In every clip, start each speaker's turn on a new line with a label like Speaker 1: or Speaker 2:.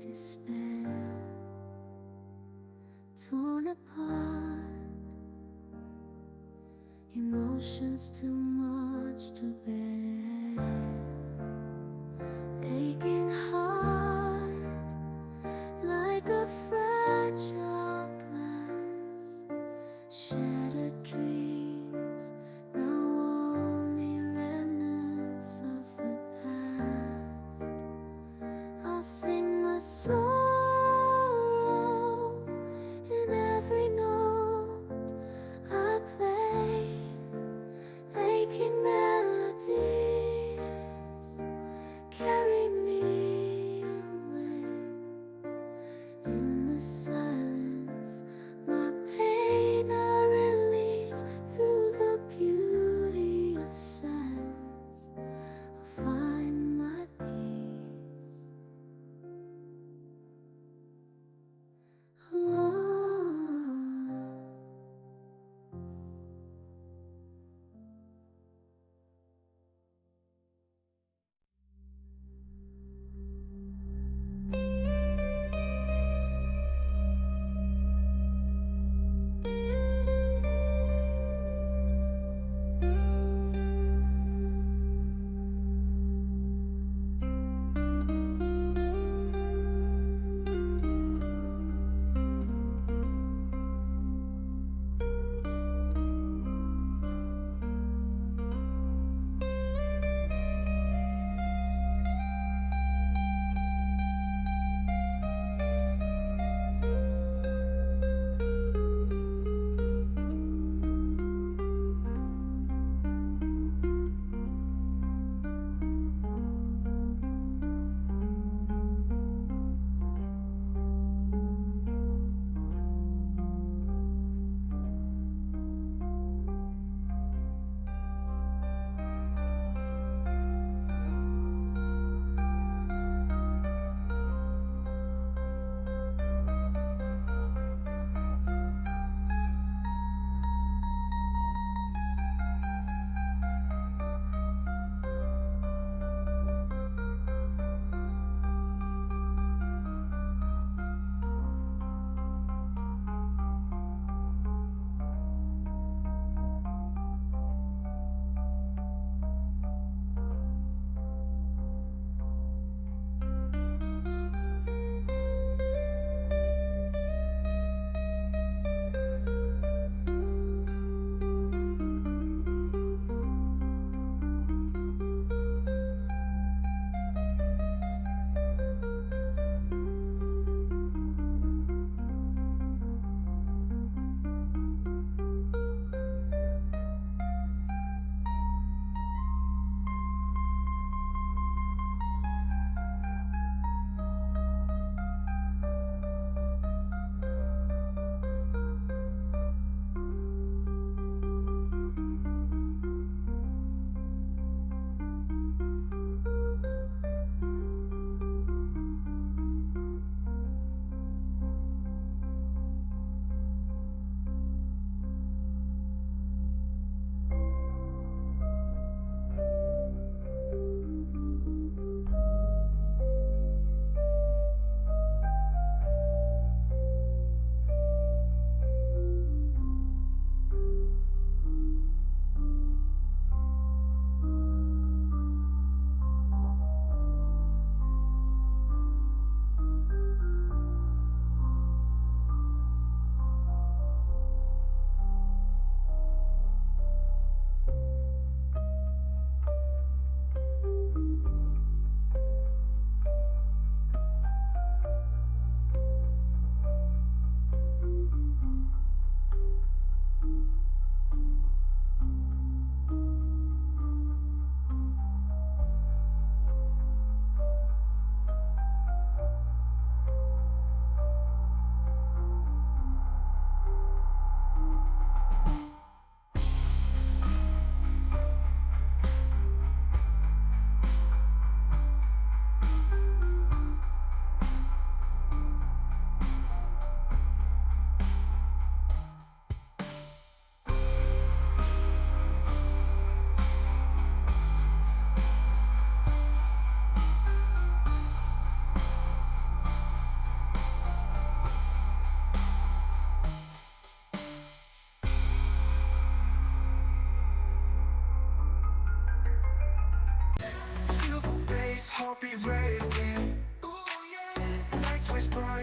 Speaker 1: despair, torn apart, emotions too much to bear, aching heart like a fragile glass, shattered dreams, now only remnants of the past. I'll sing my sorrow in every note I play, aching melody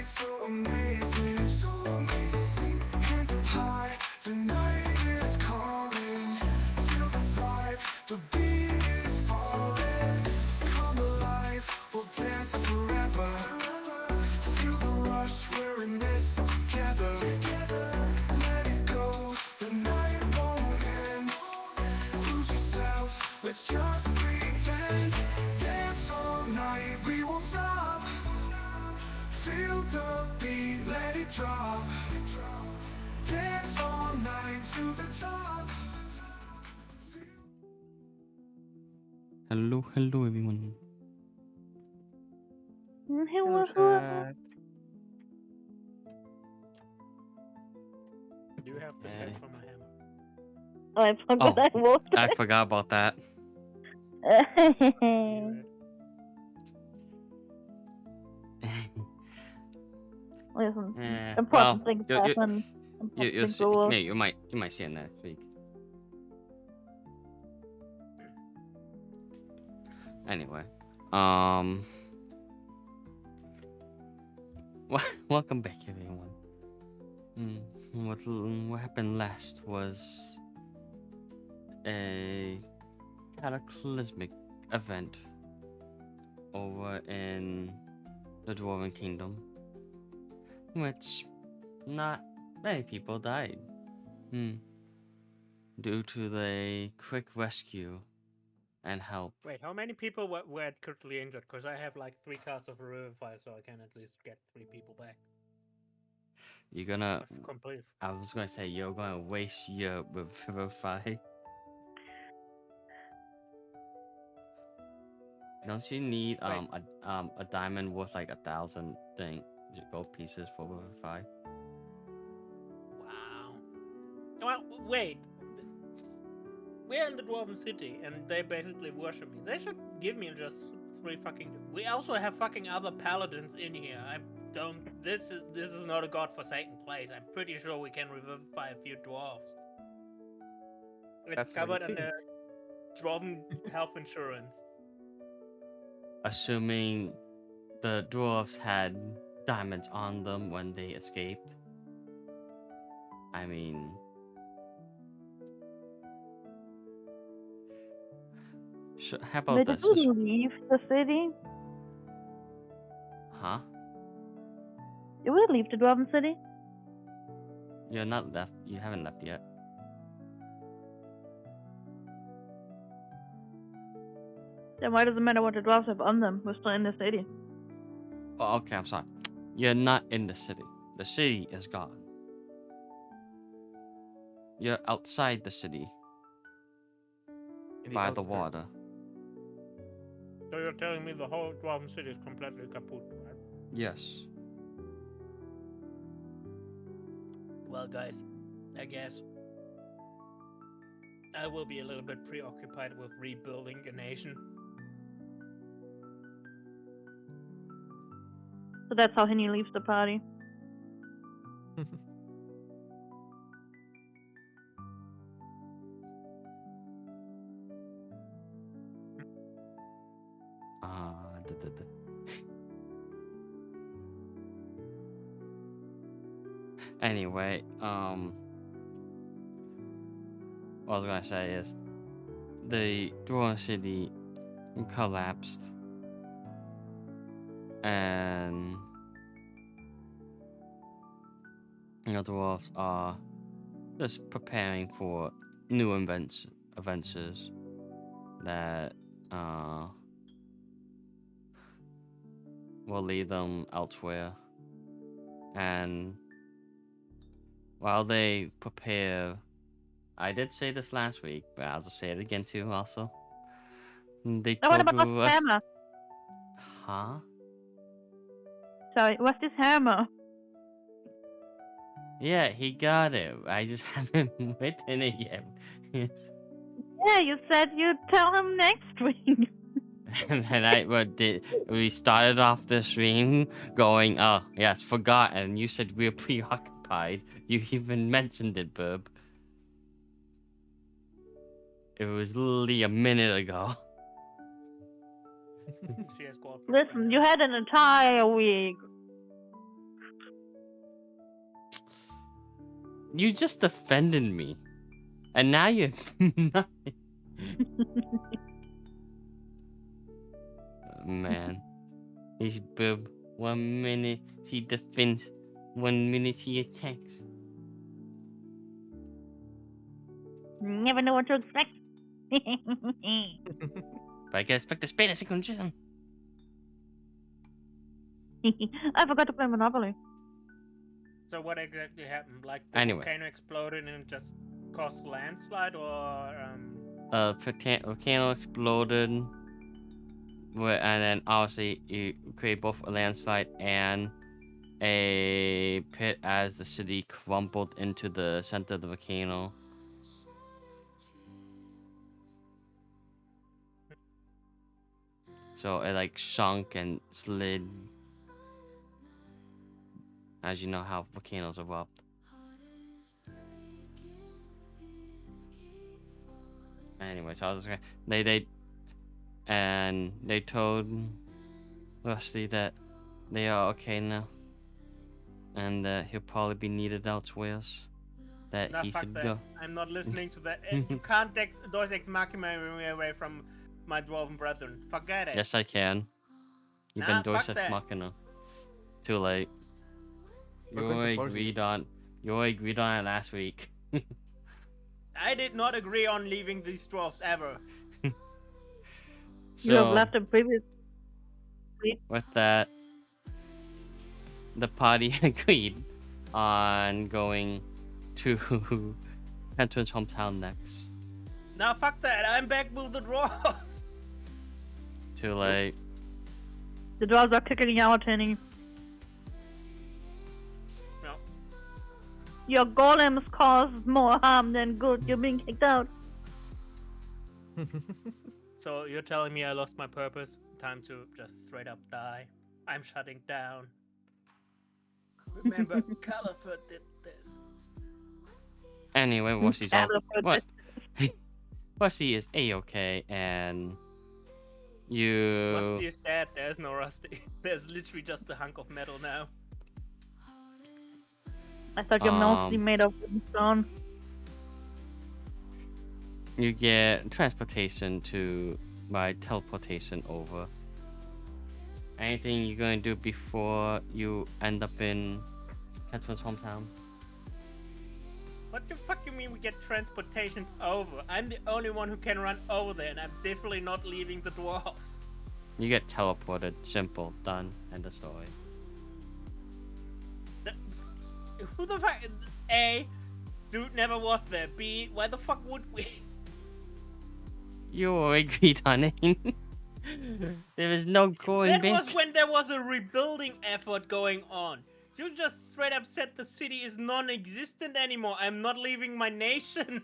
Speaker 1: so amazing, so amazing. Hands up high, the night is calling. Feel the vibe, the beat is falling. Come alive, we'll dance forever. Feel the rush, we're in this together. Let it go, the night won't end. Lose yourself, let's just pretend. Dance all night, we won't stop. Feel the beat, let it drop. Dance all night to the top.
Speaker 2: Hello, everyone.
Speaker 3: Hello,
Speaker 4: chat. Do you have the
Speaker 2: Hey.
Speaker 4: stats for my hammer?
Speaker 3: I forgot I wrote
Speaker 2: I forgot about that.
Speaker 3: that. Listen, important things happen.
Speaker 2: You might see it next week. Anyway, welcome back, everyone. What happened last was a cataclysmic event over in the Dwarven Kingdom, which not many people died due to the quick rescue and help.
Speaker 4: Wait, how many people were critically injured? Because I have like 3 casts of Revivify, so I can at least get 3 people back.
Speaker 2: You're gonna.
Speaker 4: Complete.
Speaker 2: I was gonna say you're gonna waste your Revivify. Don't you need a diamond worth like 1,000 gold pieces for Revivify?
Speaker 4: Wow. Well, wait. We're in the Dwarven City, and they basically worship me. They should give me just 3 fucking. We also have fucking other paladins in here. I don't. This is not a godforsaken place. I'm pretty sure we can revivify a few dwarves. It's covered under Dwarven health insurance.
Speaker 2: Assuming the dwarves had diamonds on them when they escaped. I mean, how about this?
Speaker 3: Did you leave the city?
Speaker 2: Huh?
Speaker 3: Did we leave the Dwarven City?
Speaker 2: You're not left. You haven't left yet.
Speaker 3: Then why does it matter what the dwarves have on them? We're still in the city.
Speaker 2: Oh, okay, I'm sorry. You're not in the city. The city is gone. You're outside the city. By the water.
Speaker 4: So you're telling me the whole Dwarven City is completely kaput, right?
Speaker 2: Yes.
Speaker 4: Well, guys, I guess I will be a little bit preoccupied with rebuilding a nation.
Speaker 3: So that's how Henny leaves the party.
Speaker 2: Anyway, what I was gonna say is the Dwarven City collapsed, and the dwarves are just preparing for new adventures that will lead them elsewhere. And while they prepare, I did say this last week, but I'll just say it again too. Also, they
Speaker 3: what about
Speaker 2: told
Speaker 3: this hammer?
Speaker 2: Huh?
Speaker 3: Sorry, what's this hammer?
Speaker 2: Yeah, he got it. I just haven't written it yet.
Speaker 3: Yeah, you said you'd tell him next week.
Speaker 2: And then we started off the stream going, oh, yes, forgot. And you said we were preoccupied. You even mentioned it, Burb. It was literally a minute ago.
Speaker 4: She has called for
Speaker 3: Listen, you had an entire week.
Speaker 2: You just defended me. And now you're not. Man. He's boob. 1 minute he defends, 1 minute he attacks.
Speaker 3: Never know what to expect.
Speaker 2: But I can expect the Spanish synchronism.
Speaker 3: I forgot to play Monopoly.
Speaker 4: So what exactly happened? Like the
Speaker 2: Anyway.
Speaker 4: volcano exploded and it just caused a landslide, or
Speaker 2: Volcano exploded. And then obviously you create both a landslide and a pit as the city crumbled into the center of the volcano. So it like sunk and slid. As you know how volcanoes erupt. Anyway, so I was just they told Rusty that they are okay now. And that he'll probably be needed elsewhere. That
Speaker 4: nah,
Speaker 2: he
Speaker 4: fuck
Speaker 2: should
Speaker 4: that.
Speaker 2: go.
Speaker 4: I'm not listening to that. You can't Deus Ex Machina me away from my dwarven brethren. Forget it.
Speaker 2: Yes, I can. You've
Speaker 4: Nah,
Speaker 2: been Deus
Speaker 4: fuck
Speaker 2: Ex
Speaker 4: that.
Speaker 2: Machina. Too late.
Speaker 5: We're
Speaker 2: You
Speaker 5: going to force
Speaker 2: agreed on. You agreed on it last week.
Speaker 4: I did not agree on leaving these dwarves ever.
Speaker 3: You have
Speaker 2: So
Speaker 3: left a previous.
Speaker 2: with that, the party agreed on going to Pentwin's hometown next.
Speaker 4: Nah, fuck that. I'm back with the dwarves.
Speaker 2: Too late.
Speaker 3: The dwarves are kicking you out, Henny.
Speaker 4: No.
Speaker 3: Your golems cause more harm than good. You're being kicked out.
Speaker 4: So you're telling me I lost my purpose? Time to just straight up die. I'm shutting down. Remember, Caliphate did this.
Speaker 2: Anyway, Wussy's all
Speaker 3: Caliphate
Speaker 2: what? Wussy is a-okay, and you.
Speaker 4: Rusty is dead. There's no Rusty. There's literally just a hunk of metal now.
Speaker 3: I thought you're mostly made of wooden stone.
Speaker 2: You get transportation to by teleportation over. Anything you're gonna do before you end up in Pentwin's hometown?
Speaker 4: What the fuck you mean we get transportation over? I'm the only one who can run over there, and I'm definitely not leaving the dwarves.
Speaker 2: You get teleported. Simple. Done. End of story.
Speaker 4: Who the fuck? A, dude never was there. B, why the fuck would we?
Speaker 2: You agreed on it. There is no going
Speaker 4: That
Speaker 2: back.
Speaker 4: was when there was a rebuilding effort going on. You just straight up said the city is non-existent anymore. I'm not leaving my nation.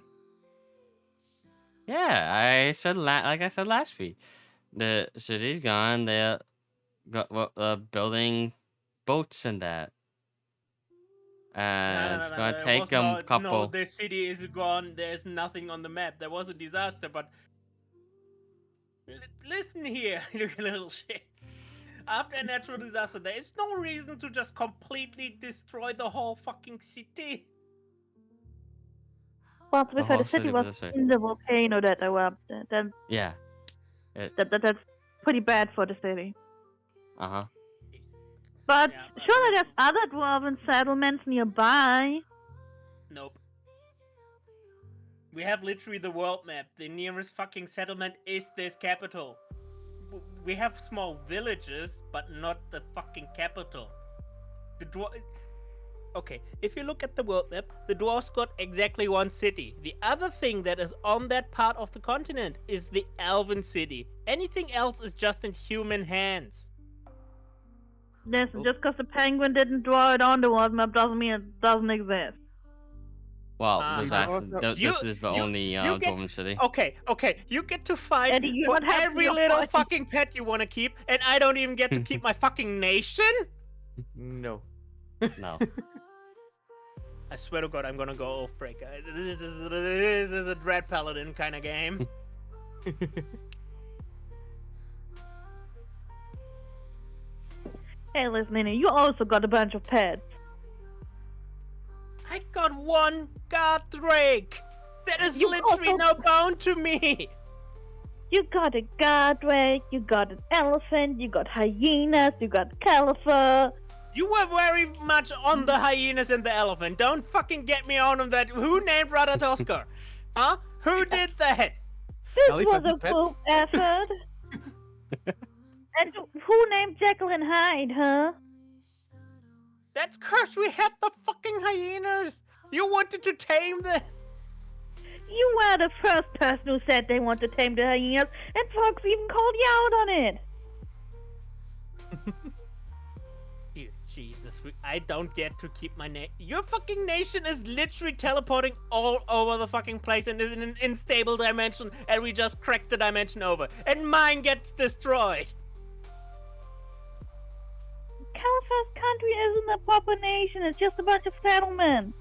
Speaker 2: Yeah, I said like I said last week. The city's gone. They're building boats and that. And it's gonna
Speaker 4: There
Speaker 2: take
Speaker 4: was
Speaker 2: them
Speaker 4: no,
Speaker 2: a couple.
Speaker 4: No, the city is gone. There's nothing on the map. There was a disaster, but listen here, you little shit. After a natural disaster, there is no reason to just completely destroy the whole fucking city.
Speaker 3: Well, to be
Speaker 2: The
Speaker 3: fair,
Speaker 2: whole
Speaker 3: the city
Speaker 2: city
Speaker 3: was
Speaker 2: was destroyed.
Speaker 3: in the volcano that erupted.
Speaker 2: Yeah.
Speaker 3: That's pretty bad for the city.
Speaker 2: Uh-huh.
Speaker 3: But
Speaker 4: Yeah, but-
Speaker 3: surely there's other dwarven settlements nearby.
Speaker 4: Nope. We have literally the world map. The nearest fucking settlement is this capital. We have small villages, but not the fucking capital. The Okay, if you look at the world map, the dwarves got exactly one city. The other thing that is on that part of the continent is the elven city. Anything else is just in human hands.
Speaker 3: This
Speaker 2: Oh.
Speaker 3: just because the penguin didn't draw it on the world map doesn't mean it doesn't exist.
Speaker 2: Well,
Speaker 4: Uh-huh.
Speaker 2: this is the only
Speaker 4: you get-
Speaker 2: Dwarven city.
Speaker 4: Okay, you get to fight
Speaker 3: Eddie, you're
Speaker 4: for
Speaker 3: not happy
Speaker 4: every
Speaker 3: you're
Speaker 4: little
Speaker 3: fighting.
Speaker 4: fucking pet you want to keep, and I don't even get to keep my fucking nation?
Speaker 5: No.
Speaker 2: No.
Speaker 4: I swear to God, I'm gonna go off break. This is a Dread Paladin kind of game.
Speaker 3: Hey, listen, Nina, you also got a bunch of pets.
Speaker 4: I got got one god drake. That is
Speaker 3: You
Speaker 4: literally
Speaker 3: also-
Speaker 4: now bound to me.
Speaker 3: You got a guard drake, you got an elephant, you got hyenas, you got califer.
Speaker 4: You were very much on the hyenas and the elephant. Don't fucking get me on that. Who named Ratatoskar? Huh? Who did that?
Speaker 3: This
Speaker 5: Elephant
Speaker 3: was a
Speaker 5: pets?
Speaker 3: group effort. And who named Jekyll and Hyde, huh?
Speaker 4: That's cause we had the fucking hyenas. You wanted to tame them.
Speaker 3: You were the first person who said they want to tame the hyenas, and Fox even called you out on it.
Speaker 4: Dear Jesus, I don't get to keep my name. Your fucking nation is literally teleporting all over the fucking place and is in an unstable dimension, and we just cracked the dimension over, and mine gets destroyed.
Speaker 3: Califor's country isn't a proper nation, it's just a bunch of settlements.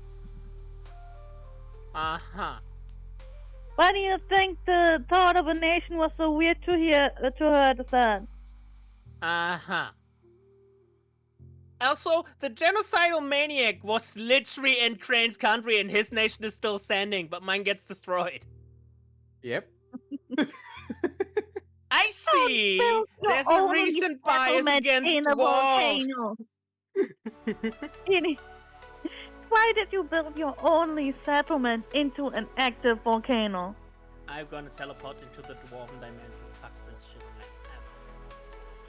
Speaker 4: Uh-huh.
Speaker 3: Why do you think the thought of a nation was so weird to her to son?
Speaker 4: Uh-huh. Also, the genocidal maniac was literally in Crane's country and his nation is still standing, but mine gets destroyed.
Speaker 5: Yep.
Speaker 4: I see!
Speaker 3: Build your
Speaker 4: There's a
Speaker 3: own
Speaker 4: recent bias
Speaker 3: settlement
Speaker 4: against
Speaker 3: in a
Speaker 4: dwarves.
Speaker 3: volcano. Really? Why did you build your only settlement into an active volcano?
Speaker 4: I'm gonna teleport into the dwarven dimension. Fuck this shit.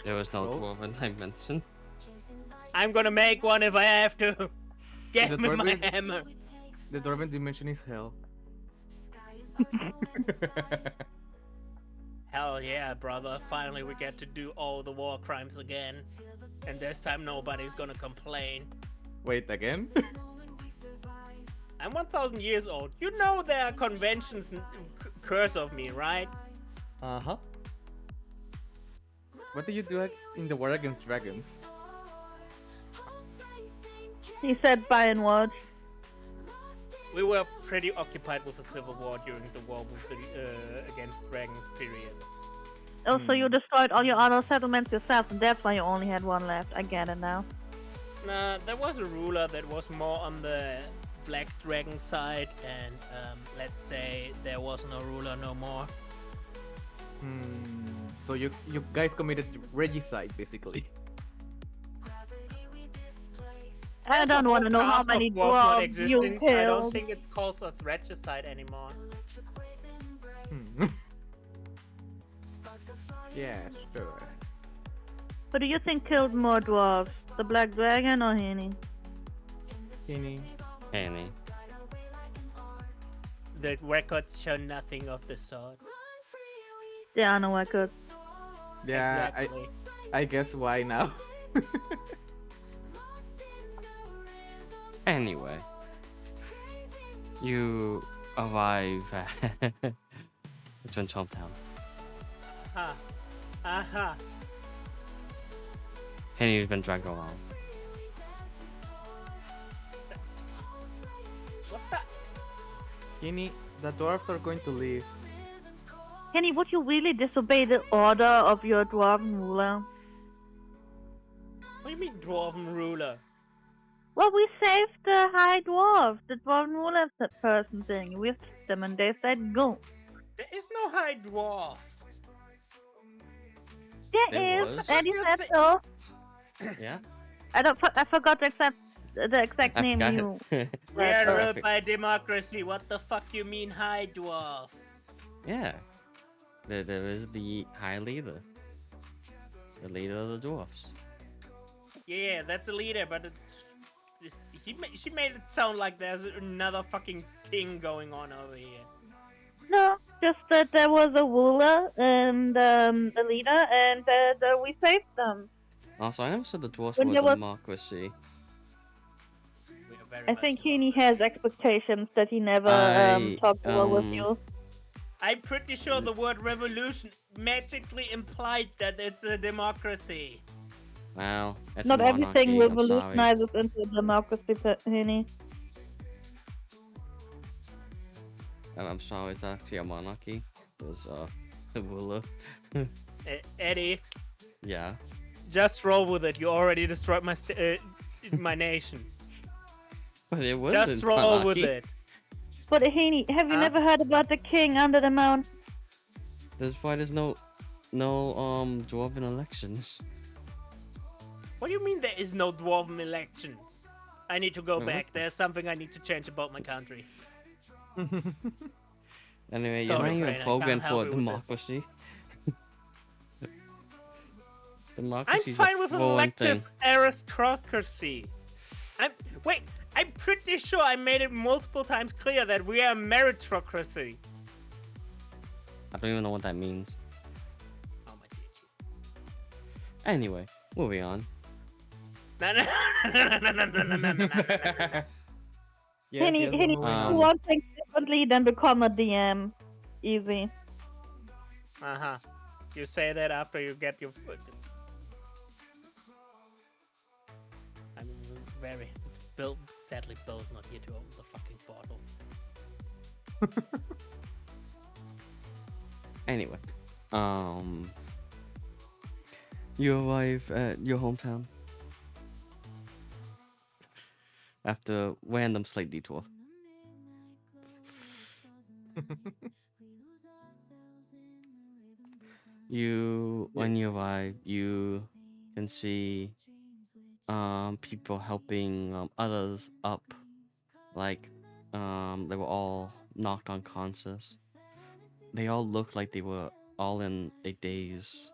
Speaker 2: There was no
Speaker 5: Oh.
Speaker 2: dwarven dimension.
Speaker 4: I'm gonna make one if I have to.
Speaker 5: The
Speaker 4: Get me my
Speaker 5: dwarven-
Speaker 4: hammer.
Speaker 5: The Dwarven dimension is hell.
Speaker 4: Hell yeah, brother. Finally we get to do all the war crimes again. And this time nobody's gonna complain.
Speaker 5: Wait, again?
Speaker 4: I'm 1,000 years old. You know there are conventions curse of me, right?
Speaker 5: Uh-huh. What do you do in the war against dragons?
Speaker 3: He said buy and watch.
Speaker 4: We were pretty occupied with the Civil War during the war with the, against dragons period.
Speaker 3: Also, you destroyed all your other settlements yourself, and that's why you only had one left. I get it now.
Speaker 4: Nah, there was a ruler that was more on the black dragon side, and let's say there was no ruler no more.
Speaker 5: So you guys committed regicide, basically.
Speaker 3: I don't want to know how
Speaker 4: Class of
Speaker 3: many
Speaker 4: dwarves not
Speaker 3: dwarves you
Speaker 4: existing, so I don't
Speaker 3: killed.
Speaker 4: think it's called as regicide anymore.
Speaker 5: Yeah, sure.
Speaker 3: Who do you think killed more dwarves? The Black Dragon or Henny?
Speaker 5: Kenny.
Speaker 2: Annie.
Speaker 4: The records show nothing of the sort.
Speaker 3: There are no records.
Speaker 5: Yeah,
Speaker 4: Exactly.
Speaker 5: I guess why now?
Speaker 2: Anyway, you arrive at Twin's hometown.
Speaker 4: Aha. Aha.
Speaker 2: Henry's been dragged around.
Speaker 4: What the?
Speaker 5: Kenny, the dwarves are going to leave.
Speaker 3: Henny, would you really disobey the order of your dwarven ruler?
Speaker 4: What do you mean dwarven ruler?
Speaker 3: Well, we saved the high dwarf. The dwarven ruler person thing. We saved them and they said go.
Speaker 4: There is no high dwarf.
Speaker 3: There
Speaker 2: There
Speaker 3: is.
Speaker 2: was.
Speaker 3: Eddie
Speaker 4: You
Speaker 3: said
Speaker 4: thi-
Speaker 3: so.
Speaker 2: Yeah?
Speaker 3: I forgot the exact name you.
Speaker 4: We are
Speaker 2: Perfect.
Speaker 4: ruled by democracy. What the fuck you mean high dwarf?
Speaker 2: Yeah. There is the High Leader. The leader of the dwarfs.
Speaker 4: Yeah, that's a leader, but she made it sound like there's another fucking king going on over here.
Speaker 3: No, just that there was a ruler and a leader, and we saved them.
Speaker 2: Also, I never said the dwarfs
Speaker 3: When
Speaker 2: were
Speaker 3: there
Speaker 2: a
Speaker 3: was-
Speaker 2: democracy.
Speaker 4: We are very
Speaker 3: I
Speaker 4: much
Speaker 3: think
Speaker 4: so.
Speaker 3: he has expectations that he never
Speaker 2: I,
Speaker 3: talked over with
Speaker 2: um,
Speaker 3: you.
Speaker 4: I'm pretty sure the word revolution magically implied that it's a democracy.
Speaker 2: Well, it's
Speaker 3: Not
Speaker 2: a monarchy,
Speaker 3: everything
Speaker 2: I'm sorry.
Speaker 3: revolutionizes into a democracy, Henny.
Speaker 2: I'm sorry, it's actually a monarchy. There's the ruler.
Speaker 4: Eddie,
Speaker 2: Yeah.
Speaker 4: just roll with it. You already destroyed my my nation.
Speaker 2: But it wasn't
Speaker 4: Just roll with
Speaker 2: unlucky.
Speaker 4: it.
Speaker 3: But Haney, have you
Speaker 4: Huh?
Speaker 3: never heard about the king under the mountain?
Speaker 2: That's why there's no dwarven elections.
Speaker 4: What do you mean there is no dwarven elections? I need to go
Speaker 2: Wait, what
Speaker 4: back. There's something I need to change about my country.
Speaker 2: Anyway, you're
Speaker 4: Sorry,
Speaker 2: not even
Speaker 4: Crane, I
Speaker 2: programmed
Speaker 4: can't help
Speaker 2: for
Speaker 4: you with this.
Speaker 2: democracy.
Speaker 4: I'm
Speaker 2: Democracy's
Speaker 4: fine
Speaker 2: a
Speaker 4: with
Speaker 2: foreign
Speaker 4: elective
Speaker 2: thing.
Speaker 4: aristocracy. I'm pretty sure I made it multiple times clear that we are a meritocracy.
Speaker 2: I don't even know what that means.
Speaker 4: Oh my dear.
Speaker 2: Anyway, moving on.
Speaker 4: No, no, no, no, no, no, no, no, no, no.
Speaker 5: Yes,
Speaker 3: Haney,
Speaker 5: yes, we're
Speaker 3: Haney,
Speaker 5: moving
Speaker 3: do
Speaker 5: on.
Speaker 3: one thing differently, then become a DM. Easy.
Speaker 4: Uh-huh. You say that after you get your... I'm very... Bill, sadly, Bill's not here to open the fucking bottle.
Speaker 2: Anyway, you arrive at your hometown after a random slight detour. When you arrive, you can see people helping others up, like they were all knocked unconscious. They all looked like they were all in a daze.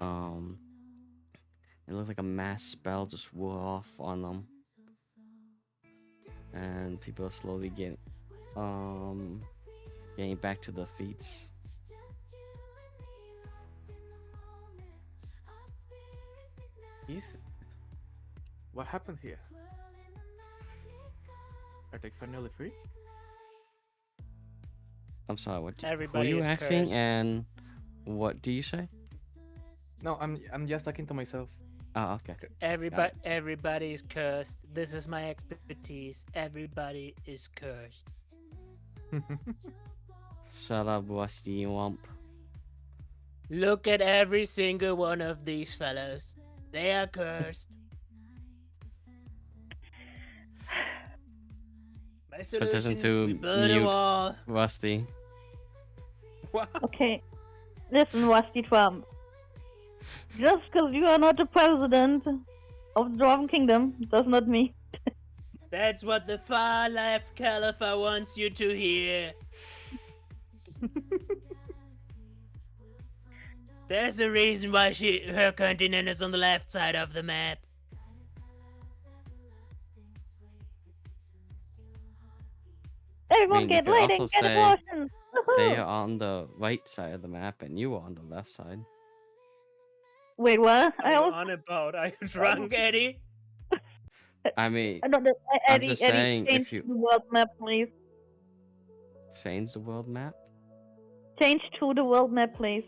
Speaker 2: It looked like a mass spell just wore off on them, and people are slowly getting back to their feet.
Speaker 5: Ethan, what happened here? Are they finally free?
Speaker 2: I'm sorry, what? Who are
Speaker 4: Everybody
Speaker 2: you
Speaker 4: is
Speaker 2: asking?
Speaker 4: cursed.
Speaker 2: And what do you say?
Speaker 5: No, I'm just talking to myself.
Speaker 2: Oh, okay.
Speaker 4: Everybody is cursed. This is my expertise. Everybody is cursed.
Speaker 2: Shut up, Rusty Wump.
Speaker 4: Look at every single one of these fellows. They are cursed. My
Speaker 2: Petition
Speaker 4: solution,
Speaker 2: to
Speaker 4: we burn them
Speaker 2: mute
Speaker 4: all.
Speaker 2: Rusty.
Speaker 4: What?
Speaker 3: Okay. Listen, Rusty Trump. Just because you are not the president of the Dwarven Kingdom does not mean.
Speaker 4: That's what the far left Caliphate wants you to hear. There's a reason why her continent is on the left side of the map.
Speaker 3: Everyone
Speaker 2: you
Speaker 3: get
Speaker 2: could
Speaker 3: laid
Speaker 2: also
Speaker 3: and get
Speaker 2: say
Speaker 3: abortions.
Speaker 2: They
Speaker 3: Woohoo!
Speaker 2: are on the right side of the map, and you are on the left side.
Speaker 3: Wait, what?
Speaker 4: What are you on about? Are you drunk, Eddie?
Speaker 2: I mean,
Speaker 3: I don't know.
Speaker 2: I'm
Speaker 3: Eddie,
Speaker 2: just
Speaker 3: Eddie,
Speaker 2: saying,
Speaker 3: change
Speaker 2: if you
Speaker 3: the world map, please.
Speaker 2: change the world map.
Speaker 3: Change to the world map, please.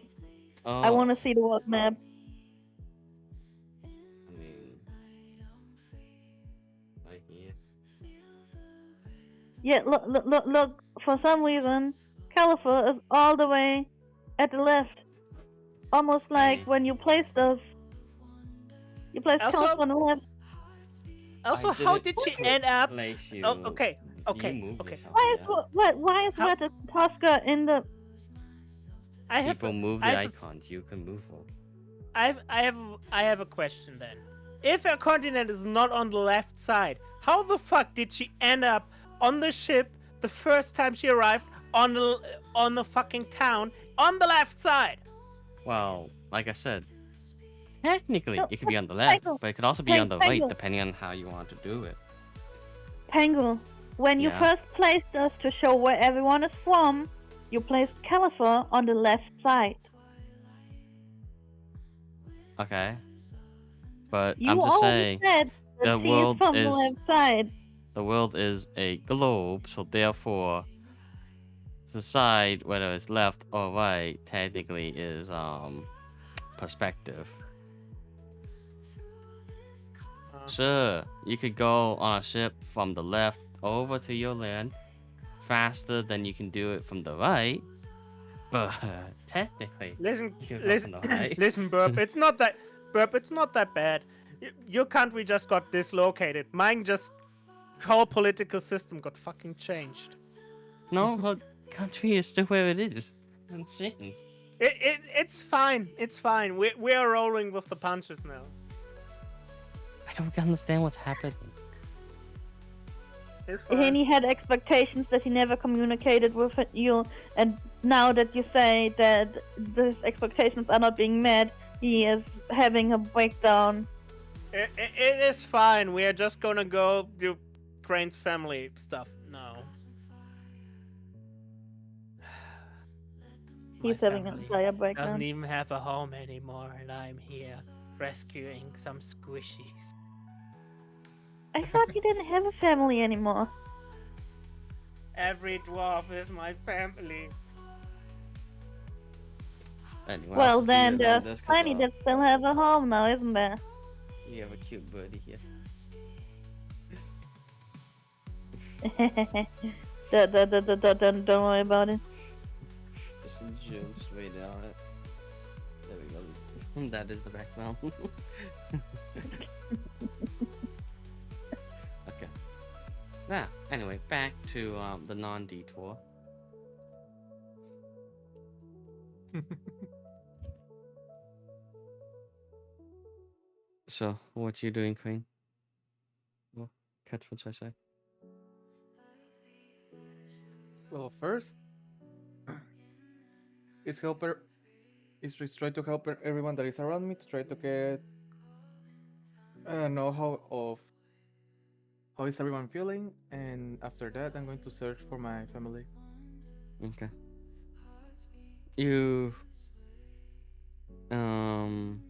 Speaker 2: Oh,
Speaker 3: I want to see the world map.
Speaker 2: I mean, right here.
Speaker 3: Yeah, look. For some reason, Caliphate is all the way at the left. Almost like when you place those. You place
Speaker 4: Also-
Speaker 3: Caliphate on the left.
Speaker 4: Also,
Speaker 2: I
Speaker 4: how
Speaker 2: didn't
Speaker 4: did she end up?
Speaker 2: Place you.
Speaker 4: Oh, okay,
Speaker 2: You
Speaker 4: okay,
Speaker 2: move
Speaker 4: okay.
Speaker 2: yourself
Speaker 3: Why
Speaker 2: there.
Speaker 3: is why is
Speaker 4: How-
Speaker 3: Red Tosca in the?
Speaker 4: I have,
Speaker 2: People move the
Speaker 4: I have,
Speaker 2: icons. You can move them.
Speaker 4: I have a question then. If her continent is not on the left side, how the fuck did she end up on the ship the first time she arrived on the fucking town on the left side?
Speaker 2: Well, like I said, technically
Speaker 3: No,
Speaker 2: it could be on the left,
Speaker 3: Tangle.
Speaker 2: but it could also be on the right,
Speaker 3: Tangle.
Speaker 2: depending on how you want to do it.
Speaker 3: Tangle. When you
Speaker 2: Yeah.
Speaker 3: first placed us to show where everyone is from, you placed Caliphate on the left side.
Speaker 2: Okay. But
Speaker 3: You
Speaker 2: I'm just
Speaker 3: always
Speaker 2: saying,
Speaker 3: said that
Speaker 2: the
Speaker 3: she
Speaker 2: world
Speaker 3: is from the
Speaker 2: is-
Speaker 3: left side.
Speaker 2: the world is a globe, so therefore, the side, whether it's left or right, technically is perspective. Sure, you could go on a ship from the left over to your land faster than you can do it from the right, but technically,
Speaker 4: Listen,
Speaker 2: You're not
Speaker 4: listen,
Speaker 2: on the right.
Speaker 4: listen, Burp. It's not that bad. Your country just got dislocated. Mine just whole political system got fucking changed.
Speaker 2: No, the country is still where it is. It hasn't changed.
Speaker 4: It's fine. It's fine. We are rolling with the punches now.
Speaker 2: I don't understand what's happening.
Speaker 4: It's
Speaker 3: And
Speaker 4: fine.
Speaker 3: he had expectations that he never communicated with you, and now that you say that these expectations are not being met, he is having a breakdown.
Speaker 4: It is fine. We are just gonna go do Crane's family stuff now. My
Speaker 3: He's having an
Speaker 4: family
Speaker 3: entire
Speaker 4: doesn't
Speaker 3: breakdown.
Speaker 4: even have a home anymore, and I'm here rescuing some squishies.
Speaker 3: I thought you didn't have a family anymore.
Speaker 4: Every dwarf is my family.
Speaker 2: Anyway,
Speaker 3: Well,
Speaker 2: I'll just leave
Speaker 3: then
Speaker 2: it like
Speaker 3: there's
Speaker 2: this 'cause,
Speaker 3: plenty that still have a home now, isn't there?
Speaker 2: you have a cute birdie here.
Speaker 3: Don't worry about it.
Speaker 2: Just a zoom straight on it. There we go. That is the background. Okay. Now, anyway, back to the non-detour. So, what you doing, Crane? Well, catch what I say.
Speaker 5: Well, first, is helper is just try to help everyone that is around me to try to get a know-how of how is everyone feeling, and after that, I'm going to search for my family.
Speaker 2: Okay. You um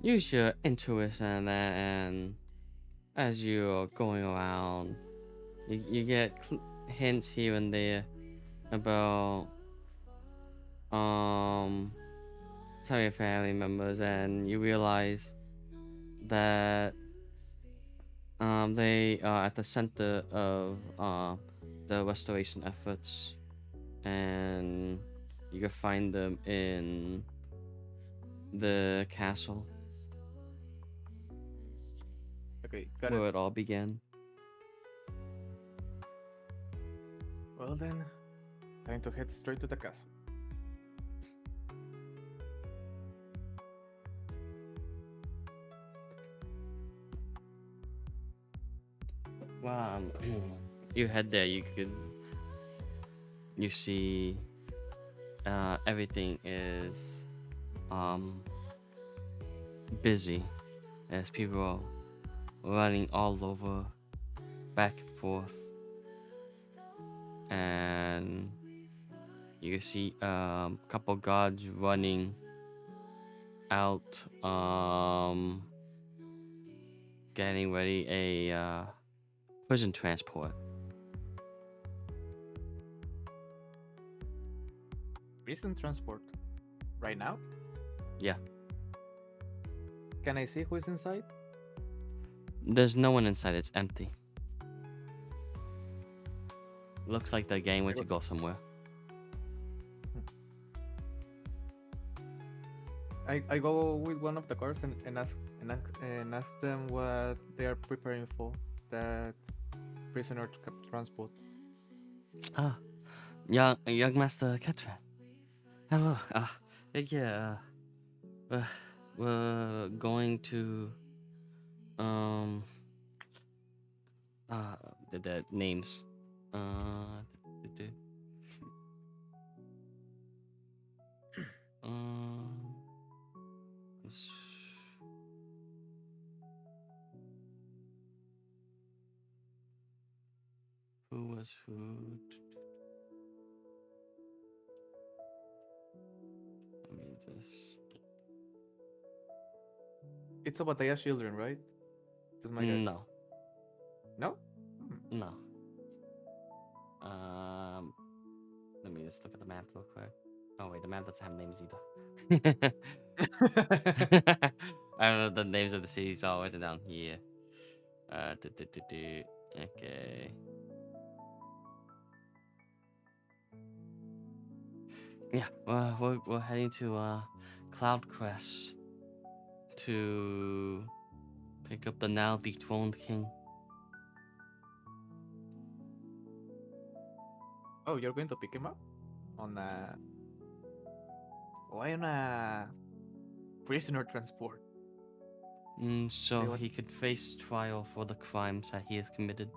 Speaker 2: use your intuition and that, and as you're going around, you get hints here and there about some of your family members, and you realize that they are at the center of the restoration efforts, and you can find them in the castle
Speaker 5: Okay, got
Speaker 2: where
Speaker 5: it.
Speaker 2: it all began.
Speaker 5: Well then, time to head straight to the castle.
Speaker 2: Wow. You head there, you see everything is busy as people are running all over, back and forth, and you see a couple guards running out, getting ready a prison transport.
Speaker 5: Recent transport. Right now?
Speaker 2: Yeah.
Speaker 5: Can I see who is inside?
Speaker 2: There's no one inside, it's empty. Looks like they're getting ready to go somewhere.
Speaker 5: I go with one of the cars and ask them what they are preparing for that prisoner transport.
Speaker 2: Ah, young Master Ketran. Hello. Yeah. We're going to the names. d- d- d- Um, s- who was who? Let me just.
Speaker 5: It's about Bataya's children, right? That's my guess.
Speaker 2: No,
Speaker 5: No?
Speaker 2: no. Let me just look at the map real quick. Oh wait, the map doesn't have names either. I don't know the names of the cities all written down here. Okay. Yeah, we're heading to Cloud Crest to pick up the now dethroned king.
Speaker 5: Oh, you're going to pick him up on a why on a prisoner transport?
Speaker 2: So
Speaker 5: Wait, what?
Speaker 2: he could face trial for the crimes that he has committed.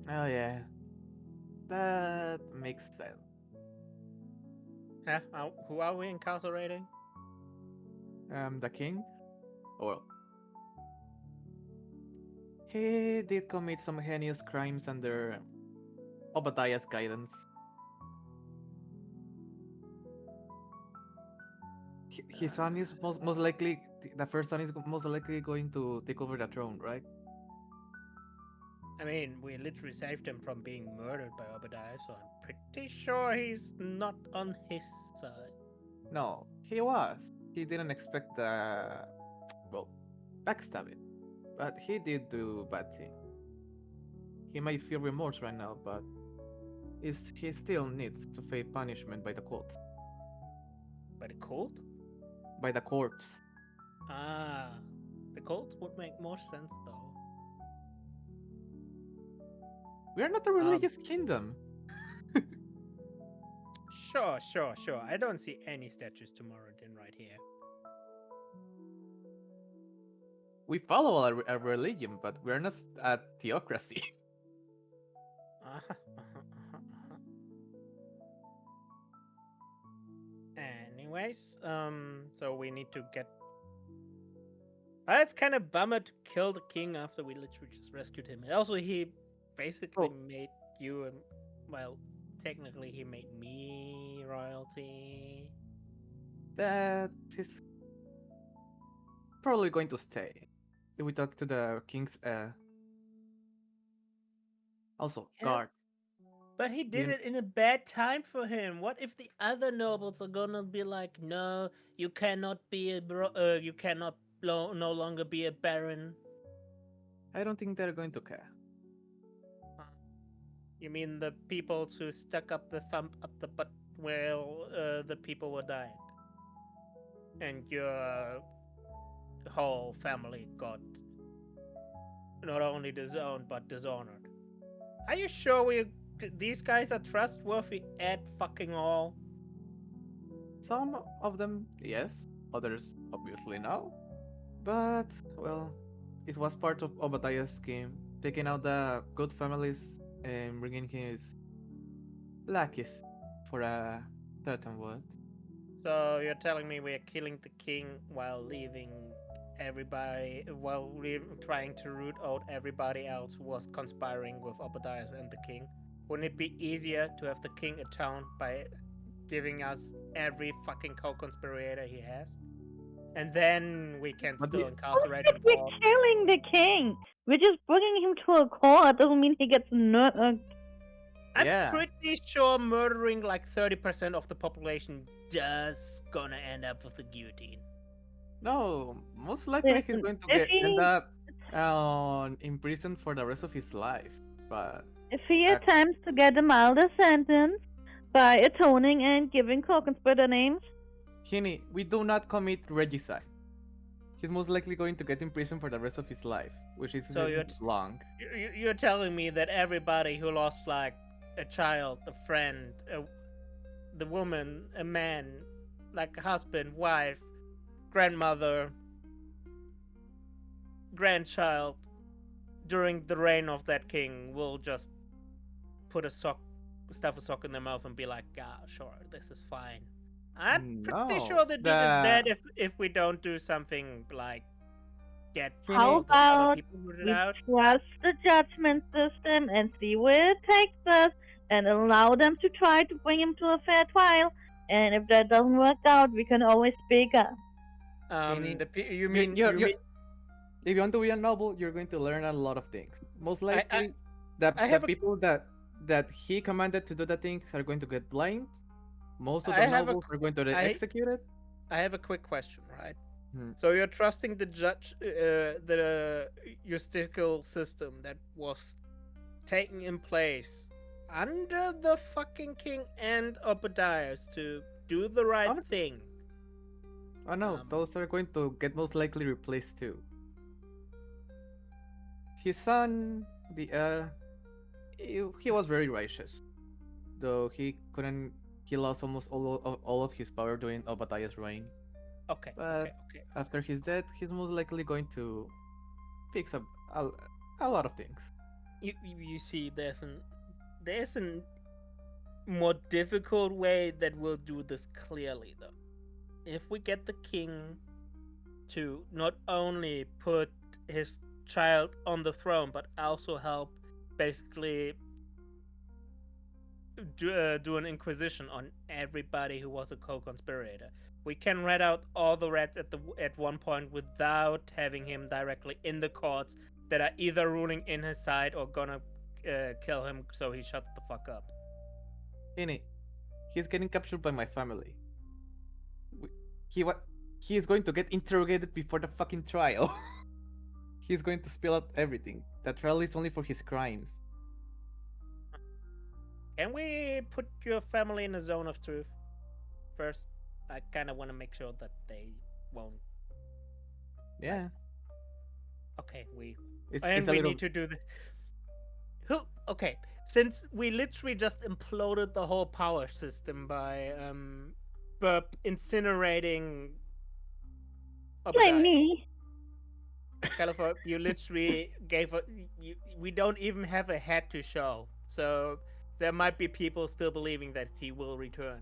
Speaker 5: Oh yeah, that makes sense.
Speaker 4: Huh? Who are we incarcerating?
Speaker 5: The king. Well, he did commit some heinous crimes under Obadiah's guidance. His son is most likely the first son is most likely going to take over the throne, right?
Speaker 4: I mean, we literally saved him from being murdered by Obadiah, so I'm pretty sure he's not on his side.
Speaker 5: No, he was. He didn't expect the well backstabbing, but he did do bad thing. He might feel remorse right now, but he still needs to face punishment by the courts.
Speaker 4: By the cult?
Speaker 5: By the courts.
Speaker 4: Ah, the cult would make more sense though.
Speaker 5: We are not a religious kingdom.
Speaker 4: Sure. I don't see any statues to Moradin right here.
Speaker 5: We follow a religion, but we're not a theocracy.
Speaker 4: Anyways, so we need to get. It's kind of bummer to kill the king after we literally just rescued him. And also, he basically
Speaker 5: Oh.
Speaker 4: made you, well, technically he made me royalty.
Speaker 5: That is probably going to stay. If we talk to the king's also
Speaker 4: Yeah,
Speaker 5: guard.
Speaker 4: but he did
Speaker 5: You-
Speaker 4: it in a bad time for him. What if the other nobles are gonna be like, no, you cannot be you cannot no longer be a baron?
Speaker 5: I don't think they're going to care.
Speaker 4: Uh, You mean the people who stuck up the thumb up the butt while the people were dying, and your whole family got not only disowned but dishonored? Are you sure these guys are trustworthy at fucking all?
Speaker 5: Some of them, yes. Others, obviously, no. But, well, it was part of Obadiah's scheme, taking out the good families and bringing his lackeys for a certain word.
Speaker 4: So you're telling me we're killing the king while leaving everybody, while trying to root out everybody else who was conspiring with Obadiah and the king? Wouldn't it be easier to have the king atone by giving us every fucking co-conspirator he has? And then we can
Speaker 5: But
Speaker 4: still
Speaker 5: the-
Speaker 4: incarcerate
Speaker 3: If
Speaker 4: him
Speaker 3: we're
Speaker 4: for.
Speaker 3: killing the king, we're just bringing him to a court. Doesn't mean he gets
Speaker 4: I'm
Speaker 5: Yeah.
Speaker 4: pretty sure murdering like 30% of the population does gonna end up with the guillotine.
Speaker 5: No, most likely he's
Speaker 3: Listen,
Speaker 5: going to
Speaker 3: if
Speaker 5: end
Speaker 3: he
Speaker 5: up in prison for the rest of his life. But
Speaker 3: if he
Speaker 5: uh,
Speaker 3: attempts to get a milder sentence by atoning and giving co-conspirator names,
Speaker 5: Hini, we do not commit regicide. He's most likely going to get in prison for the rest of his life, which is
Speaker 4: So you're
Speaker 5: long.
Speaker 4: You're telling me that everybody who lost like a child, a friend, the woman, a man, like a husband, wife, grandmother, grandchild, during the reign of that king will just put stuff a sock in their mouth and be like, "Ah, sure, this is fine." I'm pretty
Speaker 5: No,
Speaker 4: sure the dude is dead if we don't do something like get
Speaker 3: how
Speaker 4: all the other
Speaker 3: about
Speaker 4: people rooted
Speaker 3: we
Speaker 4: out.
Speaker 3: trust the judgment system and see where it takes us and allow them to try to bring him to a fair trial? And if that doesn't work out, we can always speak up.
Speaker 5: Hini,
Speaker 4: You mean
Speaker 5: if you want to be a noble, you're going to learn a lot of things. Most
Speaker 4: I
Speaker 5: likely,
Speaker 4: I have
Speaker 5: the people that he commanded to do the things are going to get blamed. Most of
Speaker 4: I
Speaker 5: the
Speaker 4: have a
Speaker 5: nobles are going to get
Speaker 4: I-
Speaker 5: executed.
Speaker 4: I have a quick question, right?
Speaker 5: Hmm.
Speaker 4: So you're trusting the the justical system that was taken in place under the fucking king and Obadiah to do the right
Speaker 5: Honest-
Speaker 4: thing.
Speaker 5: Oh no,
Speaker 4: Um,
Speaker 5: those are going to get most likely replaced too. His son, the he was very righteous, though he couldn't. He lost almost all of his power during Obadiah's reign.
Speaker 4: Okay,
Speaker 5: But
Speaker 4: okay.
Speaker 5: after his death, he's most likely going to fix a, a lot of things.
Speaker 4: You see, there's an more difficult way that will do this clearly though. If we get the king to not only put his child on the throne, but also help basically do an inquisition on everybody who was a co-conspirator. We can rat out all the rats at one point without having him directly in the courts that are either ruling in his side or gonna kill him so he shuts the fuck up.
Speaker 5: He's getting captured by my family. We- He wa- he is going to get interrogated before the fucking trial. He's going to spill out everything. The trial is only for his crimes.
Speaker 4: Can we put your family in a zone of truth first? I kind of want to make sure that they won't.
Speaker 5: Yeah,
Speaker 4: Okay,
Speaker 5: it's
Speaker 4: and
Speaker 5: a
Speaker 4: we
Speaker 5: little.
Speaker 4: need to do this. Who? Okay, since we literally just imploded the whole power system by incinerating
Speaker 3: Blame
Speaker 4: Obadiah.
Speaker 3: me.
Speaker 4: California, you literally gave we don't even have a head to show, so there might be people still believing that he will return.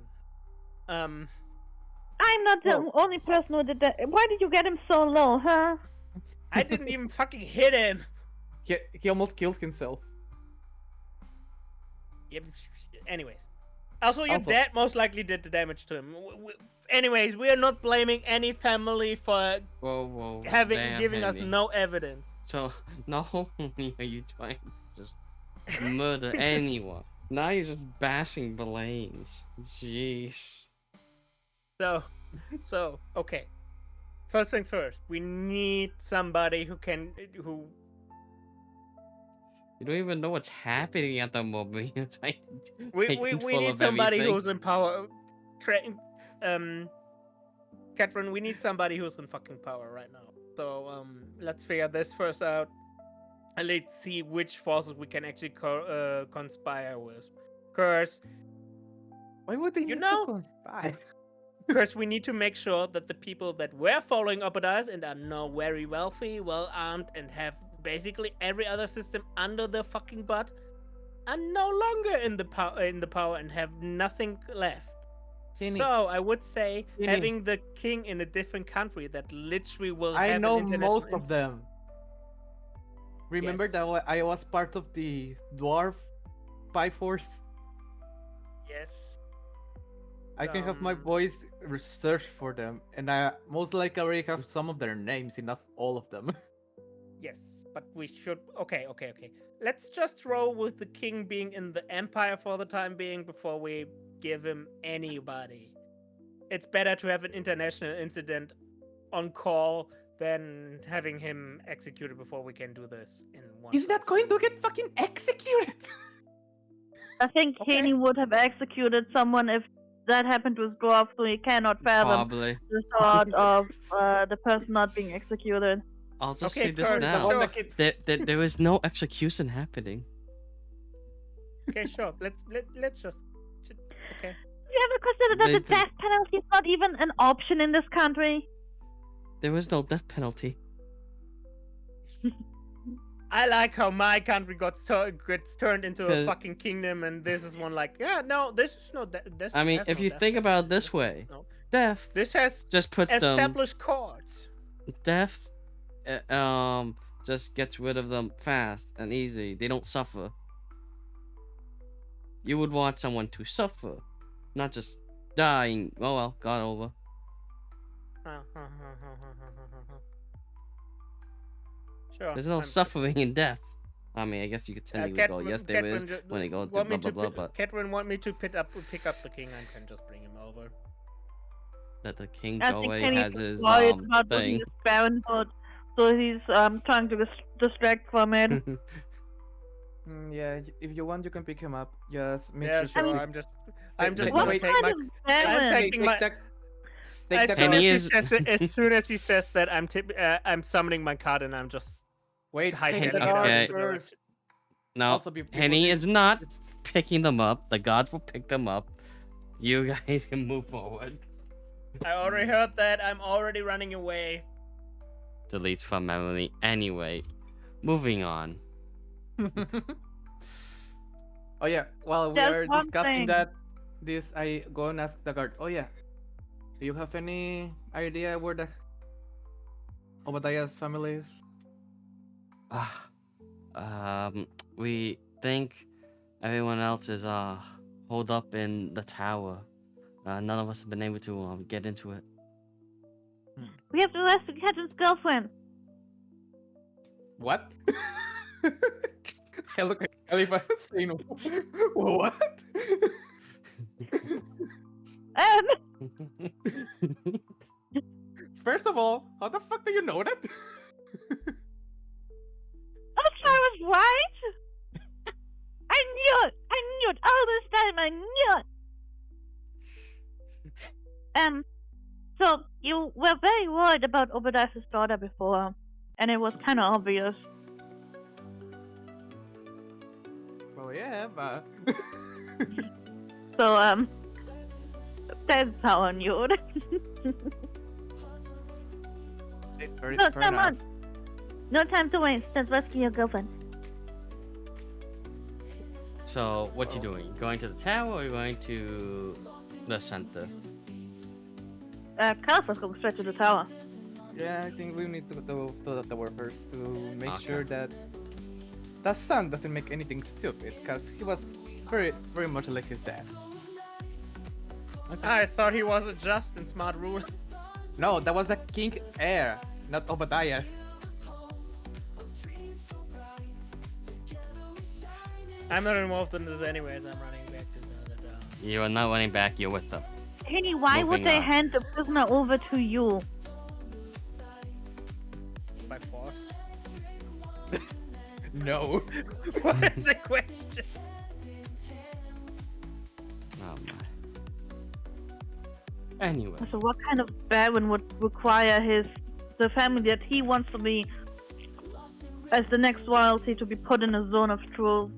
Speaker 3: I'm not the
Speaker 5: Well-
Speaker 3: only person who did that. Why did you get him so low, huh?
Speaker 4: I didn't even fucking hit him.
Speaker 5: He almost killed himself.
Speaker 4: Yep. Anyways, also your
Speaker 5: Also-
Speaker 4: dad most likely did the damage to him. Anyways, we are not blaming any family for
Speaker 2: Whoa.
Speaker 4: giving us
Speaker 2: Henry.
Speaker 4: no evidence.
Speaker 2: So not only are you trying to just murder anyone, now you're just bashing blames. Jeez.
Speaker 4: So okay. First things first, we need somebody who
Speaker 2: You don't even know what's happening at the moment. You're trying to
Speaker 4: we
Speaker 2: take
Speaker 4: we, we
Speaker 2: control
Speaker 4: need
Speaker 2: of
Speaker 4: somebody
Speaker 2: everything.
Speaker 4: who's in power. Catherine, we need somebody who's in fucking power right now. So let's figure this first out. And let's see which forces we can actually conspire with. Curse,
Speaker 5: Why would they
Speaker 4: You
Speaker 5: need
Speaker 4: know-
Speaker 5: to conspire?
Speaker 4: First, we need to make sure that the people that were following Obadiah and are now very wealthy, well armed, and have basically every other system under their fucking butt are no longer in the power and have nothing left.
Speaker 5: Kenny.
Speaker 4: So I would say
Speaker 5: Kenny.
Speaker 4: having the king in a different country that literally will
Speaker 5: I
Speaker 4: have
Speaker 5: know
Speaker 4: an international
Speaker 5: most of them. Remember
Speaker 4: Yes.
Speaker 5: that I was part of the dwarf spy force?
Speaker 4: Yes.
Speaker 5: I can have my
Speaker 4: Um,
Speaker 5: boys research for them, and I most likely already have some of their names, if not all of them.
Speaker 4: Yes, but we should. Okay. Let's just roll with the king being in the empire for the time being before we give him anybody. It's better to have an international incident on call than having him executed before we can do this in one.
Speaker 5: He's not
Speaker 4: fell
Speaker 5: going to
Speaker 4: swoop.
Speaker 5: get fucking executed!
Speaker 3: I think
Speaker 4: Okay.
Speaker 3: Haney would have executed someone if that happened with dwarf, so he cannot fathom
Speaker 2: Probably.
Speaker 3: the thought of the person not being executed.
Speaker 2: I'll just
Speaker 4: Okay,
Speaker 2: say this
Speaker 4: Kurt,
Speaker 2: now.
Speaker 4: sure.
Speaker 2: There is no execution happening.
Speaker 4: Okay, sure. Let's just. Okay.
Speaker 3: You ever considered that
Speaker 2: They-
Speaker 3: the death penalty is not even an option in this country?
Speaker 2: There is no death penalty.
Speaker 4: I like how my country gets turned into a
Speaker 2: 'Cause-
Speaker 4: fucking kingdom, and this is one like, yeah, no, this is no. This.
Speaker 2: I mean,
Speaker 4: has
Speaker 2: if
Speaker 4: no
Speaker 2: you
Speaker 4: death
Speaker 2: think
Speaker 4: penalty.
Speaker 2: about it this way,
Speaker 4: No.
Speaker 2: death
Speaker 4: This has
Speaker 2: just puts them.
Speaker 4: established courts.
Speaker 2: Death, just gets rid of them fast and easy. They don't suffer. You would want someone to suffer, not just dying. Oh well, got over.
Speaker 4: Sure.
Speaker 2: There's no
Speaker 4: I'm-
Speaker 2: suffering in death. I mean, I guess you could technically go, yes, there is. When it goes to
Speaker 4: want me
Speaker 2: blah blah blah, but
Speaker 4: Catherine want me to pick up the king. I can just bring him over.
Speaker 2: that the king
Speaker 3: I think
Speaker 2: already
Speaker 3: Kenny's
Speaker 2: has his
Speaker 3: worried about losing
Speaker 2: thing.
Speaker 3: his parenthood, so he's trying to distract from it.
Speaker 5: Yeah, if you want, you can pick him up. Just make
Speaker 4: Yeah,
Speaker 5: sure.
Speaker 4: sure.
Speaker 5: to-
Speaker 4: I'm just
Speaker 5: Wait,
Speaker 3: What
Speaker 4: gonna
Speaker 5: wait,
Speaker 4: take
Speaker 3: kind
Speaker 4: my.
Speaker 3: of
Speaker 4: I'm
Speaker 3: parent?
Speaker 4: taking my-
Speaker 5: take
Speaker 4: As
Speaker 5: that
Speaker 4: soon
Speaker 2: And
Speaker 4: as
Speaker 2: he
Speaker 4: he
Speaker 2: is-
Speaker 4: says it, as soon as he says that, I'm summoning my card and I'm just
Speaker 5: Wait,
Speaker 4: hiding
Speaker 5: take
Speaker 2: it.
Speaker 5: the
Speaker 2: Okay.
Speaker 5: card first.
Speaker 2: No,
Speaker 5: Also, before
Speaker 2: Henny
Speaker 5: this,
Speaker 2: is not picking them up. The gods will pick them up. You guys can move forward.
Speaker 4: I already heard that. I'm already running away.
Speaker 2: Deletes from memory. Anyway, moving on.
Speaker 5: oh yeah, while we
Speaker 3: Just
Speaker 5: are
Speaker 3: one
Speaker 5: discussing
Speaker 3: thing.
Speaker 5: that, this I go and ask the guard. Oh yeah, do you have any idea where the Obadiah's family is?
Speaker 2: Ah, we think everyone else is holed up in the tower. None of us have been able to get into it.
Speaker 3: We have to arrest the captain's girlfriend.
Speaker 5: What? I look at Khalifa saying, what? First of all, how the fuck do you know that?
Speaker 3: I was right. I knew it. I knew it all this time. I knew it. So you were very worried about Obadiah's daughter before, and it was kind of obvious.
Speaker 5: Well, yeah, but
Speaker 3: So that's how I knew it.
Speaker 5: fair
Speaker 3: No,
Speaker 5: fair
Speaker 3: come
Speaker 5: enough.
Speaker 3: on. No time to waste. Let's rescue your girlfriend.
Speaker 2: So, what you doing? Going to the tower or going to the center?
Speaker 3: Caliph's going straight to the tower.
Speaker 5: Yeah, I think we need to go to the tower first to make
Speaker 2: Okay.
Speaker 5: sure that the son doesn't make anything stupid, because he was very much like his dad.
Speaker 4: I thought he was a just and smart ruler.
Speaker 5: No, that was the king heir, not Obadiah's.
Speaker 4: I'm not involved in this anyways. I'm running back to the other tower.
Speaker 2: You are not running back. You're with them.
Speaker 3: Henny, why would
Speaker 2: Moving
Speaker 3: they
Speaker 2: on.
Speaker 3: hand the prisoner over to you?
Speaker 4: By force.
Speaker 5: No.
Speaker 4: What is the question?
Speaker 2: Oh my. Anyway,
Speaker 3: So what kind of baron would require the family that he wants to be as the next royalty to be put in a zone of truth?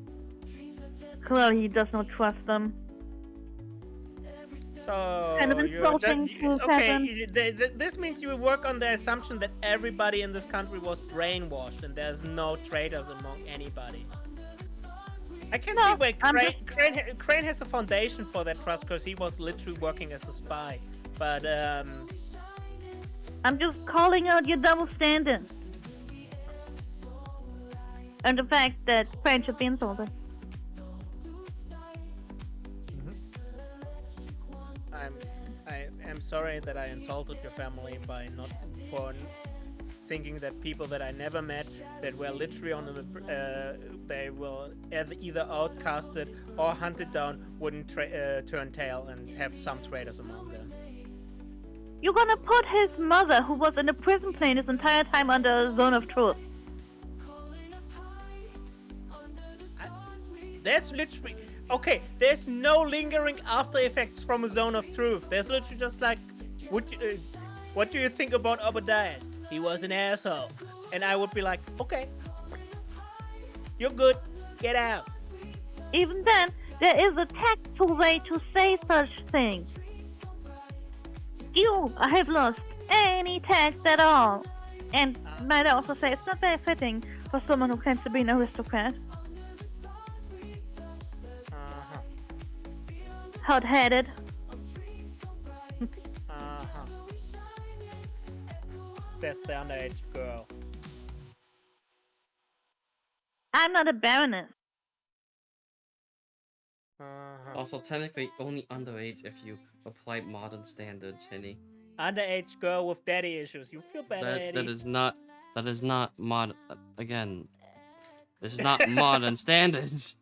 Speaker 3: Clearly he does not trust them.
Speaker 4: So
Speaker 3: Kind of
Speaker 4: you're
Speaker 3: insulting to
Speaker 4: okay.
Speaker 3: peasants.
Speaker 4: This means you work on the assumption that everybody in this country was brainwashed and there's no traitors among anybody. I can
Speaker 3: No,
Speaker 4: see where
Speaker 3: I'm
Speaker 4: Crane has a foundation for that trust because he was literally working as a spy. But
Speaker 3: I'm just calling out your double standards. And the fact that French should be insulted.
Speaker 4: I am sorry that I insulted your family by not for thinking that people that I never met that were literally on the they were either outcasted or hunted down wouldn't turn tail and have some traitors among them.
Speaker 3: You're gonna put his mother, who was in a prison plane his entire time, under a zone of truth.
Speaker 4: There's literally okay. There's no lingering after effects from a zone of truth. There's literally just like, what do you think about Obadiah? He was an asshole, and I would be like, okay, you're good. Get out.
Speaker 3: Even then, there is a tactful way to say such things. You have lost any tact at all. And might I also say, it's not very fitting for someone who claims to be an aristocrat.
Speaker 4: Uh-huh.
Speaker 3: Hot-headed.
Speaker 4: Uh-huh. Says the underage girl.
Speaker 3: I'm not a baroness.
Speaker 4: Uh-huh.
Speaker 2: also technically only underage if you apply modern standards, Henny.
Speaker 4: Underage girl with daddy issues. You feel better, Eddie?
Speaker 2: That is not mod. Again, this is not modern standards.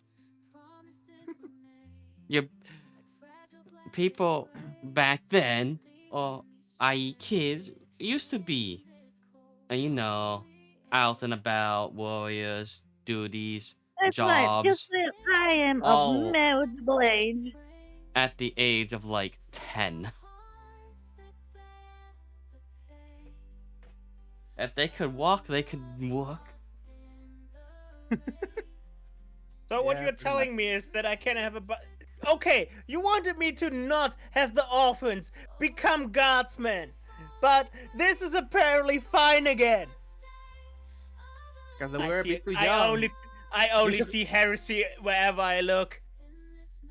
Speaker 2: You people back then, or i.e. kids, used to be, out and about, warriors, duties,
Speaker 3: That's right.
Speaker 2: jobs,
Speaker 3: Just that I am
Speaker 2: Oh.
Speaker 3: of marriageable age.
Speaker 2: at the age of like 10. If they could walk, they could walk.
Speaker 4: So what
Speaker 5: Yeah,
Speaker 4: you're
Speaker 5: pretty much.
Speaker 4: telling me is that I can have a okay, you wanted me to not have the orphans become guardsmen, but this is apparently fine again.
Speaker 5: Because they
Speaker 4: I
Speaker 5: were a
Speaker 4: feel
Speaker 5: bit too young.
Speaker 4: I
Speaker 5: You
Speaker 4: only
Speaker 5: should,
Speaker 4: see heresy wherever I look.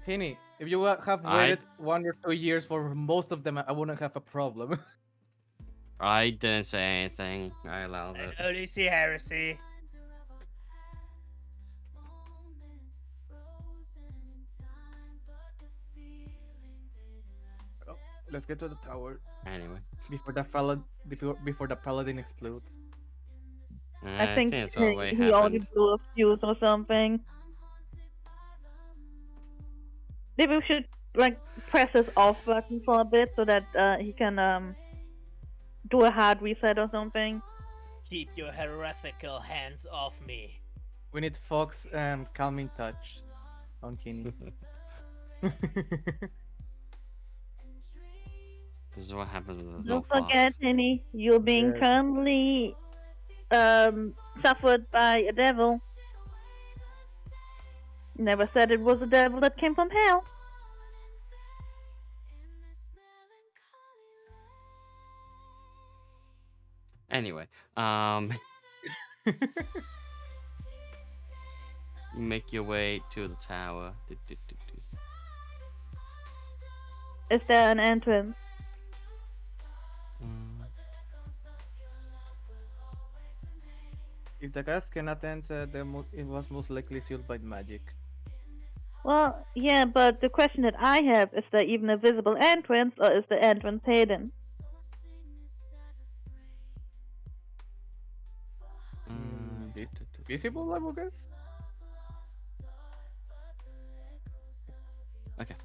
Speaker 5: Penny. If you have
Speaker 2: I
Speaker 5: waited 1 or 2 years for most of them, I wouldn't have a problem.
Speaker 2: I didn't say anything. I allowed it.
Speaker 4: I only see heresy.
Speaker 5: Oh, let's get to the tower
Speaker 2: Anyway,
Speaker 5: before the paladin explodes.
Speaker 3: I
Speaker 2: I
Speaker 3: think
Speaker 2: think it's already
Speaker 3: he already
Speaker 2: happened.
Speaker 3: blew a fuse or something. Maybe we should like press his off button for a bit so that he can do a hard reset or something.
Speaker 4: Keep your heretical hands off me.
Speaker 5: We need Fox calming touch on Kenny.
Speaker 2: This is what happens when there's no
Speaker 3: Don't forget,
Speaker 2: fox.
Speaker 3: Henny, you're being
Speaker 5: Yeah.
Speaker 3: currently suffered by a devil. Never said it was a devil that came from hell.
Speaker 2: Anyway, you make your way to the tower.
Speaker 3: Is there an entrance?
Speaker 2: Mm,
Speaker 5: If the gods cannot enter, it was most likely sealed by magic.
Speaker 3: Well, yeah, but the question that I have is there even a visible entrance or is the entrance hidden?
Speaker 5: Visible, I would guess.
Speaker 2: Okay,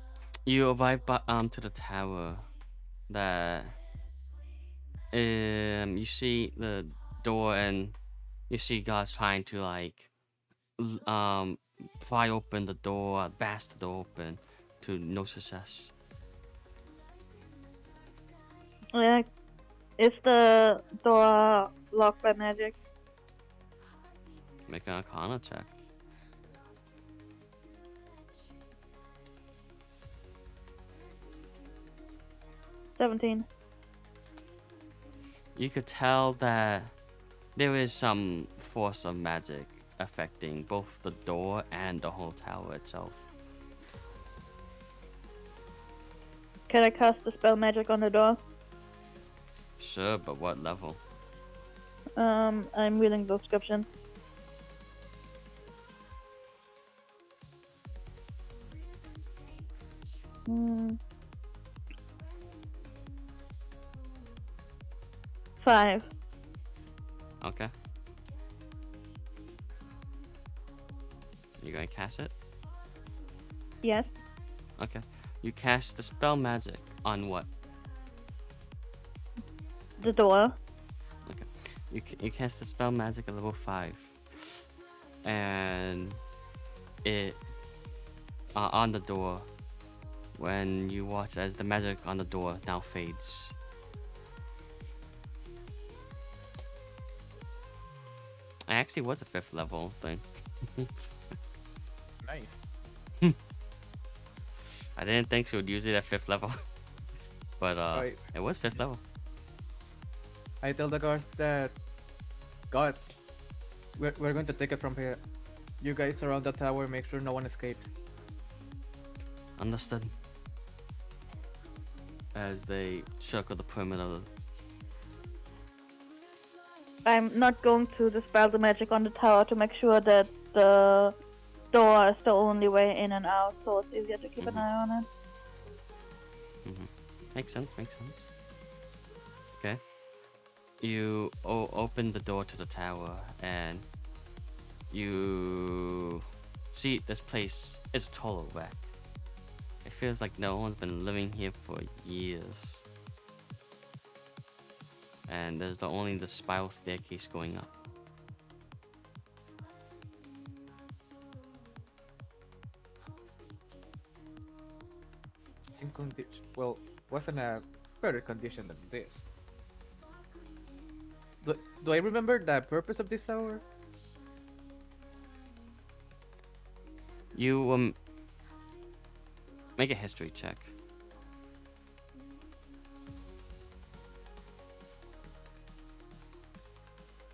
Speaker 2: you arrive to the tower. That you see the door and you see guards trying to like pry open the door, bash the door open, to no success.
Speaker 3: Yeah, is the door locked by magic?
Speaker 2: Make an Arcana check.
Speaker 3: $17.
Speaker 2: You could tell that there is some force of magic affecting both the door and the whole tower itself.
Speaker 3: Can I cast the spell magic on the door?
Speaker 2: Sure, but what level?
Speaker 3: I'm reading the description. Hmm. 5.
Speaker 2: Okay. You gonna cast it?
Speaker 3: Yes.
Speaker 2: Okay. You cast the spell magic on what?
Speaker 3: The door.
Speaker 2: Okay. You cast the spell magic at level 5. And it on the door when you watch as the magic on the door now fades. It actually was a 5th level thing.
Speaker 5: Nice.
Speaker 2: I didn't think she would use it at 5th level. But
Speaker 5: Right.
Speaker 2: it was 5th level.
Speaker 5: I tell the guards that gods, we're going to take it from here. You guys surround the tower, make sure no one escapes.
Speaker 2: Understood. As they circle the perimeter.
Speaker 3: I'm not going to dispel the magic on the tower to make sure that the door is the only way in and out, so it's easier to keep an eye on it.
Speaker 2: Makes sense, makes sense. Okay. You open the door to the tower and you see this place is a total wreck. It feels like no one's been living here for years. And there's only the spiral staircase going up.
Speaker 5: It's in condition. Well, wasn't a better condition than this. Do I remember the purpose of this tower?
Speaker 2: You make a history check.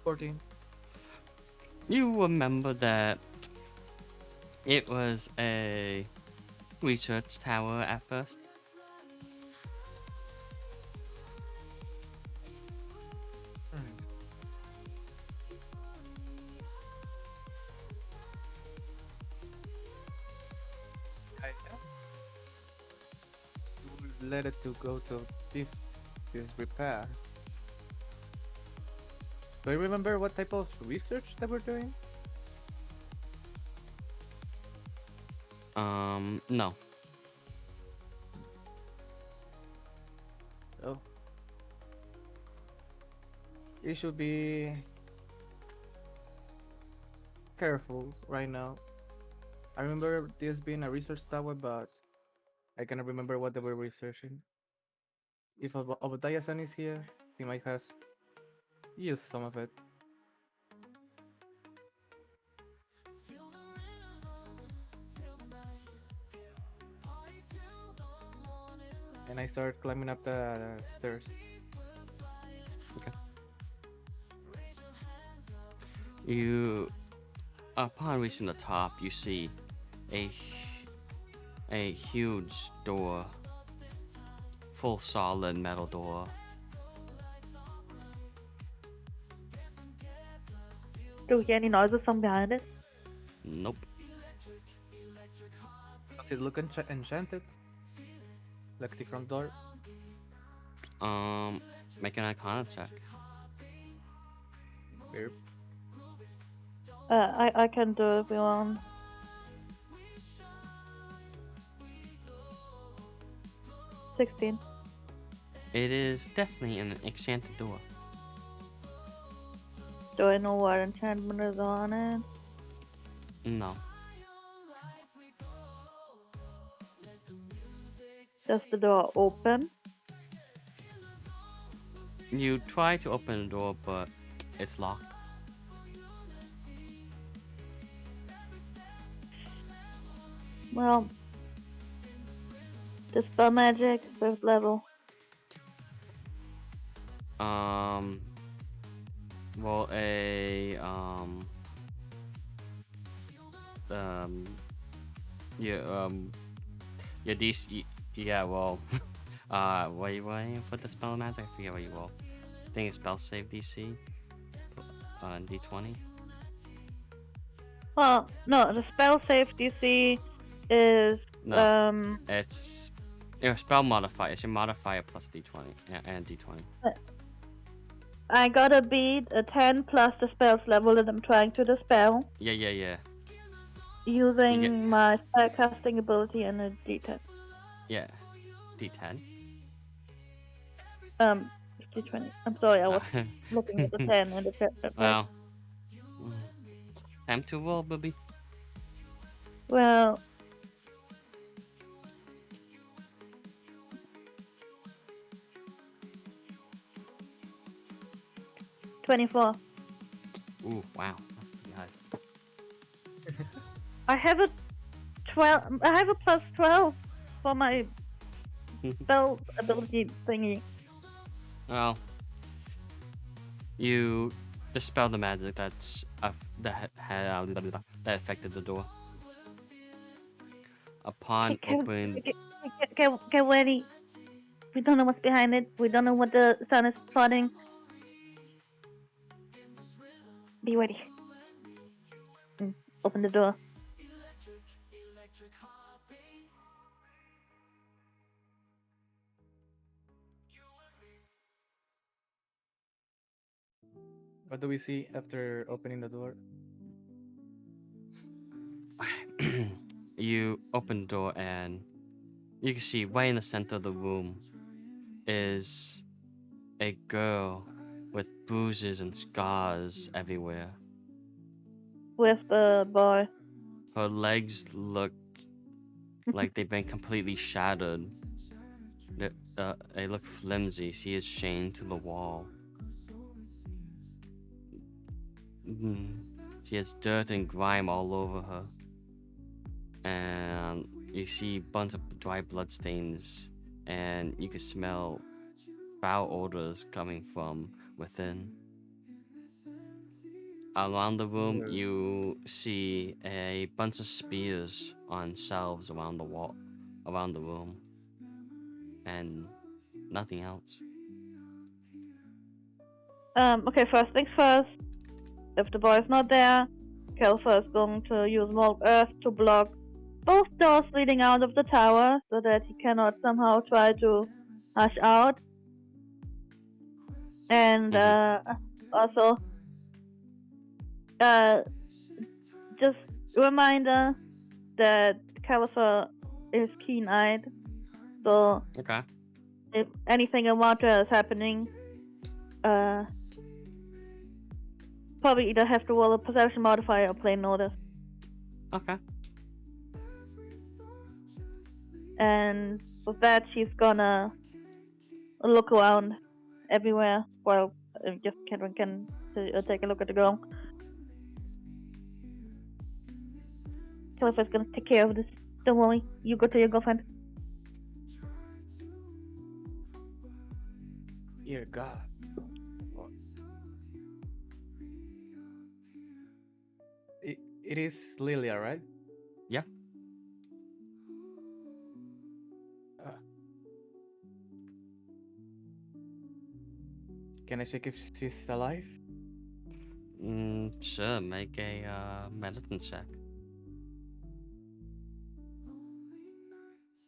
Speaker 5: 14.
Speaker 2: You remember that it was a research tower at first.
Speaker 5: Hmm. I let it to go to this repair. Do you remember what type of research that we're doing?
Speaker 2: No.
Speaker 5: Oh, you should be careful right now. I remember this being a research tower, but I cannot remember what they were researching. If Obadiah-san is here, he might have used some of it. And I started climbing up the stairs.
Speaker 2: Okay. You, upon reaching the top, you see a a huge door, full solid metal door.
Speaker 3: Do you hear any noises from behind it?
Speaker 2: Nope.
Speaker 5: Does it look enchanted? Like the front door?
Speaker 2: Make an Arcana check.
Speaker 5: Weird.
Speaker 3: I can do it if you want. $16.
Speaker 2: It is definitely an enchanted door.
Speaker 3: Do I know what enchantment is on it?
Speaker 2: No.
Speaker 3: Does the door open?
Speaker 2: You try to open the door, but it's locked.
Speaker 3: Well, dispel magic, 5th level.
Speaker 2: Well, yeah, your DC, yeah, well, what you put the spell magic? I forget what you roll. I think it's spell save DC, D20.
Speaker 3: Well, no, the spell save DC is
Speaker 2: No. It's your spell modifier. It's your modifier plus D20 and D20.
Speaker 3: I gotta beat a 10 plus the spell's level that I'm trying to dispel
Speaker 2: Yeah.
Speaker 3: using my spellcasting ability and a D10.
Speaker 2: Yeah, D10.
Speaker 3: D20. I'm sorry, I was looking at the 10 and the 10.
Speaker 2: Well, time to roll, baby.
Speaker 3: Well, $24.
Speaker 2: Ooh, wow, that's pretty high.
Speaker 3: I have a 12. I have a plus 12 for my spell ability thingy.
Speaker 2: Well, you dispel the magic that affected the door. Upon opening,
Speaker 3: Get ready. We don't know what's behind it. We don't know what the sun is plotting. Be ready. Open the door.
Speaker 5: What do we see after opening the door?
Speaker 2: you open the door and you can see right in the center of the room is a girl with bruises and scars everywhere.
Speaker 3: With the boy.
Speaker 2: Her legs look like they've been completely shattered. They look flimsy. She is chained to the wall. She has dirt and grime all over her. and you see a bunch of dry blood stains, and you can smell foul odors coming from within. Around the room,
Speaker 5: Ugh.
Speaker 2: you see a bunch of spears on shelves around the wall, around the room, and nothing else.
Speaker 3: Okay, first things first. If the boy is not there, Kelfer is going to use more earth to block both doors leading out of the tower so that he cannot somehow try to rush out. And also, uh, just a reminder that Kelfer is keen-eyed, so
Speaker 2: Okay.
Speaker 3: if anything in water is happening, probably either have to roll a perception modifier or plain notice.
Speaker 2: Okay.
Speaker 3: And with that, she's gonna look around everywhere while just Catherine can take a look at the girl. Califor's gonna take care of this. Don't worry. You go to your girlfriend.
Speaker 5: Dear God. What? It is Lilia, right?
Speaker 2: Yeah.
Speaker 5: Uh, can I check if she's alive?
Speaker 2: Sure. Make a medicine check.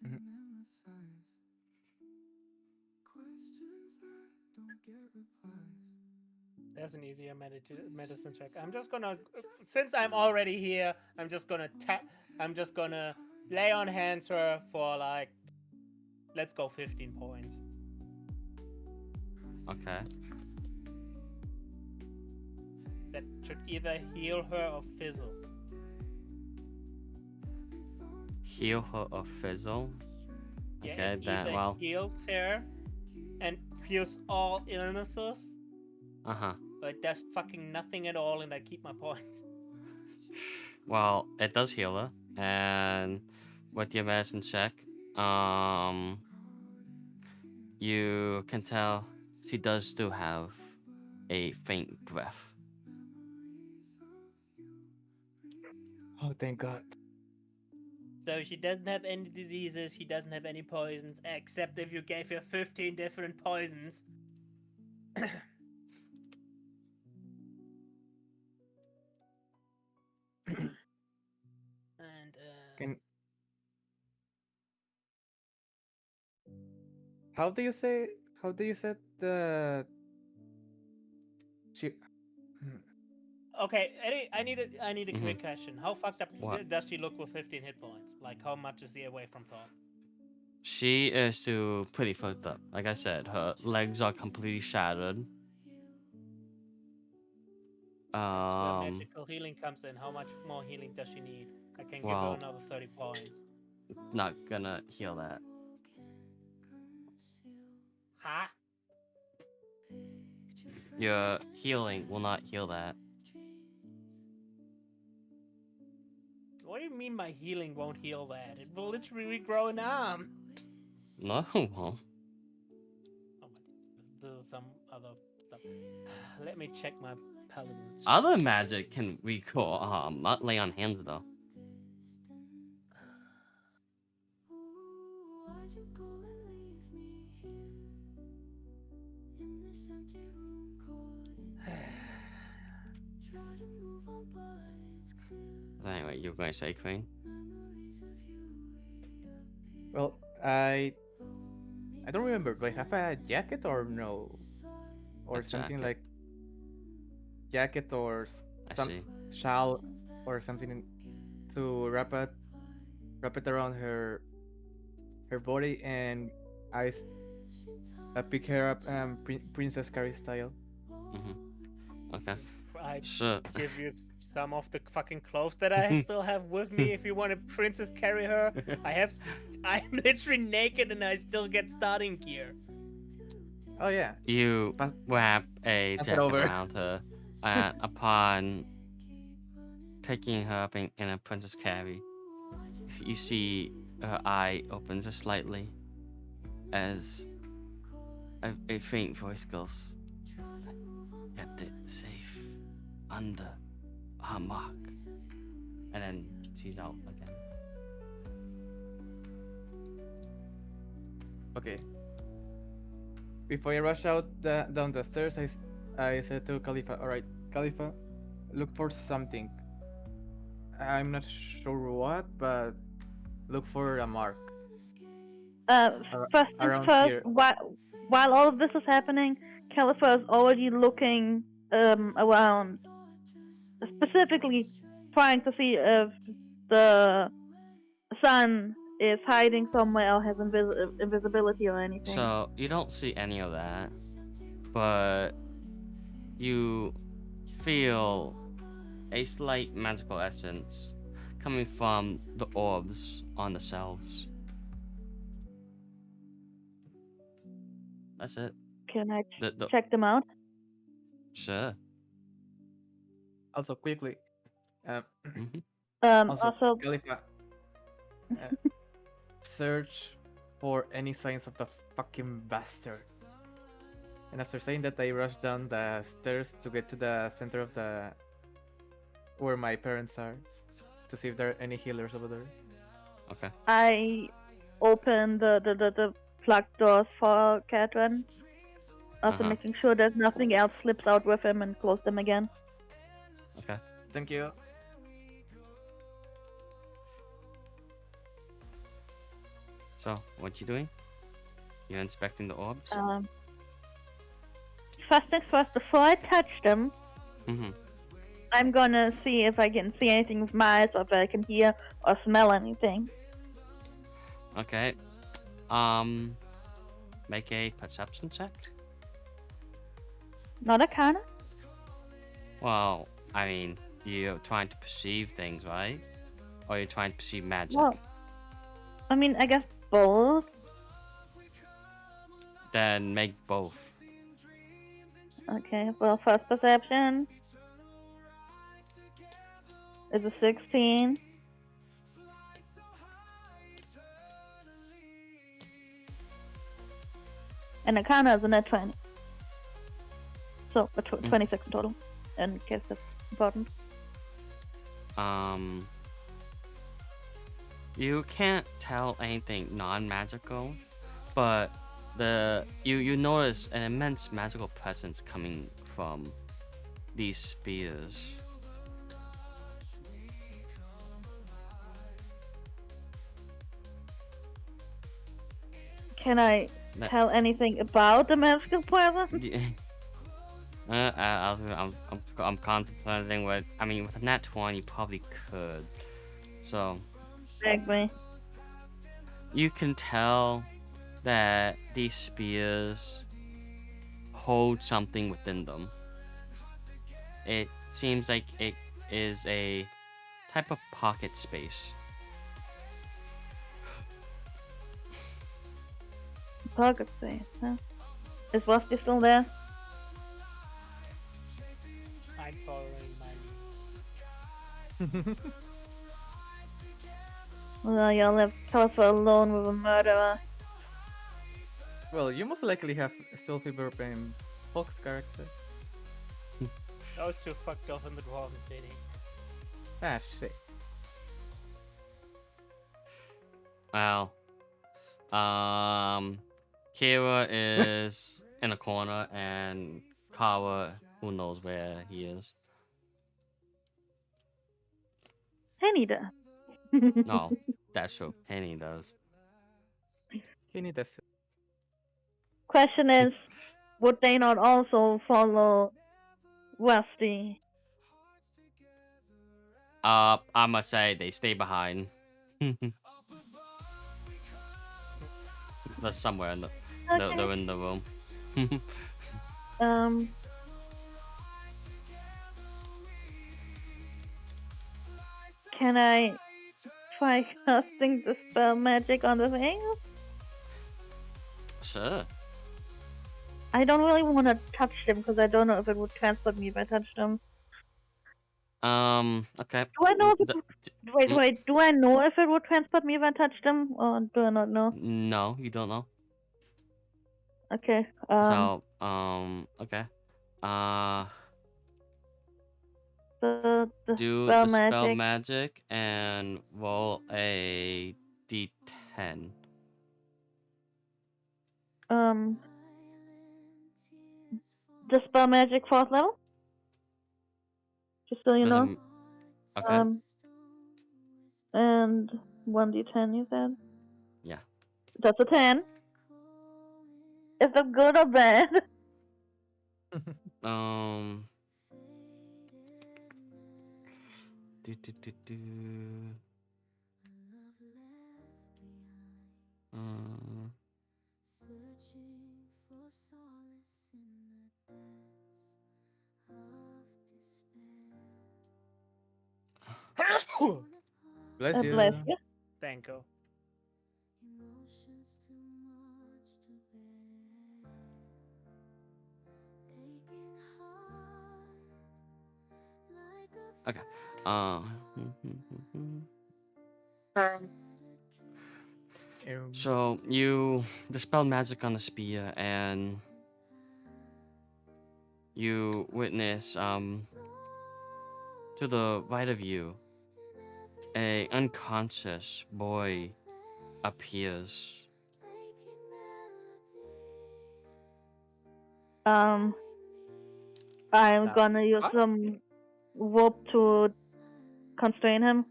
Speaker 5: Mhm.
Speaker 4: There's an easier medicine check. I'm just gonna, since I'm already here, I'm just gonna lay on hands her for like, let's go 15 points.
Speaker 2: Okay.
Speaker 4: That should either heal her or fizzle.
Speaker 2: Heal her or fizzle.
Speaker 4: Yeah,
Speaker 2: Okay.
Speaker 4: it
Speaker 2: Then
Speaker 4: either
Speaker 2: well.
Speaker 4: heals her and heals all illnesses,
Speaker 2: Uh huh.
Speaker 4: but it does fucking nothing at all, and I keep my points.
Speaker 2: Well, it does heal her, and with your medicine check, you can tell she does still have a faint breath.
Speaker 5: Oh, thank God.
Speaker 4: So she doesn't have any diseases, she doesn't have any poisons, except if you gave her 15 different poisons. And
Speaker 5: Can how do you say the she? Hmm.
Speaker 4: okay, I need a quick question. How fucked up
Speaker 2: What?
Speaker 4: does she look with 15 hit points? Like, how much is he away from top?
Speaker 2: She is still pretty fucked up. Like I said, her legs are completely shattered.
Speaker 4: That's where magical healing comes in. How much more healing does she need? I can give her
Speaker 2: Well,
Speaker 4: another 30 points.
Speaker 2: not gonna heal that.
Speaker 4: Huh?
Speaker 2: Your healing will not heal that.
Speaker 4: What do you mean my healing won't heal that? It will literally regrow an arm.
Speaker 2: No, it won't.
Speaker 4: Oh my, this is some other stuff. Let me check my paladin.
Speaker 2: Other magic can recall, not lay on hands though. Anyway, you're going to say Queen?
Speaker 5: Well, I don't remember. Do I have a jacket or no? Or
Speaker 2: A
Speaker 5: something
Speaker 2: jacket.
Speaker 5: like jacket or
Speaker 2: I
Speaker 5: some
Speaker 2: see.
Speaker 5: shawl or something to wrap it around her body, and I pick her up Princess Carrie style.
Speaker 2: Okay.
Speaker 4: I
Speaker 2: So,
Speaker 4: give you some of the fucking clothes that I still have with me if you want to princess carry her. I'm literally naked and I still get starting gear.
Speaker 5: Oh yeah,
Speaker 2: you
Speaker 5: pass,
Speaker 2: wrap a
Speaker 5: pass it
Speaker 2: jacket
Speaker 5: over.
Speaker 2: around her, and upon picking her up in a princess carry, you see her eye opens just slightly as a faint voice goes, "Kept it safe under her mark," and then she's out again.
Speaker 5: Okay. Before I rush out down the stairs, I said to Khalifa, "Alright, Khalifa, look for something. I'm not sure what, but look for a mark
Speaker 3: First things
Speaker 5: around
Speaker 3: first,
Speaker 5: here."
Speaker 3: while all of this is happening, Califer is already looking around, specifically trying to see if the sun is hiding somewhere or has invisibility or anything.
Speaker 2: So you don't see any of that, but you feel a slight magical essence coming from the orbs on the shelves. That's it.
Speaker 3: Can I
Speaker 2: The
Speaker 3: check them out?
Speaker 2: Sure.
Speaker 5: Also, quickly, um,
Speaker 2: Hmm.
Speaker 5: also,
Speaker 3: Also,
Speaker 5: Khalifa, uh, search for any signs of that fucking bastard. And after saying that, I rush down the stairs to get to the center of the where my parents are to see if there are any healers over there.
Speaker 2: Okay.
Speaker 3: I open the plug doors for Catherine, also
Speaker 2: Uh-huh.
Speaker 3: making sure that nothing else slips out with him and close them again.
Speaker 2: Okay.
Speaker 5: Thank you.
Speaker 2: So what you doing? You're inspecting the orbs.
Speaker 3: First things first, before I touch them,
Speaker 2: Mm-hmm.
Speaker 3: I'm gonna see if I can see anything with my eyes or if I can hear or smell anything.
Speaker 2: Okay. Make a perception check.
Speaker 3: Not a kind.
Speaker 2: Well, I mean, you're trying to perceive things, right? Or you're trying to perceive magic.
Speaker 3: Well, I mean, I guess both.
Speaker 2: Then make both.
Speaker 3: Okay, well, first perception is a 16. And Arcana is a net 20. So, 26 in total, in case that's important.
Speaker 2: You can't tell anything non-magical, but you notice an immense magical presence coming from these spears.
Speaker 3: Can I tell anything about the magical presence?
Speaker 2: I'm contemplating what I mean with a nat 20 you probably could. So
Speaker 3: Exactly.
Speaker 2: you can tell that these spears hold something within them. It seems like it is a type of pocket space.
Speaker 3: Pocket space, huh? Is Rusty still there?
Speaker 4: I'm following my lead.
Speaker 3: Well, y'all left Tulsa alone with a murderer.
Speaker 5: Well, you most likely have still Fever and Fox character.
Speaker 4: Those two fucked off in the Dwarven City.
Speaker 5: Ah, shit.
Speaker 2: Well, Kira is in a corner, and Kawa, who knows where he is.
Speaker 3: Henny does.
Speaker 2: No, that's true. Henny does.
Speaker 5: He need this.
Speaker 3: Question is, would they not also follow Rusty?
Speaker 2: I must say they stay behind. They're somewhere in they're in the room.
Speaker 3: Can I try casting the spell magic on the thing?
Speaker 2: Sure.
Speaker 3: I don't really want to touch them because I don't know if it would transport me if I touched them.
Speaker 2: Okay.
Speaker 3: Do I know if it
Speaker 2: The-
Speaker 3: would,
Speaker 2: d-
Speaker 3: wait,
Speaker 2: mm,
Speaker 3: wait, do I know if it would transport me if I touched him, or do I not know?
Speaker 2: no, you don't know.
Speaker 3: Okay,
Speaker 2: So, okay. Uh,
Speaker 3: the
Speaker 2: do
Speaker 3: spell
Speaker 2: the spell
Speaker 3: magic,
Speaker 2: magic and roll a d10.
Speaker 3: um, the spell magic 4th level, just so you know.
Speaker 2: Doesn't. Okay.
Speaker 3: And 1d10 you said?
Speaker 2: Yeah.
Speaker 3: That's a 10. Is that good or bad?
Speaker 2: Um. Do, do, do, do. Uh,
Speaker 5: Bless
Speaker 3: Bless
Speaker 5: you.
Speaker 3: you.
Speaker 4: Thank you.
Speaker 2: okay. So you dispel magic on the spear, and you witness to the right of you, a unconscious boy appears.
Speaker 3: Um, I'm
Speaker 5: That
Speaker 3: gonna use
Speaker 5: what?
Speaker 3: some rope to constrain him.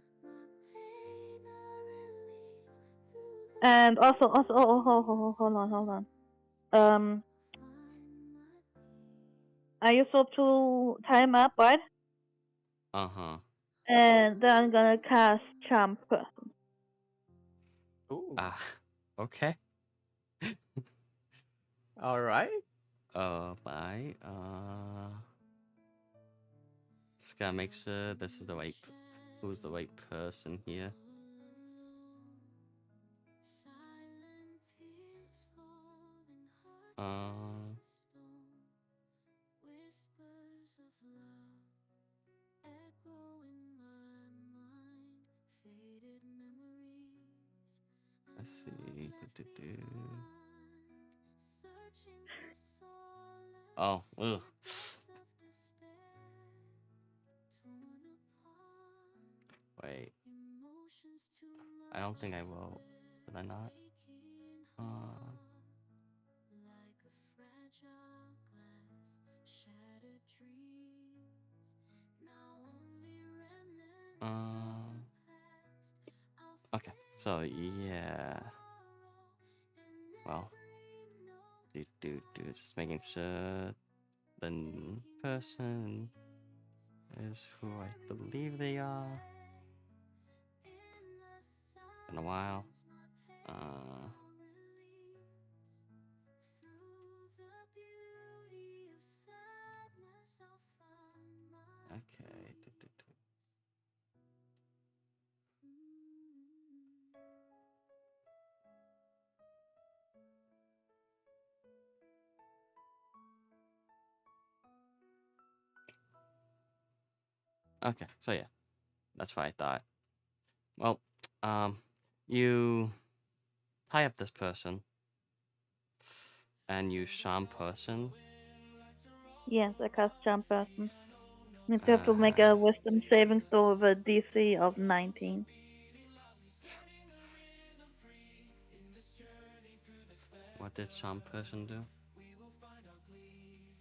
Speaker 3: And also, hold on. Um, I use rope to tie him up, right?
Speaker 2: Uh huh.
Speaker 3: And then I'm gonna cast Charm Person.
Speaker 5: Ooh.
Speaker 2: Ah. Okay.
Speaker 5: All right.
Speaker 2: Bye. Just gotta make sure this is the right. Who's the right person here? Uh. Let's see. Oh. Ugh. Wait. I don't think I will. Did I not? Uh. Um. Okay. So yeah. Well. Just making sure the person is who I believe they are. Been a while. Okay. Okay. So yeah, that's what I thought. Well, you tie up this person and you charm person.
Speaker 3: Yes, I cast Charm Person. Means you have to make
Speaker 2: Uh,
Speaker 3: a Wisdom saving throw with a DC of 19.
Speaker 2: what did charm person do?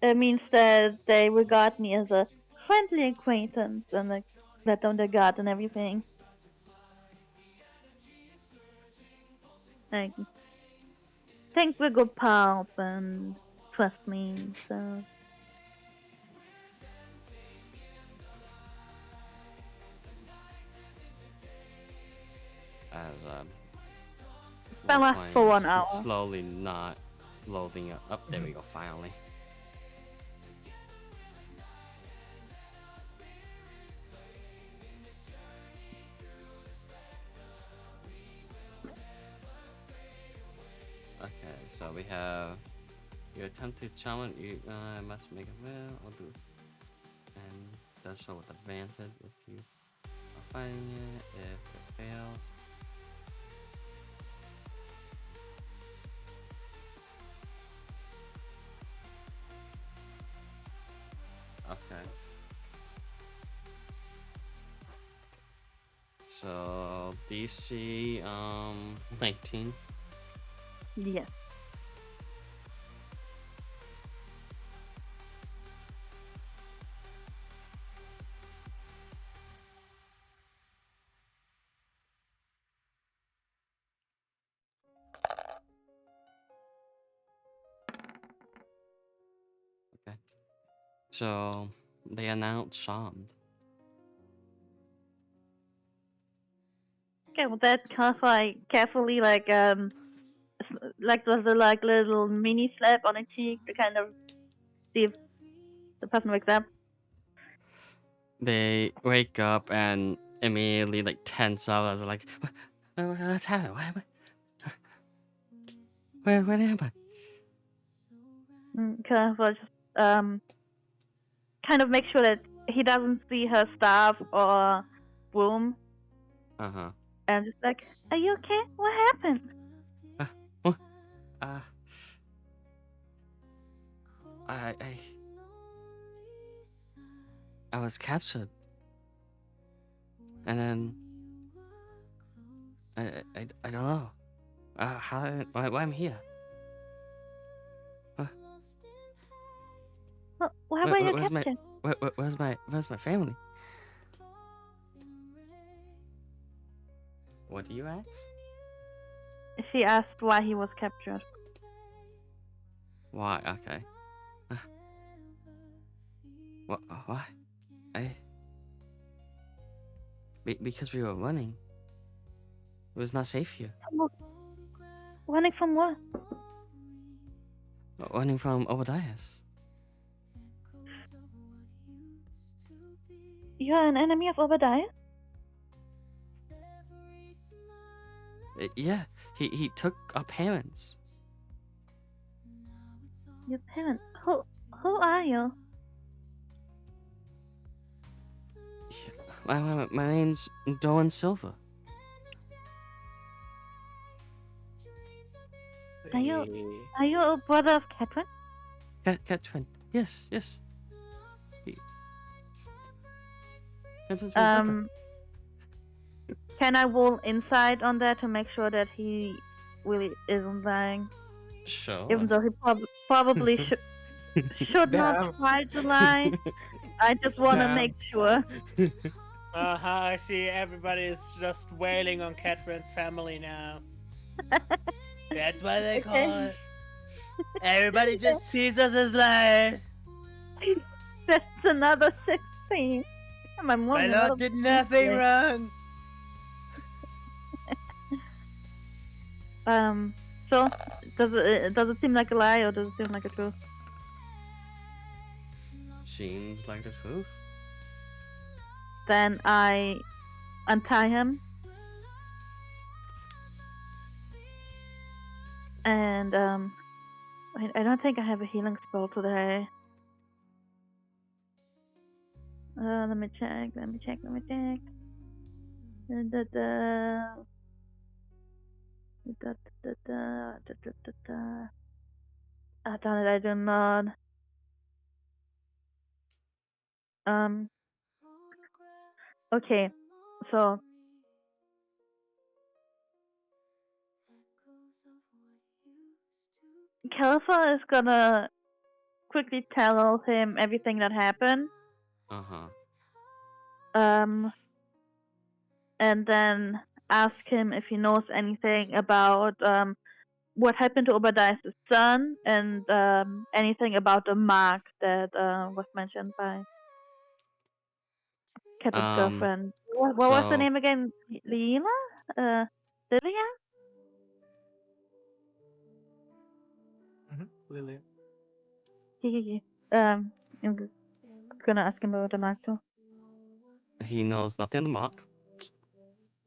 Speaker 3: It means that they regard me as a friendly acquaintance and like let them their guard and everything. Like think we're good pals and trust me. So
Speaker 2: As
Speaker 3: that
Speaker 2: role
Speaker 3: lasts for
Speaker 2: playing
Speaker 3: 1 hour.
Speaker 2: slowly not loading up. Up there we go. Finally. Okay, so we have you attempt to challenge. You must make a will or do, and does so with advantage if you are fighting it. If it fails, okay. So DC 19.
Speaker 3: Yes.
Speaker 2: Okay. So they announce Psalm.
Speaker 3: Okay, well that carefully like does a like little mini slap on a cheek to kind of see if the person wakes up.
Speaker 2: They wake up and immediately like tense up. I was like, What's happening? What happened?"
Speaker 3: Careful just kind of make sure that he doesn't see her staff or broom,
Speaker 2: Uh huh.
Speaker 3: and just like, are you okay? What happened?
Speaker 2: What? Uh, I, I, I was captured, and then I don't know. Why I'm here?
Speaker 3: Well, why were you
Speaker 2: Where's my
Speaker 3: captured?
Speaker 2: where's my family? What do you ask?
Speaker 3: She asked why he was captured.
Speaker 2: Why? Okay. Uh, what? Why? I. Because we were running. It was not safe here.
Speaker 3: Running from what?
Speaker 2: Running from Obadiah's.
Speaker 3: You're an enemy of Obadiah?
Speaker 2: Yeah, he took our parents.
Speaker 3: Your parents? Who are you?
Speaker 2: My name's Doan Silva.
Speaker 3: Are you a brother of Catherine?
Speaker 2: Catherine. Yes. Catherine's my brother.
Speaker 3: Can I roll insight on that to make sure that he really isn't lying?
Speaker 2: Sure.
Speaker 3: Even though he probably should not
Speaker 5: Damn.
Speaker 3: try to lie. I just want to
Speaker 5: Damn.
Speaker 3: make sure.
Speaker 4: I see everybody is just wailing on Catherine's family now. That's why they call it. Everybody just sees us as liars.
Speaker 3: That's another 16. Am I
Speaker 4: My
Speaker 3: rolling
Speaker 4: lord
Speaker 3: another
Speaker 4: did nothing
Speaker 3: 16?
Speaker 4: wrong.
Speaker 3: So does it seem like a lie or does it seem like a truth?
Speaker 2: Seems like the truth.
Speaker 3: Then I untie him. And I don't think I have a healing spell today. Let me check. Da, da, da. Da, da, da, da, da, da, da. Ah, darn it, I do not. Okay, so Kelfa is gonna quickly tell him everything that happened.
Speaker 2: Uh huh.
Speaker 3: And then ask him if he knows anything about what happened to Obadiah's son and anything about the mark that was mentioned by Catherine's girlfriend. What was the
Speaker 2: So
Speaker 3: name again? Lila? Lilia?
Speaker 5: Lily.
Speaker 3: I'm gonna ask him about the mark too.
Speaker 2: he knows nothing of Mark.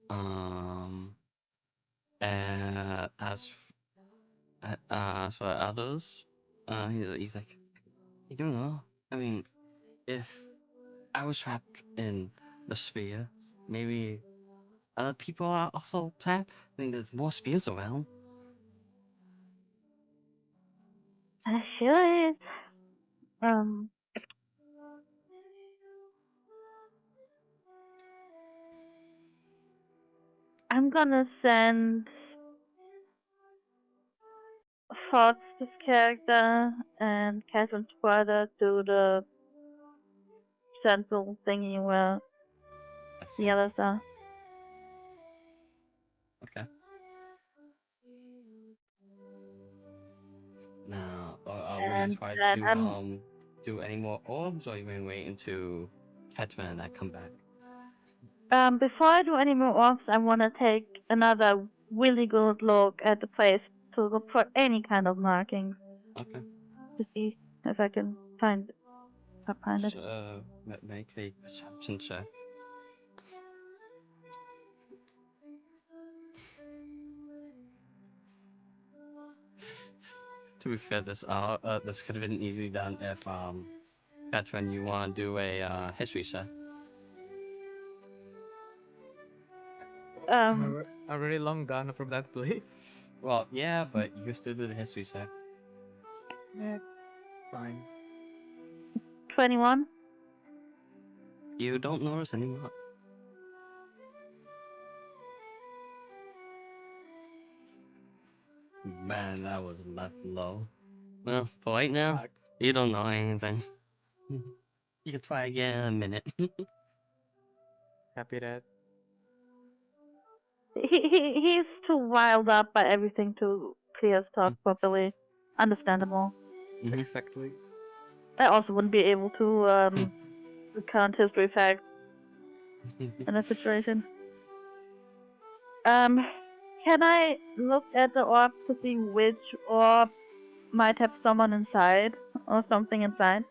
Speaker 2: Um. As for others, he's like, I don't know. I mean, if I was trapped in the sphere. Maybe other people are also trapped. I think there's more spheres around.
Speaker 3: Sure is. Um, I'm gonna send Fox's character and Catherine's brother to the central thingy where
Speaker 2: I
Speaker 3: the
Speaker 2: see.
Speaker 3: others are.
Speaker 2: Okay. Now, are we gonna
Speaker 3: And
Speaker 2: try
Speaker 3: then
Speaker 2: to do any more orbs, or are you gonna wait until Catman and I come back?
Speaker 3: before I do any more orbs, I wanna take another really good look at the place to look for any kind of markings
Speaker 2: Okay.
Speaker 3: to see if I can find it.
Speaker 2: So make a perception check. To be fair, this could have been easily done if Catman, you want to do a history check.
Speaker 3: Um,
Speaker 5: I'm already long gone from that place.
Speaker 2: Well, yeah, but you still do the history check.
Speaker 5: Yeah, fine.
Speaker 3: 21.
Speaker 2: You don't notice anymore. Man, that was left low. Well, for right now,
Speaker 5: Fuck.
Speaker 2: you don't know anything. You can try again in a minute.
Speaker 5: Happy that.
Speaker 3: He's too wild up by everything to clear his thoughts properly. Understandable.
Speaker 2: Mhm.
Speaker 5: Exactly.
Speaker 3: I also wouldn't be able to recount history facts in that situation. Um, can I look at the orb to see which orb might have someone inside or something inside?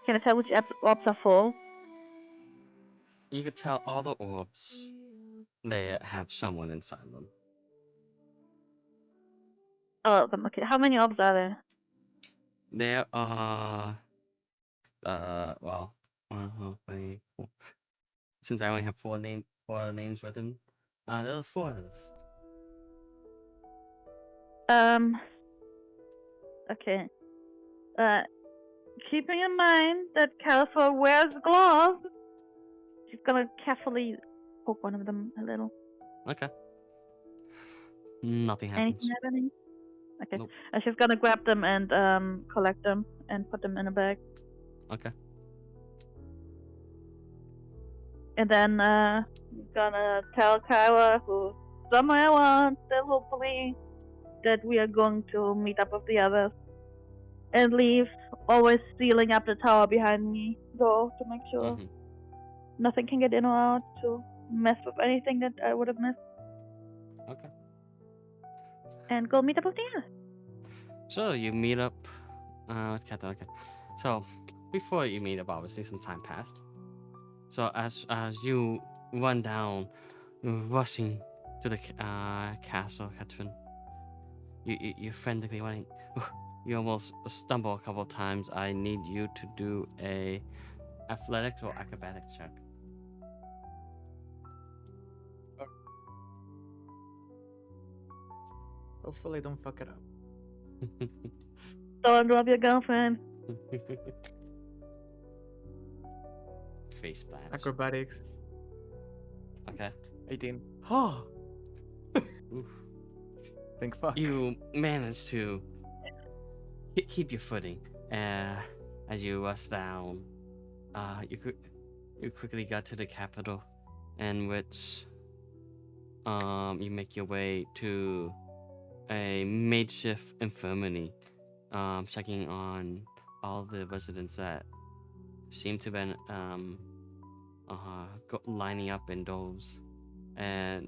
Speaker 3: Can I tell which orbs are full?
Speaker 2: You could tell all the orbs they have someone inside them.
Speaker 3: All of them. Okay. How many orbs are there?
Speaker 2: There are well, since I only have four names written, there's four of us.
Speaker 3: Um. Okay. Uh, keeping in mind that Califor wears gloves, she's gonna carefully poke one of them a little.
Speaker 2: Okay. Nothing
Speaker 3: Anything
Speaker 2: happens.
Speaker 3: happening? Okay.
Speaker 2: Nope.
Speaker 3: She's gonna grab them and collect them and put them in a bag.
Speaker 2: Okay.
Speaker 3: And then gonna tell Kyra, who's somewhere around still hopefully, that we are going to meet up with the others. And leave, always sealing up the tower behind me, though, to make sure
Speaker 2: Mhm.
Speaker 3: nothing can get in or out to mess with anything that I would have missed.
Speaker 2: Okay.
Speaker 3: And go meet up with the others.
Speaker 2: So you meet up with Captain. Okay. So before you meet up, obviously some time passed. So as you run down, rushing to the castle, Catherine, you frantically running. You almost stumble a couple of times. I need you to do a athletics or acrobatics check.
Speaker 5: Hopefully, don't fuck it up.
Speaker 3: Don't drop your girlfriend.
Speaker 2: Face splash.
Speaker 5: Acrobatics.
Speaker 2: Okay.
Speaker 5: 18. Oh!
Speaker 2: Oof.
Speaker 5: Think fuck.
Speaker 2: You manage to keep your footing as you rush down. You quickly got to the capital, in which you make your way to a makeshift infirmary, checking on all the residents that seem to have been lining up indoors, and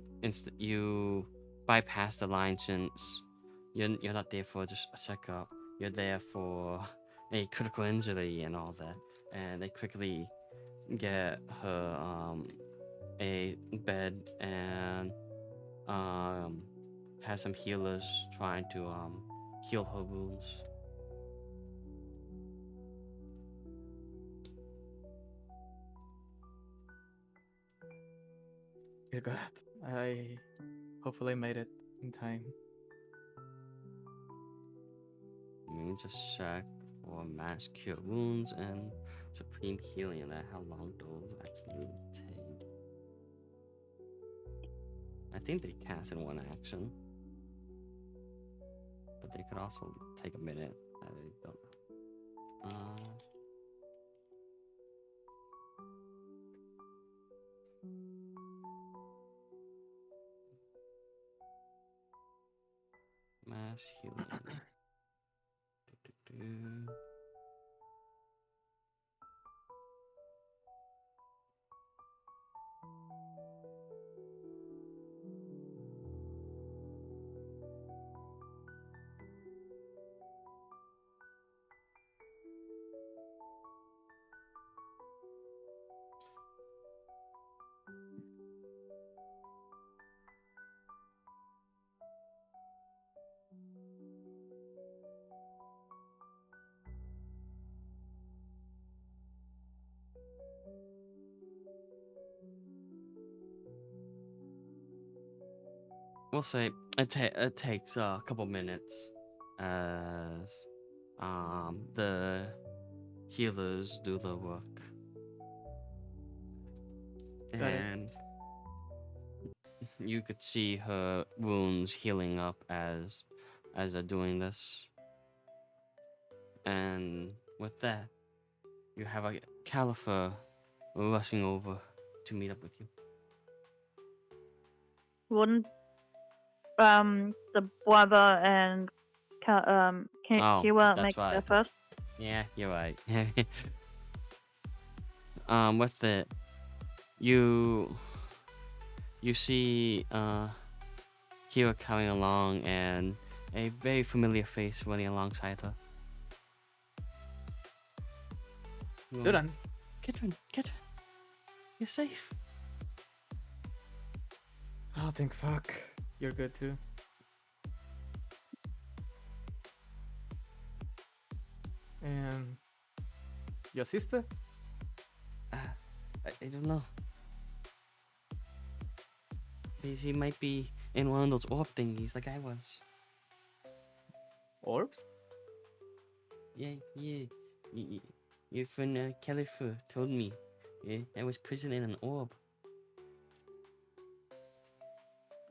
Speaker 2: you bypass the line since you're not there for just a checkup. You're there for a critical injury and all that, and they quickly get her a bed and have some healers trying to heal her wounds.
Speaker 5: dear God. I hopefully made it in time.
Speaker 2: Let me just check for mass cure wounds and supreme healing and how long those actually take. I think they cast in one action, but they could also take a minute. I don't know. Mass healing. Do-do-do. We'll say it takes a couple minutes as the healers do the work,
Speaker 5: Got it.
Speaker 2: and you could see her wounds healing up as they're doing this. And with that, you have a Califer rushing over to meet up with you.
Speaker 3: Wouldn't the brother and
Speaker 2: Oh,
Speaker 3: Kira
Speaker 2: that's
Speaker 3: make
Speaker 2: right.
Speaker 3: that first?
Speaker 2: Yeah, you're right. With it, you see Kira coming along and a very familiar face running alongside her.
Speaker 5: Duran,
Speaker 2: Ketrin, you're safe.
Speaker 5: oh thank fuck. You're good too. And your sister?
Speaker 2: I don't know. She might be in one of those orb thingies like I was.
Speaker 5: Orbs?
Speaker 2: Yeah. Your friend Califer told me. Yeah, I was prisoned in an orb.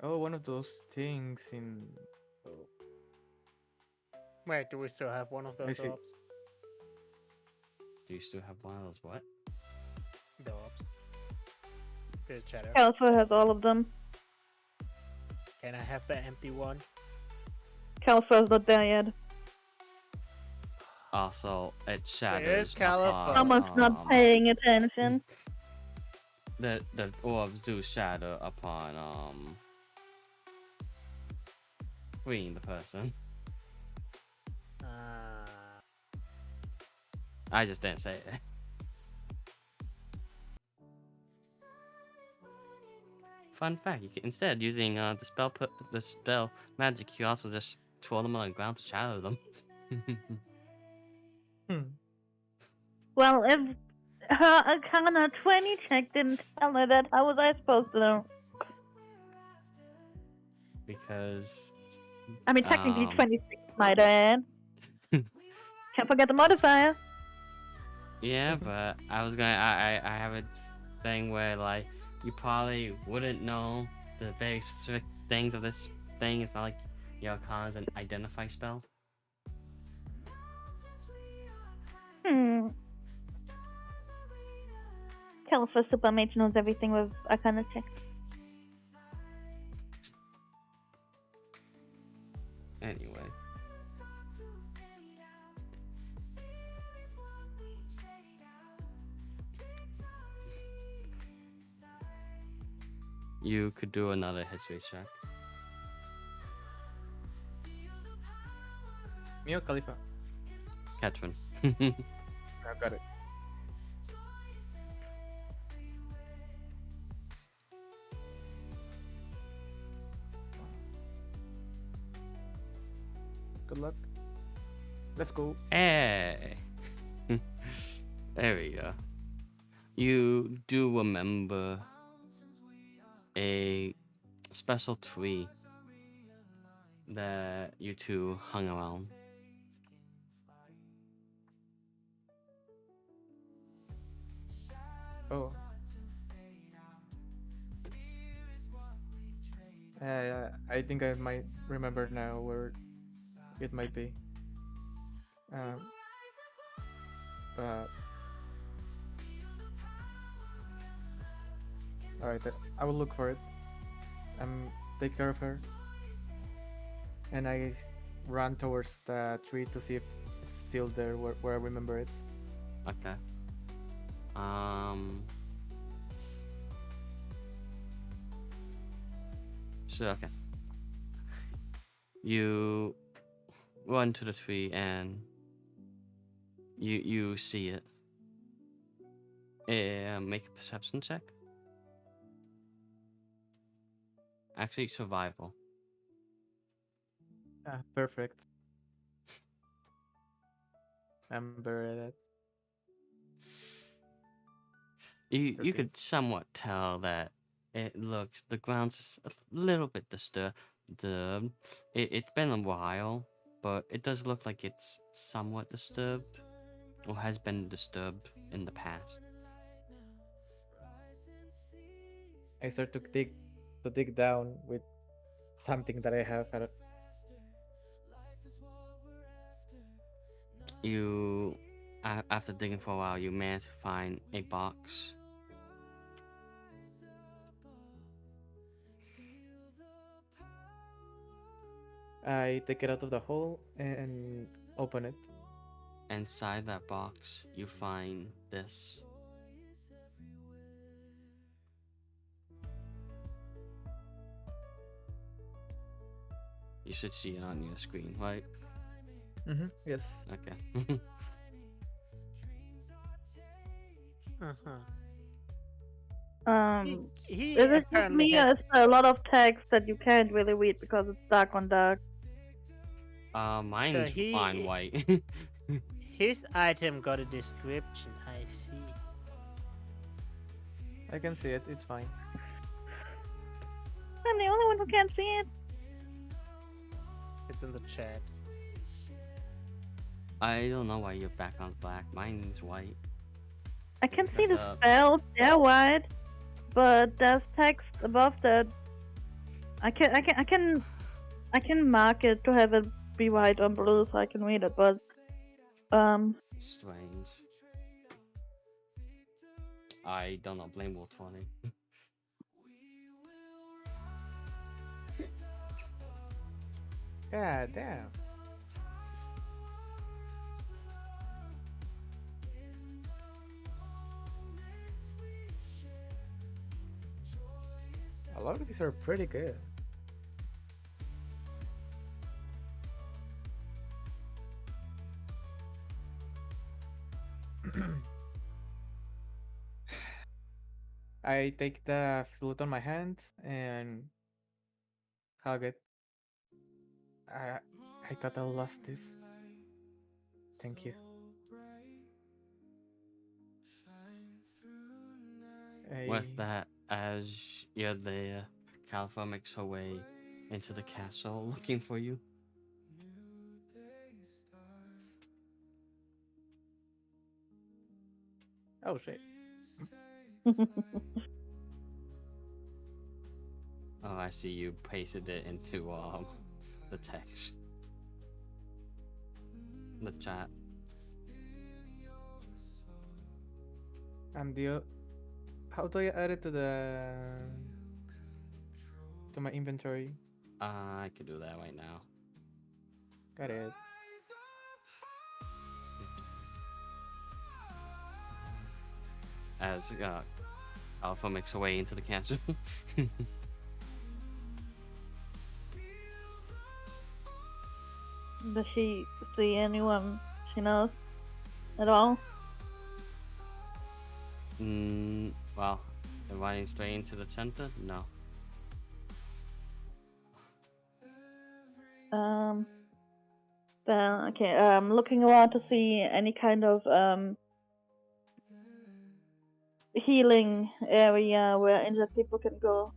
Speaker 5: Oh, one of those things in. Oh,
Speaker 4: Wait, do we still have one of
Speaker 5: I
Speaker 4: those
Speaker 5: see.
Speaker 4: orbs?
Speaker 2: Do you still have one of those? What?
Speaker 4: The orbs. The shadow.
Speaker 3: Calfa has all of them.
Speaker 4: Can I have the empty one?
Speaker 3: Calfa's not there yet.
Speaker 2: Also, it shatters
Speaker 4: Califer.
Speaker 2: upon,
Speaker 3: Someone's not paying attention.
Speaker 2: the orbs do shatter upon freeing the person. I just didn't say it. Fun fact: you can, instead using the spell magic, you also just throw them on the ground to shatter them.
Speaker 3: Well, if her Arcana 20 check didn't tell her that, how was I supposed to know?
Speaker 2: Because
Speaker 3: I mean, technically 26, might I add. Can't forget the modifier.
Speaker 2: yeah, but I was gonna I have a thing where like you probably wouldn't know the very specific things of this thing. It's not like your Arcana's an identify spell.
Speaker 3: Calfa Super Mage knows everything with Arcana check.
Speaker 2: Anyway. You could do another history check.
Speaker 5: Mio Khalifa.
Speaker 2: Catherine.
Speaker 5: I got it. Good luck. Let's go.
Speaker 2: Hey. There we go. You do remember a special tree that you two hung around.
Speaker 5: Oh. I think I might remember now where it might be. Um, but all right, I will look for it. Take care of her, and run towards the tree to see if it's still there where I remember it.
Speaker 2: Okay. Um. So okay. You run to the tree and you see it. Make a perception check. Actually, survival.
Speaker 5: Ah, perfect. I'm better at that.
Speaker 2: You
Speaker 5: 13.
Speaker 2: could somewhat tell that the ground's is a little bit disturbed. It's been a while, but it does look like it's somewhat disturbed or has been disturbed in the past.
Speaker 5: I start to dig down with something that I have had.
Speaker 2: You after digging for a while, you manage to find a box.
Speaker 5: I take it out of the hole and open it.
Speaker 2: Inside that box, you find this. You should see it on your screen, right?
Speaker 5: Yes.
Speaker 2: Okay.
Speaker 4: Uh-huh. He
Speaker 3: Is it just
Speaker 4: apparently
Speaker 3: me,
Speaker 4: has
Speaker 3: or is there a lot of text that you can't really read because it's dark on dark?
Speaker 2: Mine's
Speaker 4: he-
Speaker 2: on white.
Speaker 4: his item got a description. I see.
Speaker 5: I can see it. It's fine.
Speaker 3: I'm the only one who can't see it.
Speaker 4: It's in the chat.
Speaker 2: I don't know why your background's black. Mine's white.
Speaker 3: I can see
Speaker 2: What's
Speaker 3: the
Speaker 2: up?
Speaker 3: spells, they're white, but there's text above that. I can mark it to have it be white or blue so I can read it, but
Speaker 2: Strange. I don't know. Blame Wolf 20.
Speaker 5: God damn. A lot of these are pretty good. I take the flute on my hand and hug it. I I thought I lost this. Thank you.
Speaker 2: With
Speaker 5: I
Speaker 2: that, as you're there, Caliph makes her way into the castle looking for you.
Speaker 5: oh shit.
Speaker 2: Oh, I see you pasted it into the text. The chat.
Speaker 5: And how do I add it to my inventory?
Speaker 2: I could do that right now.
Speaker 5: Got it.
Speaker 2: As Alpha makes her way into the castle.
Speaker 3: does she see anyone she knows at all?
Speaker 2: Well, running straight into the center? No.
Speaker 3: Then okay, looking around to see any kind of healing area where injured people can go.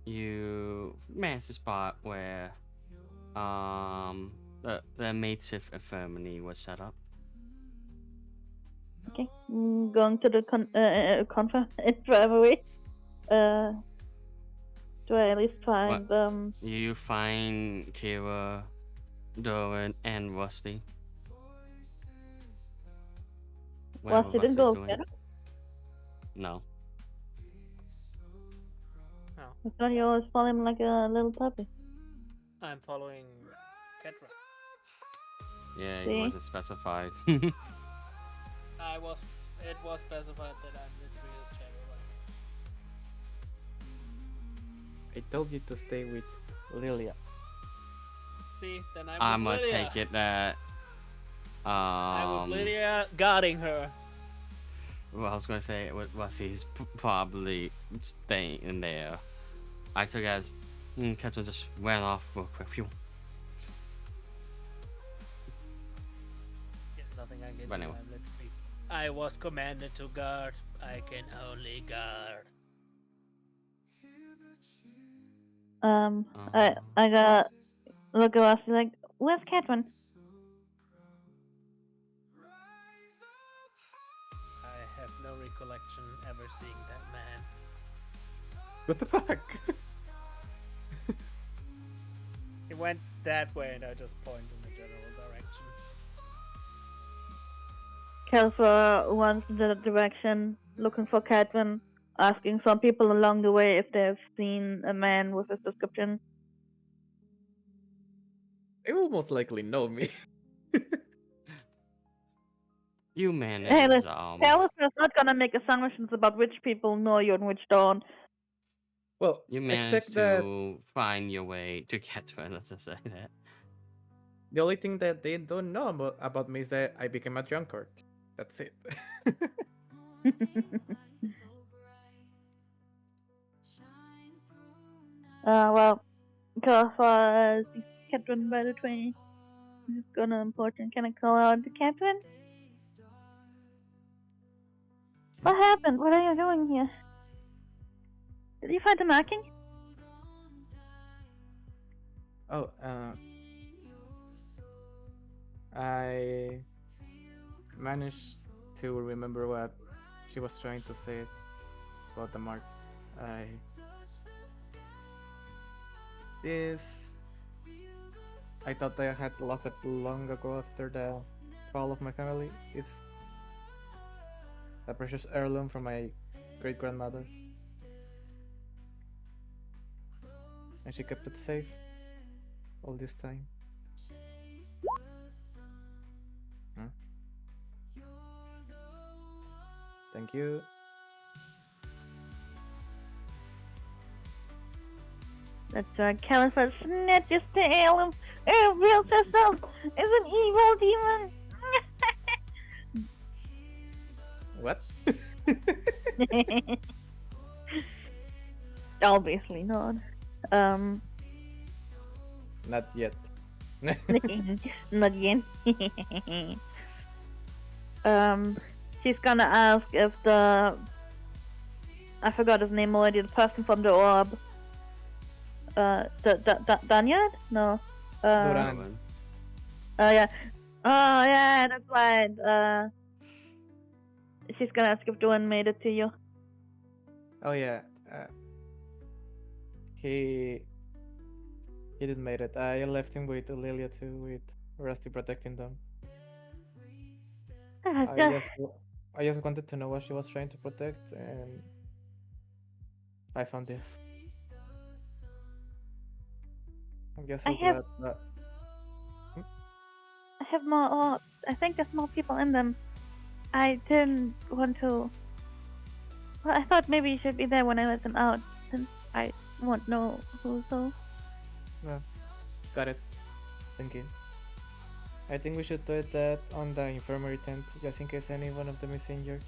Speaker 2: you manage to spot where the maidsiff infirmary was set up.
Speaker 3: Okay. Going to the infirmary. Do I at least
Speaker 2: What?
Speaker 3: find
Speaker 2: You find Kira, Doran, and Rusty.
Speaker 3: Well,
Speaker 2: Whatever
Speaker 3: she didn't
Speaker 2: Rusty's
Speaker 3: go
Speaker 2: doing.
Speaker 3: get it.
Speaker 2: No.
Speaker 4: Oh,
Speaker 3: I thought you always follow him like a little puppy.
Speaker 4: I'm following Ketra.
Speaker 2: Yeah, it
Speaker 3: See?
Speaker 2: wasn't specified.
Speaker 4: I was. It was specified that I'm literally his shadow.
Speaker 5: I told you to stay with Lilia.
Speaker 4: See, then I'm
Speaker 2: I'm
Speaker 4: with
Speaker 2: gonna
Speaker 4: Lydia.
Speaker 2: take it that
Speaker 4: I'm with Lydia guarding her.
Speaker 2: well, I was gonna say Rusty's probably staying in there. I took it as Catherine just ran off real quick. Phew.
Speaker 4: There's nothing I can
Speaker 2: But
Speaker 4: do.
Speaker 2: anyway.
Speaker 4: I'm literally. I was commanded to guard. I can only guard.
Speaker 3: I got look at us like, where's Catherine?
Speaker 4: I have no recollection ever seeing that man.
Speaker 5: What the fuck?
Speaker 4: He went that way, and I just point in the general direction.
Speaker 3: Kelsa runs in that direction, looking for Catherine, asking some people along the way if they've seen a man with this description.
Speaker 5: They will most likely know me.
Speaker 2: You
Speaker 3: Hey,
Speaker 2: manage
Speaker 3: listen, Kelsa is not gonna make assumptions about which people know you and which don't.
Speaker 5: Well,
Speaker 2: you managed
Speaker 5: except that
Speaker 2: to find your way to Catherine. Let's just say that.
Speaker 5: the only thing that they don't know about me is that I became a drunkard. That's it.
Speaker 3: Well, Kelsa sees Catherine by the train. He's gonna important. Can I call out to Catherine? What happened? What are you doing here? Did you find the marking?
Speaker 5: Oh, I managed to remember what she was trying to say about the mark. I this I thought I had lost it long ago after the fall of my family. It's a precious heirloom from my great grandmother, and she kept it safe all this time. Huh? Thank you.
Speaker 3: That's right. Caliphate snatches the heirloom and reveals herself as an evil demon.
Speaker 5: What?
Speaker 3: Obviously not.
Speaker 5: Not yet.
Speaker 3: Not yet. She's gonna ask if I forgot his name already, the person from the orb. Danyard? No.
Speaker 5: Duran.
Speaker 3: Oh yeah. Oh yeah, that's right. She's gonna ask if Duran made it to you.
Speaker 5: Oh yeah. He didn't made it. I left him with Lilia too, with Rusty protecting them. I just wanted to know what she was trying to protect, and I found this. I'm just so
Speaker 3: I have
Speaker 5: glad that.
Speaker 3: I have more orbs. I think there's more people in them. I didn't want to. Well, I thought maybe you should be there when I let them out, since I won't know who's who.
Speaker 5: Well, got it. Thank you. I think we should do that on the infirmary tent, just in case any one of them is injured.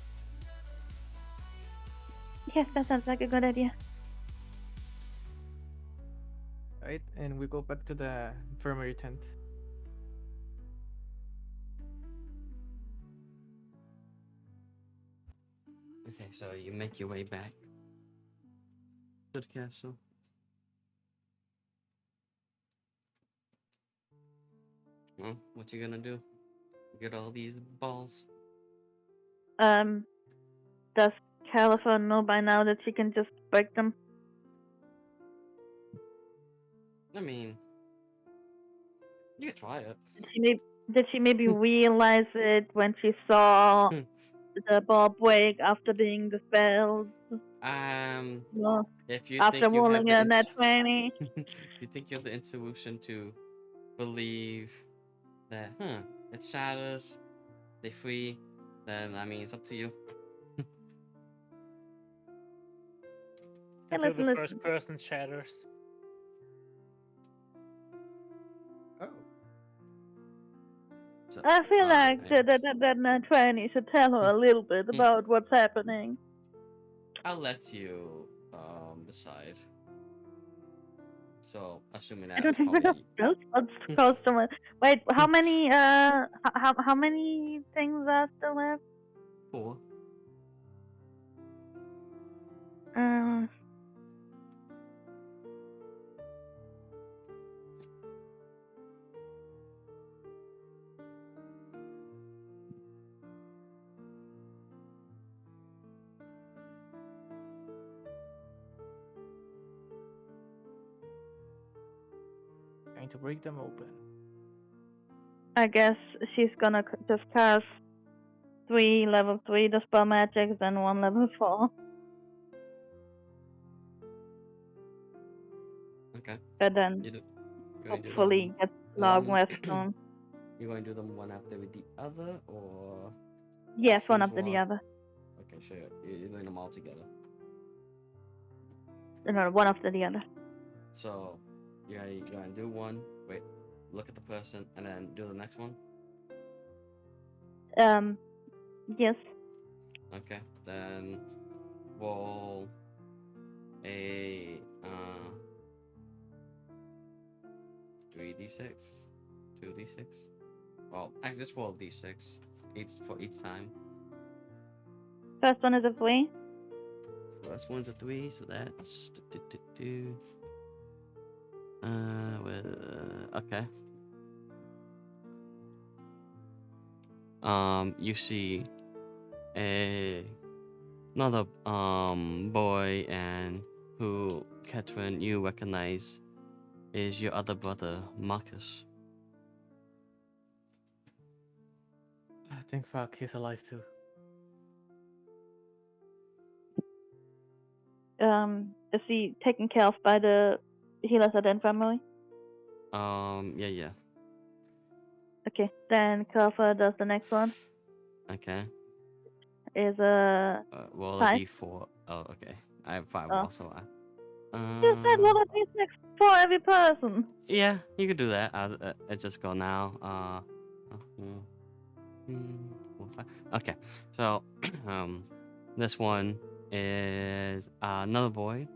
Speaker 3: Yes, that sounds like a good idea.
Speaker 5: Right, and we go back to the infirmary tent.
Speaker 2: Okay, so you make your way back to the castle. Well, what you gonna do? Get all these balls?
Speaker 3: Um, does Califer know by now that she can just break them?
Speaker 2: I mean, you can try it.
Speaker 3: Did she maybe realize it when she saw
Speaker 2: Hmm.
Speaker 3: the ball break after being dispelled? Well,
Speaker 2: If you
Speaker 3: after
Speaker 2: think you have
Speaker 3: rolling
Speaker 2: the
Speaker 3: a net 20?
Speaker 2: if you think you have the intuition to believe that, it shatters, they free, then I mean, it's up to you.
Speaker 3: Hey,
Speaker 4: Until the
Speaker 3: listen,
Speaker 4: first
Speaker 3: listen.
Speaker 4: person shatters.
Speaker 5: Oh.
Speaker 2: So,
Speaker 3: I feel like
Speaker 2: alright.
Speaker 3: that net 20 should tell her a little bit about what's happening.
Speaker 2: I'll let you decide. So, assuming
Speaker 3: I
Speaker 2: that
Speaker 3: don't
Speaker 2: is
Speaker 3: think we have
Speaker 2: probably
Speaker 3: customer. Wait, how many how many things are still left?
Speaker 2: 4.
Speaker 3: Um,
Speaker 5: Going to break them open.
Speaker 3: I guess she's gonna just cast 3 level 3 dispel magics and 1 level 4.
Speaker 2: Okay.
Speaker 3: But then
Speaker 2: You're going to do
Speaker 3: hopefully get long
Speaker 2: one.
Speaker 3: rest soon.
Speaker 2: You're going to do them one after with the other, or
Speaker 3: Yes, one
Speaker 2: choose
Speaker 3: after the
Speaker 2: one?
Speaker 3: other.
Speaker 2: Okay, so you're doing them all together.
Speaker 3: No, one after the other.
Speaker 2: So you're gonna do one. Wait, look at the person, and then do the next one.
Speaker 3: Yes.
Speaker 2: Okay, then roll a 3d6, 2d6. Well, I just roll d6 each for each time.
Speaker 3: First one is a 3.
Speaker 2: First one's a 3, so that's okay. You see a another boy, and who, Catherine, you recognize is your other brother, Marcus.
Speaker 5: Thank fuck he's alive too.
Speaker 3: Is he taken care of by the healers at the infirmary?
Speaker 2: Yeah.
Speaker 3: Okay, then Califer does the next one.
Speaker 2: Okay.
Speaker 3: Is a
Speaker 2: Roll a
Speaker 3: 5.
Speaker 2: d4. Oh, okay. I have 5
Speaker 3: Oh.
Speaker 2: also.
Speaker 3: You said roll a d6 for every person.
Speaker 2: Yeah, you could do that. I just go now. Four, five. Okay, so this one is another boy,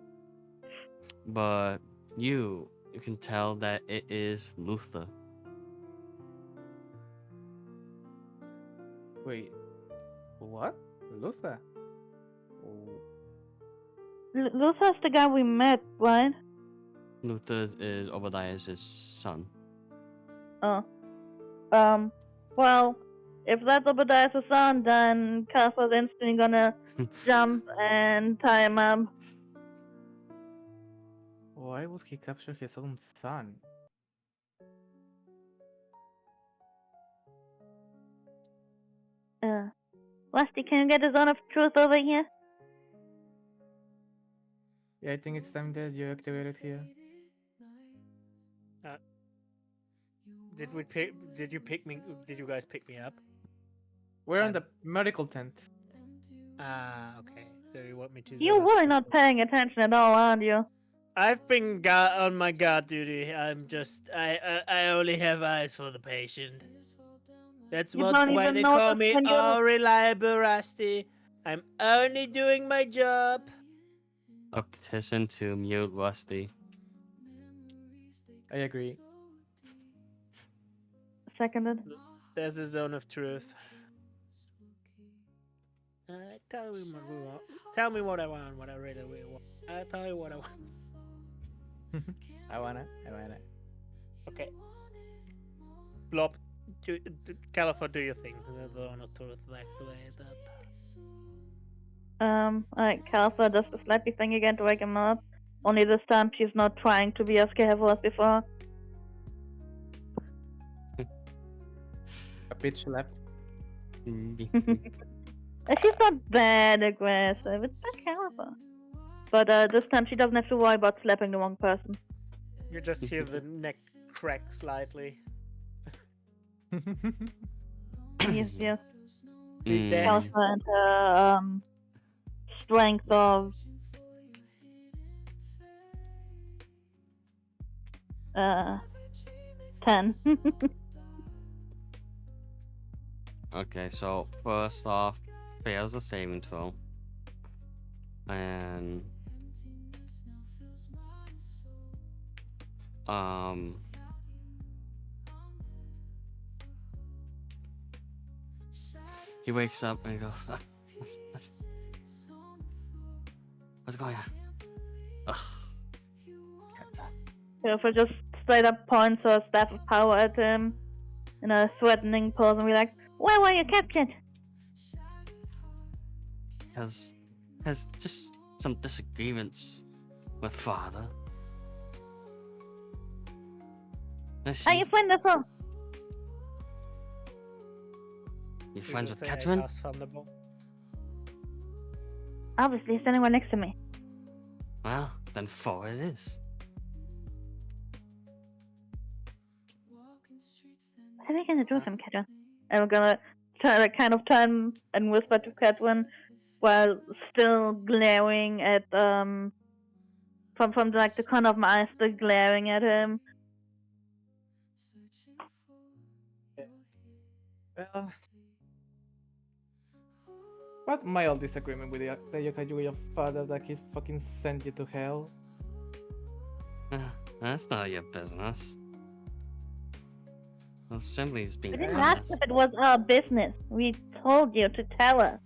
Speaker 2: but you can tell that it is Luther.
Speaker 5: Wait. What? Luther? Oh.
Speaker 3: Luther's the guy we met, right?
Speaker 2: Luther is Obadiah's son.
Speaker 3: Oh. Well, if that's Obadiah's son, then Califer's instantly gonna jump and tie him up.
Speaker 5: Why would he capture his own son?
Speaker 3: Rusty, can you get the zone of truth over here?
Speaker 5: Yeah, I think it's time that you activate it here.
Speaker 4: Did we pick? Did you pick me? Did you guys pick me up?
Speaker 5: We're on the medical tent.
Speaker 4: Ah, okay. So you want me to?
Speaker 3: You're really not paying attention at all, aren't you?
Speaker 4: I've been on my guard duty. I'm just. I only have eyes for the patient. That's
Speaker 3: You don't
Speaker 4: why
Speaker 3: even
Speaker 4: they call
Speaker 3: notice
Speaker 4: me
Speaker 3: when you're.
Speaker 4: all reliable, Rusty. I'm only doing my job.
Speaker 2: A petition to mute Rusty.
Speaker 5: I agree.
Speaker 3: Seconded.
Speaker 4: There's a zone of truth. Tell me what we want. Tell me what I want. What I really want. I'll tell you what I want.
Speaker 5: I wanna.
Speaker 4: Okay. Blob, Califer, do you think the one or two is like the way that?
Speaker 3: Alright, Calfa does the slappy thing again to wake him up. Only this time she's not trying to be as careful as before.
Speaker 5: A bitch slap.
Speaker 3: She's not that aggressive, it's not Calfa. But this time she doesn't have to worry about slapping the wrong person.
Speaker 4: You just hear the neck crack slightly.
Speaker 3: Yes, yes.
Speaker 4: Big
Speaker 2: Mm.
Speaker 4: Daddy.
Speaker 3: Calfa and her strength of 10.
Speaker 2: Okay, so first off, fails a saving throw. And he wakes up and he goes, what's going on? Ugh.
Speaker 3: Calfa just straight up points her staff of power at him in a threatening pose and be like, why were you captured?
Speaker 2: Has just some disagreements with father.
Speaker 3: Are you friends with her?
Speaker 2: You friends with
Speaker 4: Say I
Speaker 2: Catherine?
Speaker 4: cast Thunderbolt.
Speaker 3: Obviously, standing right next to me.
Speaker 2: Well, then 4 it is.
Speaker 3: What are we gonna do with him, Catherine? And we're gonna kind of turn and whisper to Catherine while still glaring at from like the corner of my eye, still glaring at him.
Speaker 5: Well, what mild disagreement with the yokai with your father that he fucking sent you to hell?
Speaker 2: That's not your business. Well, Assembly's being
Speaker 3: We didn't
Speaker 2: honest.
Speaker 3: ask if it was our business. We told you to tell us.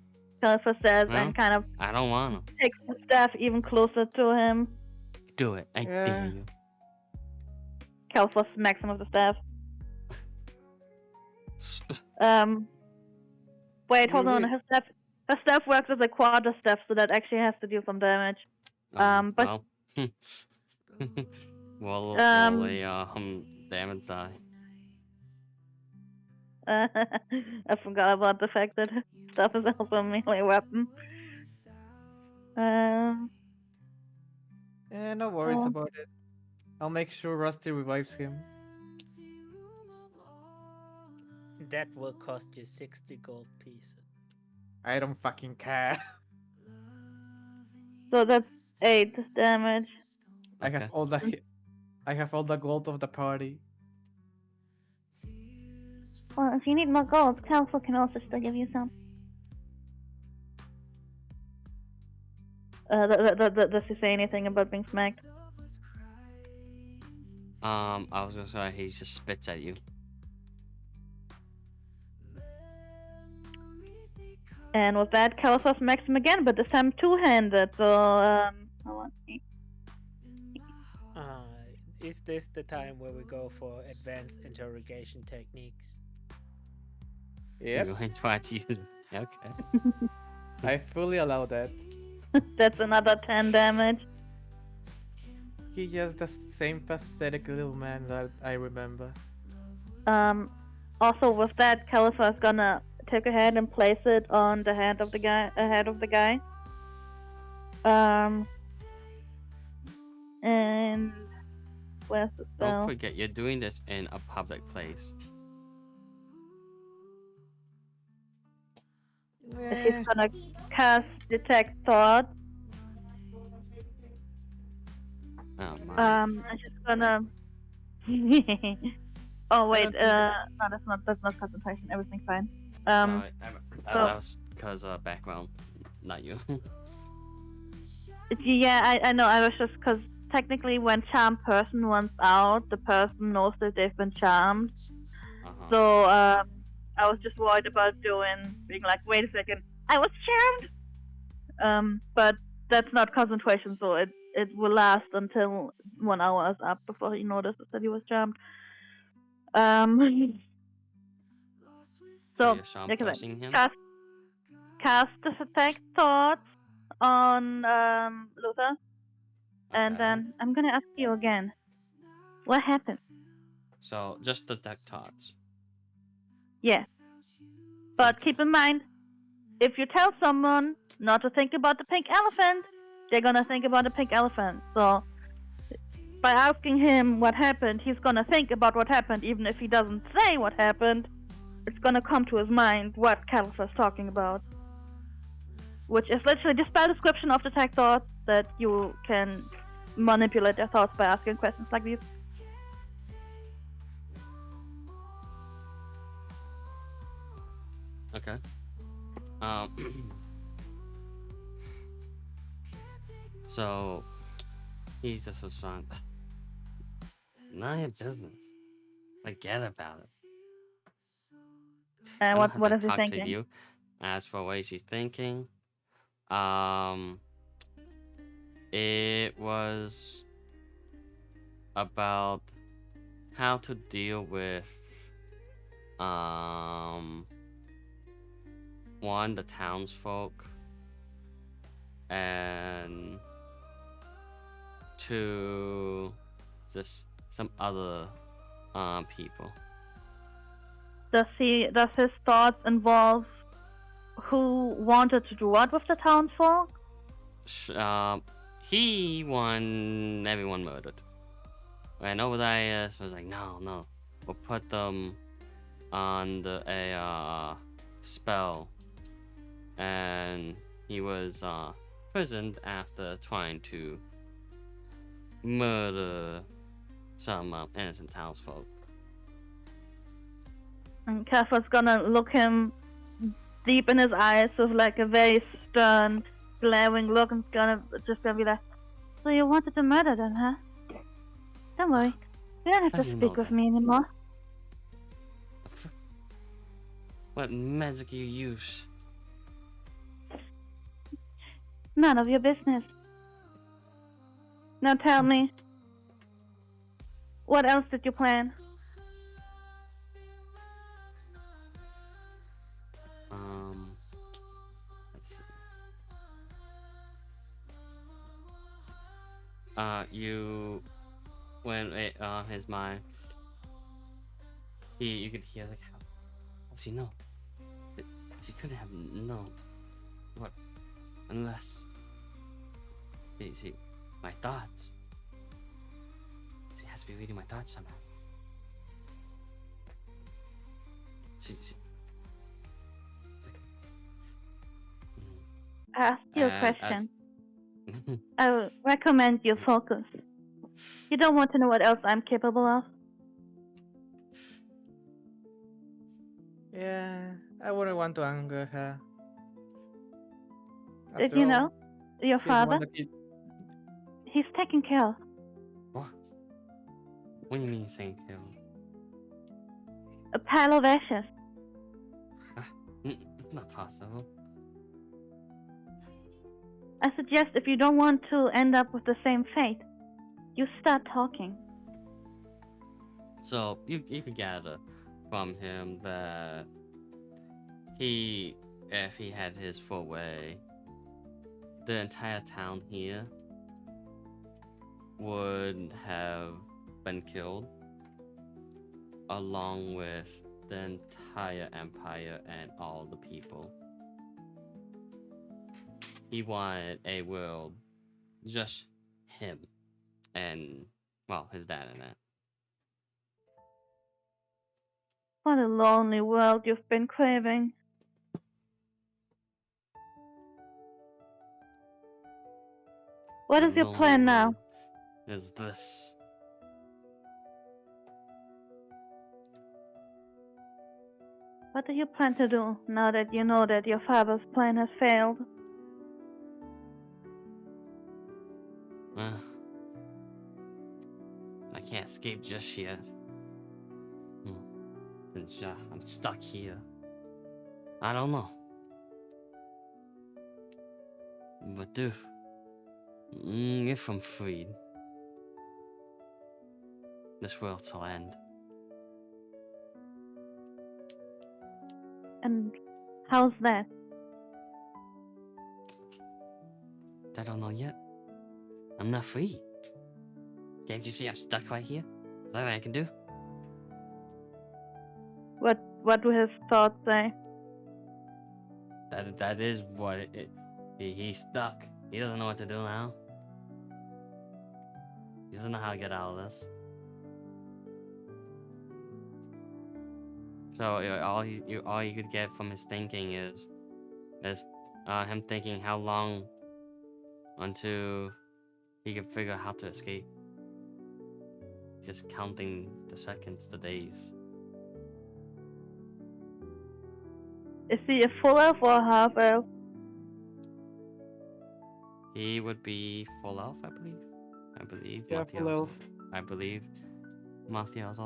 Speaker 3: Calipher says
Speaker 2: Well,
Speaker 3: and kind of
Speaker 2: I don't want to.
Speaker 3: takes the staff even closer to him.
Speaker 2: Do it. I
Speaker 5: Yeah.
Speaker 2: dare you.
Speaker 3: Calipher smacks him with the staff.
Speaker 2: Sp-
Speaker 3: Wait, hold
Speaker 5: You
Speaker 3: on.
Speaker 5: really-
Speaker 3: Her staff works as a quarter staff, so that actually has to deal some damage. But-
Speaker 2: well. Well, the damage die.
Speaker 3: I forgot about the fact that stuff is also a melee weapon.
Speaker 5: Yeah, no worries
Speaker 3: Oh.
Speaker 5: about it. I'll make sure Rusty revives him.
Speaker 4: That will cost you 60 gold pieces.
Speaker 5: I don't fucking care.
Speaker 3: So that's 8 damage.
Speaker 5: I have
Speaker 2: Okay.
Speaker 5: all the I have all the gold of the party.
Speaker 3: Well, if you need more gold, Califo can also still give you some. Does he say anything about being smacked?
Speaker 2: I was gonna say he just spits at you.
Speaker 3: And with that, Califo smacks him again, but this time two-handed. So, hold on.
Speaker 4: Is this the time where we go for advanced interrogation techniques?
Speaker 5: Yep,
Speaker 2: You're going to try to use it. Okay.
Speaker 5: I fully allow that.
Speaker 3: That's another 10 damage.
Speaker 5: He's just the same pathetic little man that I remember.
Speaker 3: Also with that, Califo is gonna take a hand and place it on the head of the guy. And where's the
Speaker 2: Don't
Speaker 3: spell?
Speaker 2: forget, you're doing this in a public place.
Speaker 3: She's gonna cast Detect Thought.
Speaker 2: Oh my.
Speaker 3: And she's gonna. Oh wait,
Speaker 5: don't think
Speaker 3: no, that's not concentration. Everything's fine.
Speaker 2: No,
Speaker 3: so-
Speaker 2: that was because background, not you.
Speaker 3: Yeah, I know. I was just because technically, when charmed person runs out, the person knows that they've been charmed.
Speaker 2: Uh-huh.
Speaker 3: So I was just worried about being like, wait a second, I was charmed. But that's not concentration, so it will last until 1 hour is up before he notices that he was charmed. So,
Speaker 2: you're Sean
Speaker 3: like I said,
Speaker 2: pushing him?
Speaker 3: cast detect thoughts on Luther, and
Speaker 2: Okay.
Speaker 3: then I'm gonna ask you again. What happened?
Speaker 2: So just detect thoughts.
Speaker 3: Yeah, but
Speaker 2: Okay.
Speaker 3: keep in mind, if you tell someone not to think about the pink elephant, they're gonna think about the pink elephant. So by asking him what happened, he's gonna think about what happened, even if he doesn't say what happened. It's gonna come to his mind what Caliph's talking about, which is literally the spell description of detect thoughts that you can manipulate their thoughts by asking questions like these.
Speaker 2: Okay. Um. So he just was trying. None of your business. Forget about it. I
Speaker 3: And
Speaker 2: don't have
Speaker 3: what
Speaker 2: to
Speaker 3: is he
Speaker 2: talk to
Speaker 3: thinking?
Speaker 2: you. As for what she's thinking, um, it was about how to deal with one, the townsfolk, and two, just some other people.
Speaker 3: Does his thoughts involve who wanted to do what with the townsfolk?
Speaker 2: He won everyone murdered. And Obadiah was like, no, we'll put them on a spell, and he was imprisoned after trying to murder some innocent townsfolk.
Speaker 3: And Kefir's gonna look him deep in his eyes with like a very stern, glaring look, and gonna be like, "So you wanted to murder them, huh? Don't worry, you don't
Speaker 2: How
Speaker 3: have
Speaker 2: do
Speaker 3: to
Speaker 2: you know
Speaker 3: speak with
Speaker 2: that?
Speaker 3: me anymore."
Speaker 2: What magic you use?
Speaker 3: None of your business. Now tell me, what else did you plan?
Speaker 2: Let's see. You when his mind, you could hear like, how does she know? She couldn't have known. What? Unless she my thoughts. She has to be reading my thoughts somehow. She
Speaker 3: I asked you a
Speaker 2: and
Speaker 3: question. I would recommend you focus. You don't want to know what else I'm capable of.
Speaker 5: Yeah, I wouldn't want to anger her.
Speaker 3: Did
Speaker 5: After
Speaker 3: you
Speaker 5: all,
Speaker 3: know your
Speaker 5: she's the one
Speaker 3: father?
Speaker 5: that keeps.
Speaker 3: He's taken care of.
Speaker 2: What? What do you mean saying kill?
Speaker 3: A pile of ashes.
Speaker 2: It's not possible.
Speaker 3: I suggest if you don't want to end up with the same fate, you start talking.
Speaker 2: So you could gather from him that if he had his full way, the entire town here would have been killed, along with the entire empire and all the people. He wanted a world just him and, well, his dad in it.
Speaker 3: What a lonely world you've been craving. What
Speaker 2: The
Speaker 3: is your
Speaker 2: lonely
Speaker 3: plan now?
Speaker 2: world is this.
Speaker 3: What do you plan to do now that you know that your father's plan has failed?
Speaker 2: Well, I can't escape just yet. Since I'm stuck here. I don't know. But dude, if I'm freed, this world'll end.
Speaker 3: And how's that?
Speaker 2: I don't know yet. I'm not free. Can't you see I'm stuck right here? Is that what I can do?
Speaker 3: What do his thoughts say?
Speaker 2: That is what he's stuck. He doesn't know what to do now. He doesn't know how to get out of this. So all you could get from his thinking is him thinking how long until he can figure out how to escape. Just counting the seconds, the days.
Speaker 3: Is he a full elf or a half elf?
Speaker 2: He would be full elf, I believe.
Speaker 5: Yeah, full elf.
Speaker 2: I believe Mathias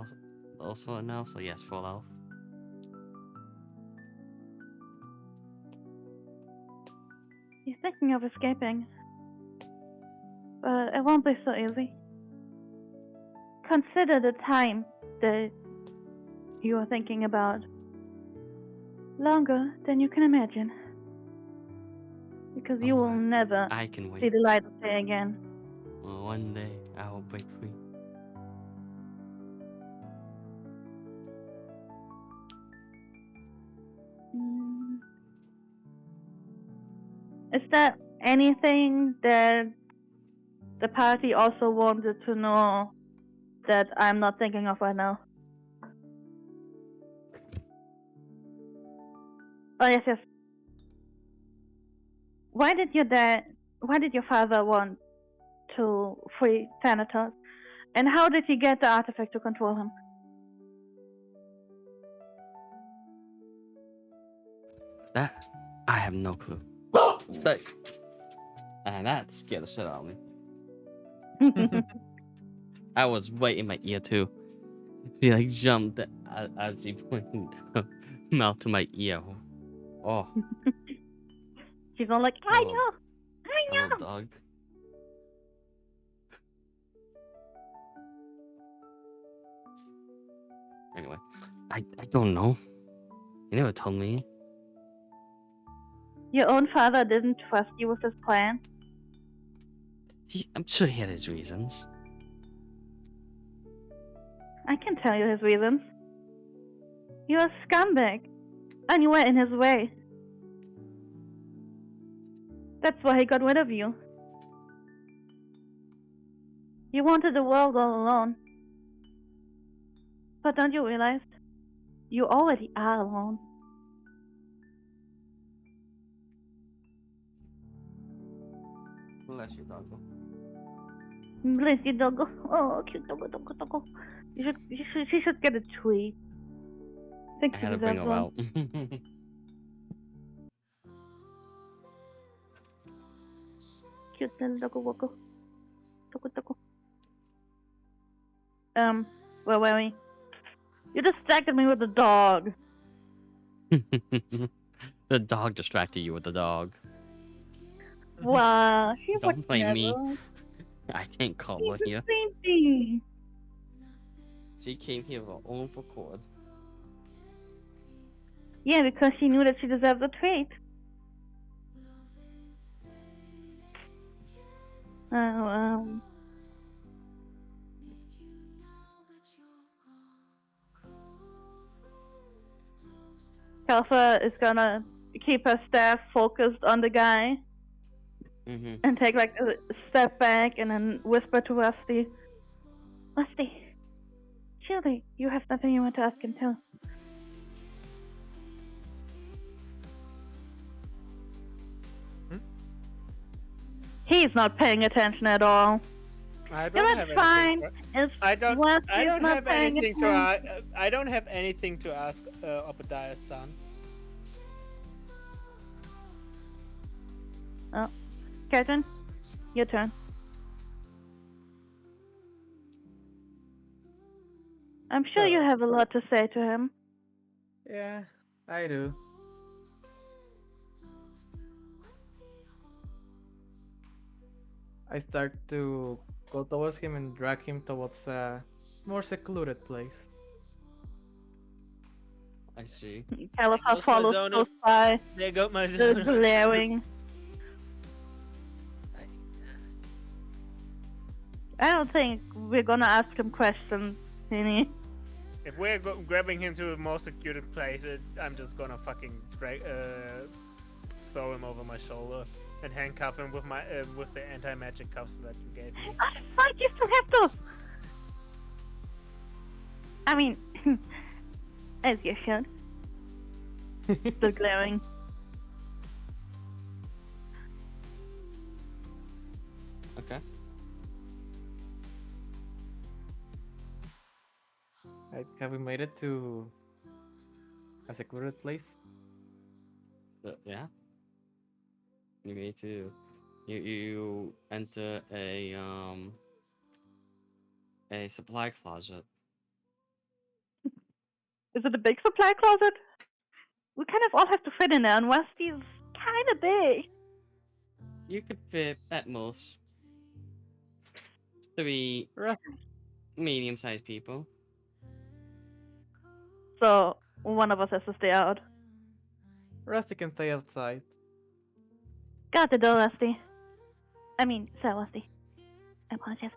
Speaker 2: also an elf, so yes, full elf.
Speaker 3: He's thinking of escaping. But it won't be so easy. Consider the time that you are thinking about. Longer than you can imagine. Because you will never
Speaker 2: I can
Speaker 3: see
Speaker 2: wait.
Speaker 3: the light of day again.
Speaker 2: Well, one day I will break free.
Speaker 3: Mm. Is there anything that the party also wanted to know that I'm not thinking of right now? Oh yes. Why did your father want to free Thanatos? And how did he get the artifact to control him?
Speaker 2: That I have no clue. And that scared the shit out of me. I was right in my ear too. She like jumped as she pointed her mouth to my ear. Oh,
Speaker 3: She's all like, I know.
Speaker 2: hello, dog. Anyway, I don't know. You never told me.
Speaker 3: Your own father didn't trust you with his plan.
Speaker 2: I'm sure he had his reasons.
Speaker 3: I can tell you his reasons. You're a scumbag, and you were in his way. That's why he got rid of you. You wanted the world all alone. But don't you realize? You already are alone.
Speaker 2: Bless you, doggo.
Speaker 3: Bless you, doggo. Oh, cute doggo. You should get a treat. I think
Speaker 2: I
Speaker 3: she
Speaker 2: had to bring
Speaker 3: deserves
Speaker 2: him
Speaker 3: one.
Speaker 2: out.
Speaker 3: Cute little doggo. Doggo. Where were we? You distracted me with the dog.
Speaker 2: The dog distracted you with the dog.
Speaker 3: Wow, she
Speaker 2: Don't
Speaker 3: would
Speaker 2: blame
Speaker 3: never.
Speaker 2: me. I can't call her
Speaker 3: She's
Speaker 2: here.
Speaker 3: a baby.
Speaker 2: She came here of her own accord.
Speaker 3: Yeah, because she knew that she deserves a treat. Oh, Kelsa is gonna keep her staff focused on the guy
Speaker 2: Mm-hmm.
Speaker 3: and take like a step back and then whisper to Rusty. Rusty, surely you have something you want to ask him too. He's not paying attention at all.
Speaker 4: I
Speaker 3: Yeah,
Speaker 4: don't
Speaker 3: that's
Speaker 4: have
Speaker 3: fine.
Speaker 4: anything.
Speaker 3: If
Speaker 4: I don't.
Speaker 3: Rusty's
Speaker 4: I don't
Speaker 3: not
Speaker 4: have
Speaker 3: paying
Speaker 4: anything to.
Speaker 3: attention-
Speaker 4: I don't have anything to ask Obadiah's son.
Speaker 3: Oh, Captain, your turn. I'm sure you have a lot to say to him.
Speaker 5: Yeah, I do. I start to go towards him and drag him towards a more secluded place.
Speaker 2: I see.
Speaker 3: Caliphate
Speaker 4: goes my
Speaker 3: follows
Speaker 4: zone
Speaker 3: close
Speaker 4: of-
Speaker 3: by,
Speaker 4: There go my
Speaker 3: the
Speaker 4: zone. of-
Speaker 3: glaring. I don't think we're gonna ask him questions, Henny.
Speaker 4: If we're grabbing him to a more secluded place, I'm just gonna fucking throw him over my shoulder and handcuff him with my with the anti-magic cuffs that you gave me.
Speaker 3: Oh, fuck, you still have those! I mean, as you should. Still glaring.
Speaker 2: Okay.
Speaker 5: Right, have we made it to a secluded place?
Speaker 2: Yeah. You need to. You enter a supply closet.
Speaker 3: Is it a big supply closet? We kind of all have to fit in there, and Westy's kind of big.
Speaker 2: You could fit at most 3
Speaker 5: Rust-
Speaker 2: medium-sized people.
Speaker 3: So one of us has to stay out.
Speaker 5: Rusty can stay outside.
Speaker 3: Got the door, Westy. I mean, Sir Westy. I apologize.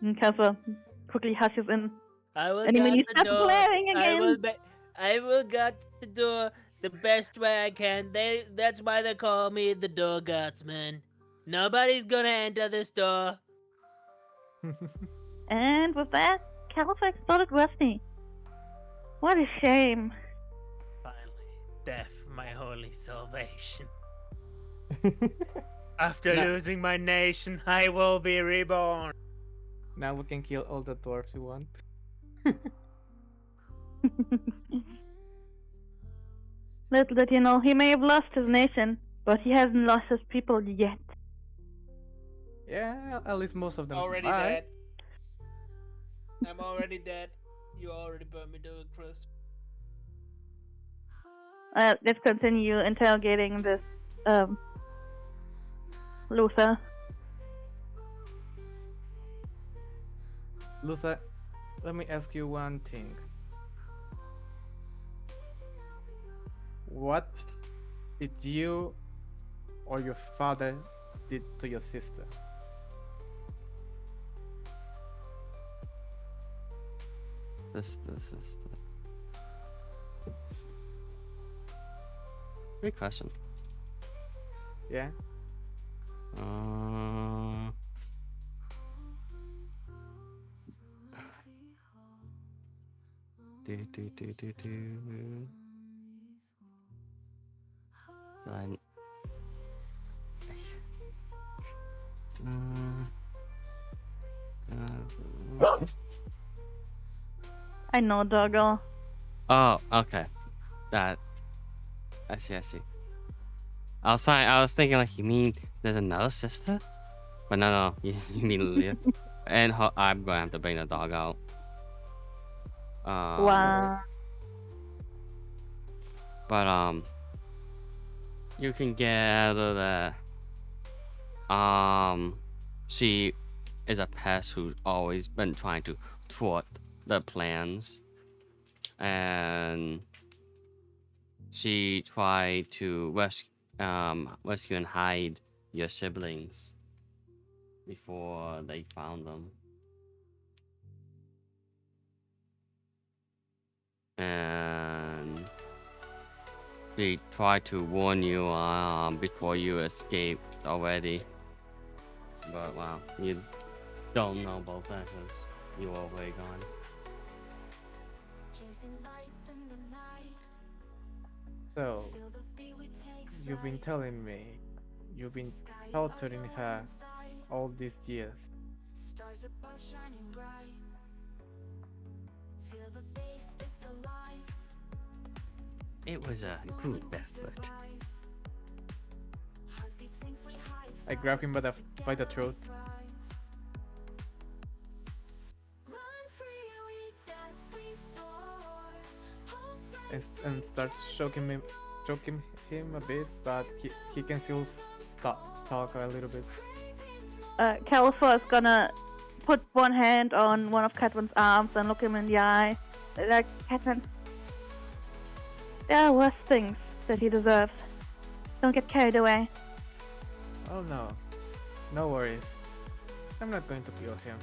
Speaker 3: And Kessa quickly hushes in.
Speaker 4: I will
Speaker 3: And when you start glaring again,
Speaker 4: I will get the door the best way I can. That's why they call me the door guardsman. Nobody's gonna enter this door.
Speaker 3: and with that, Caliphate exploded Westy. What a shame.
Speaker 4: Finally, death, my holy salvation. After
Speaker 5: No.
Speaker 4: losing my nation, I will be reborn.
Speaker 5: Now we can kill all the dwarves we want.
Speaker 3: Little did you know, he may have lost his nation, but he hasn't lost his people yet.
Speaker 5: Yeah, at least most of them
Speaker 4: Already
Speaker 5: survived.
Speaker 4: dead. I'm already dead. You already burned me to a crisp.
Speaker 3: Let's continue interrogating this, Luther.
Speaker 5: Luther, let me ask you one thing. What did you or your father did to your sister?
Speaker 2: This is the great question.
Speaker 5: Yeah?
Speaker 2: Uh, do. Did
Speaker 3: I know, Doggo.
Speaker 2: Oh, okay. That. I see. I was thinking like, you mean there's another sister? But no, you mean Lilia. And I'm gonna have to bring the dog out.
Speaker 3: Wow.
Speaker 2: But you can get out of there. She is a pest who's always been trying to thwart the plans, and she tried to rescue and hide your siblings before they found them. And she tried to warn you before you escaped already. But wow, you don't know about that because you were way gone.
Speaker 5: So, you've been telling me you've been torturing her all these years.
Speaker 2: It was a group effort.
Speaker 5: I grab him by the throat and start choking him a bit, but he can still talk a little bit.
Speaker 3: Caliphate is gonna put one hand on one of Catwin's arms and look him in the eye. Like, Catwin, There are worse things that he deserves. Don't get carried away.
Speaker 5: Oh no, no worries. I'm not going to kill him.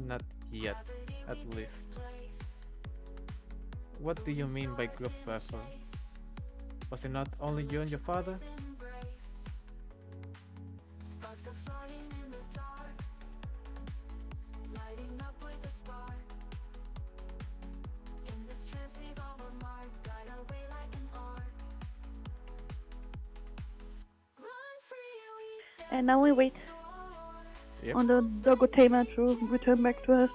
Speaker 5: Not yet, at least. What do you mean by group effort? Was it not only you and your father?
Speaker 3: And now we wait
Speaker 5: Yep.
Speaker 3: on the Dogotamer to return back to us.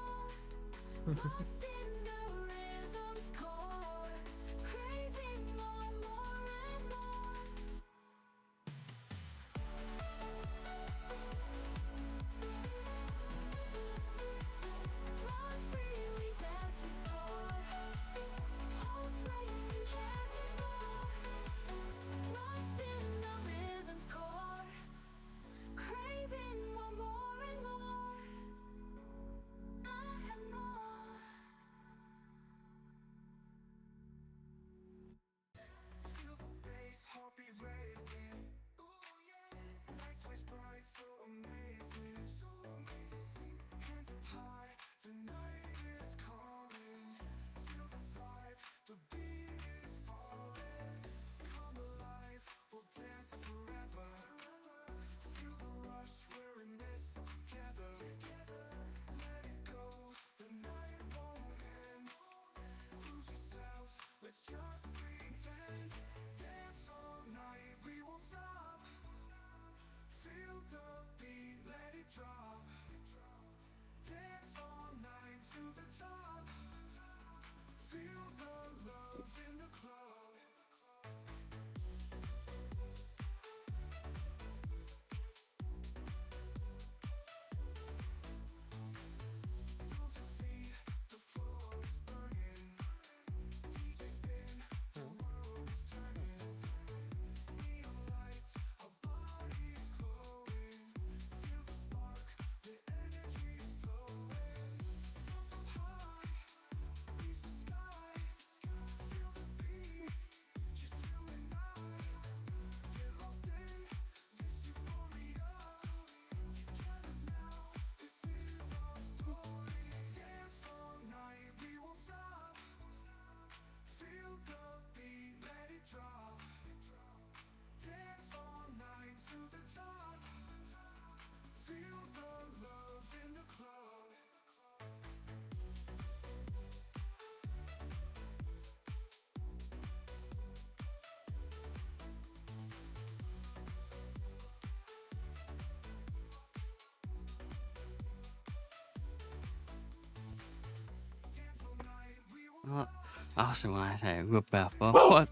Speaker 2: Also, when I say group effort, what?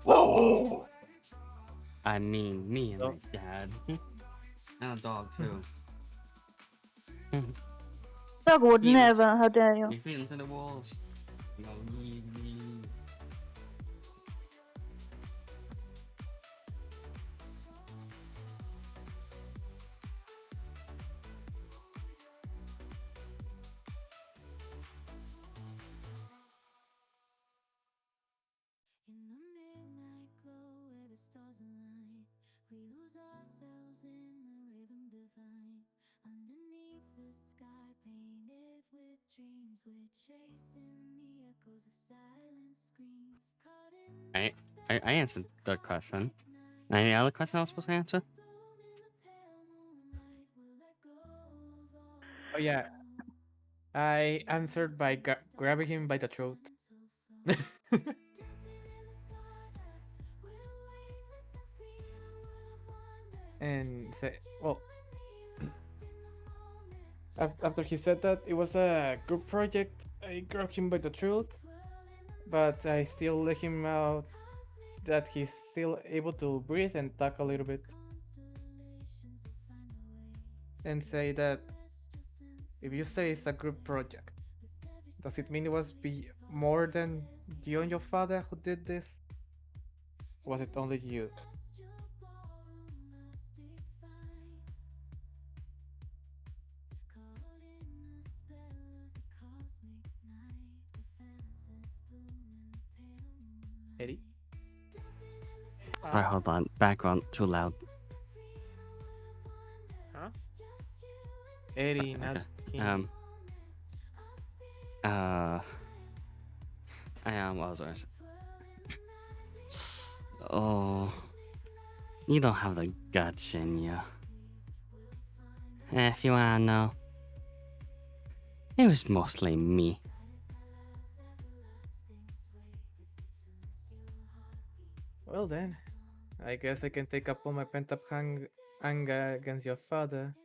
Speaker 2: I mean me and my
Speaker 5: Oh.
Speaker 2: dad. And a dog too.
Speaker 3: Dog would
Speaker 2: Feelings.
Speaker 3: never, how dare you.
Speaker 2: Your feelings in the walls. You know,
Speaker 1: In the midnight glow where the stars align, we lose ourselves in the rhythm divine. Underneath the sky painted with dreams, we're chasing the echoes of silent screams. Caught in
Speaker 2: I,
Speaker 1: the spell
Speaker 2: I
Speaker 1: of
Speaker 2: answered
Speaker 1: the
Speaker 2: that question.
Speaker 1: cosmic night.
Speaker 2: Any other question I was supposed to answer?
Speaker 1: Bloom in the pale moonlight. We'll let go of all
Speaker 5: Oh
Speaker 1: we
Speaker 5: yeah,
Speaker 1: know.
Speaker 5: I answered by grabbing him by the throat.
Speaker 1: Dancing in the stardust, we're weightless and free in a world of wonders.
Speaker 5: And
Speaker 1: Just
Speaker 5: say,
Speaker 1: you
Speaker 5: well,
Speaker 1: and me, lost in the moment.
Speaker 5: after he said that it was a group project, I grabbed him by the throat,
Speaker 1: Twirling the
Speaker 5: but I still let him out
Speaker 1: cosmic
Speaker 5: that he's still able to breathe and talk a little bit,
Speaker 1: constellations will find a way.
Speaker 5: and say that
Speaker 1: Celestial
Speaker 5: if you say it's a group
Speaker 1: symphony
Speaker 5: project,
Speaker 1: with every
Speaker 5: does
Speaker 1: step
Speaker 5: it mean it was
Speaker 1: we
Speaker 5: be more than
Speaker 1: evolve
Speaker 5: you and your father who did this?
Speaker 1: in
Speaker 5: Was it
Speaker 1: the
Speaker 5: only you?
Speaker 1: celestial ballroom, love's divine. Caught in the spell of the cosmic night, the fantasies bloom
Speaker 2: Sorry,
Speaker 4: Huh?
Speaker 2: hold on. Background too loud.
Speaker 4: Huh?
Speaker 5: Eddie, not
Speaker 2: Okay.
Speaker 5: King.
Speaker 2: Um. Uh. I am. What was I saying? Oh, you don't have the guts in you. If you wanna know, it was mostly me.
Speaker 5: Well then, I guess I can take up all my pent-up anger against your father,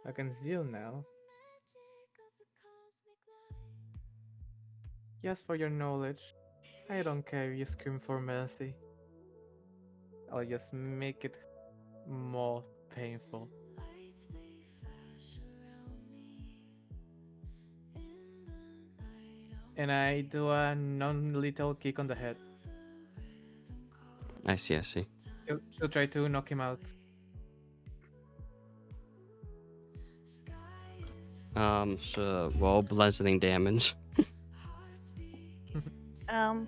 Speaker 5: against you now. Just for your knowledge, I don't care if you scream for mercy. I'll just make it more painful. And I do a non-lethal kick on the head
Speaker 2: I see. I see.
Speaker 5: to try to knock him out.
Speaker 2: So roll bludgeoning damage.
Speaker 3: I'm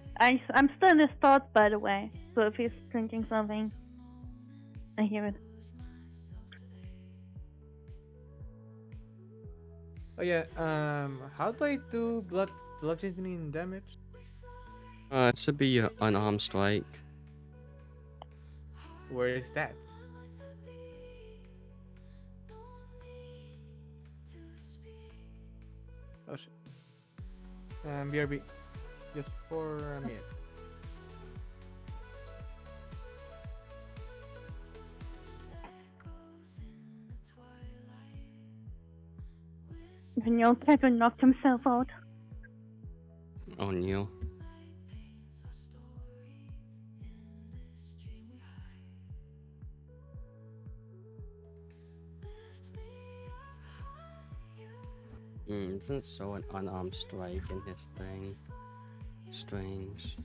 Speaker 3: still in his thoughts, by the way. So if he's thinking something, I hear it.
Speaker 5: Oh yeah, how do I do bludgeoning damage?
Speaker 2: It should be your unarmed strike.
Speaker 5: Where is that? Oh shit. BRB, just for a minute.
Speaker 3: Daniel Kevin knocked himself out.
Speaker 2: On you. Doesn't show an unarmed strike in his thing. Strange.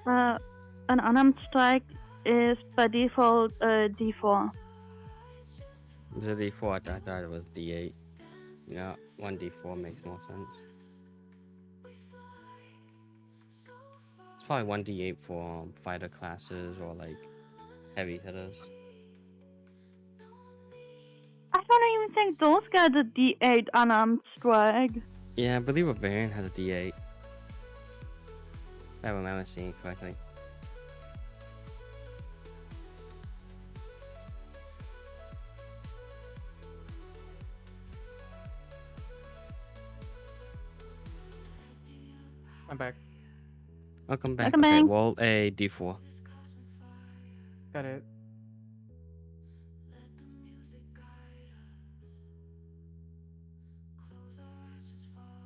Speaker 3: An unarmed strike is by default D4.
Speaker 2: Is it D4? I thought it was D8. Yeah, 1D4 makes more sense. It's probably 1D8 for fighter classes or like heavy hitters.
Speaker 3: I don't even think those guys a D8 unarmed strike.
Speaker 2: Yeah, I believe Barbarian has a D8. If I remember seeing it correctly.
Speaker 5: I'm back.
Speaker 2: Welcome back.
Speaker 3: Welcome
Speaker 2: Okay,
Speaker 3: back.
Speaker 2: roll a D4.
Speaker 5: Got it.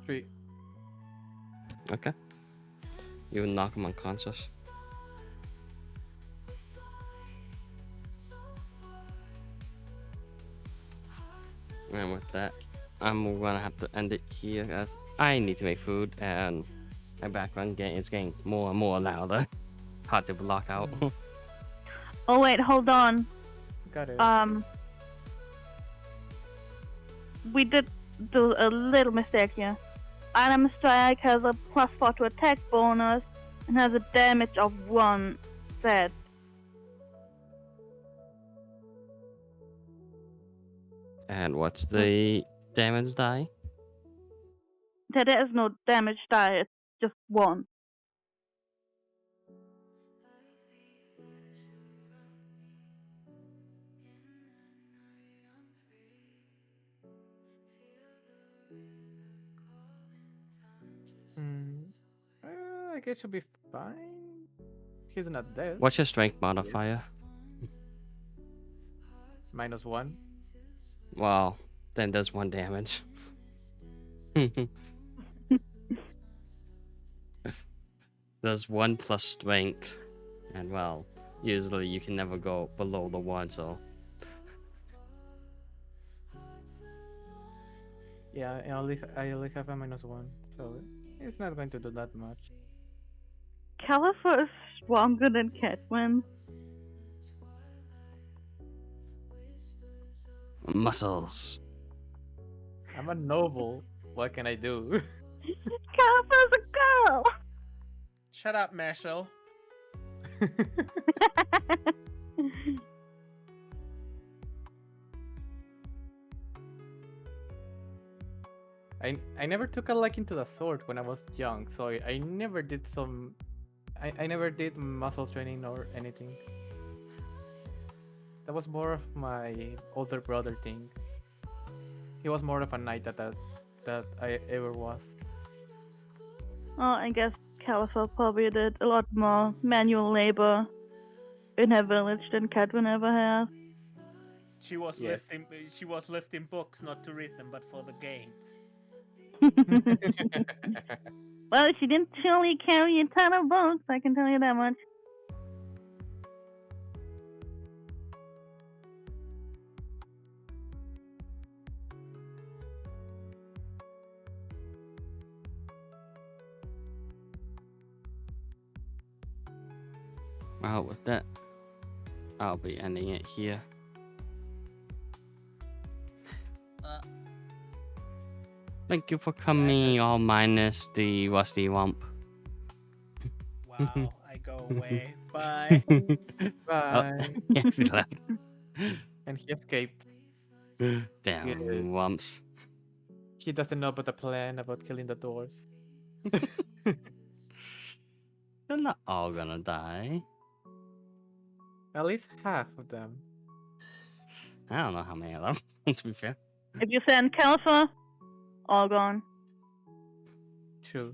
Speaker 5: Three.
Speaker 2: Okay. You knock him unconscious. And with that, I'm gonna have to end it here as I need to make food and my background is getting more and more louder. Hard to block out.
Speaker 3: Oh wait, hold on.
Speaker 5: Got it.
Speaker 3: We did do a little mistake here. Unarmed strike has a +4 to attack bonus and has a damage of 1 set.
Speaker 2: And what's the damage die?
Speaker 3: There is no damage die, it's just 1.
Speaker 5: Hmm. I guess she'll be fine. He's not dead.
Speaker 2: What's your strength modifier?
Speaker 5: -1.
Speaker 2: Well, then does 1 damage. There's 1 plus strength. And well, usually you can never go below the 1, so.
Speaker 5: Yeah, I only have a -1, so it's not going to do that much.
Speaker 3: Califer is stronger than Catwin.
Speaker 2: Muscles.
Speaker 5: I'm a noble. What can I do?
Speaker 3: Califer's a girl!
Speaker 4: Shut up, Marshall.
Speaker 5: I never took a liking to the sword when I was young, so I never did some. I never did muscle training or anything. That was more of my older brother thing. He was more of a knight that I ever was.
Speaker 3: Oh, I guess Califer probably did a lot more manual labor in her village than Catwin ever has.
Speaker 4: She was
Speaker 5: Yes.
Speaker 4: lifting books not to read them, but for the gains.
Speaker 3: Well, she didn't really carry a ton of books, I can tell you that much.
Speaker 2: Well, with that, I'll be ending it here. Thank you for coming, all minus the Rusty Wump.
Speaker 4: Wow, I go away. Bye.
Speaker 5: Bye.
Speaker 2: Yes, he left.
Speaker 5: And he escaped.
Speaker 2: Damn
Speaker 5: Good.
Speaker 2: Wumps.
Speaker 5: He doesn't know about the plan about killing the dwarves.
Speaker 2: They're not all gonna die.
Speaker 5: At least half of them.
Speaker 2: I don't know how many of them, to be fair.
Speaker 3: If you send Califer, all gone.
Speaker 5: True.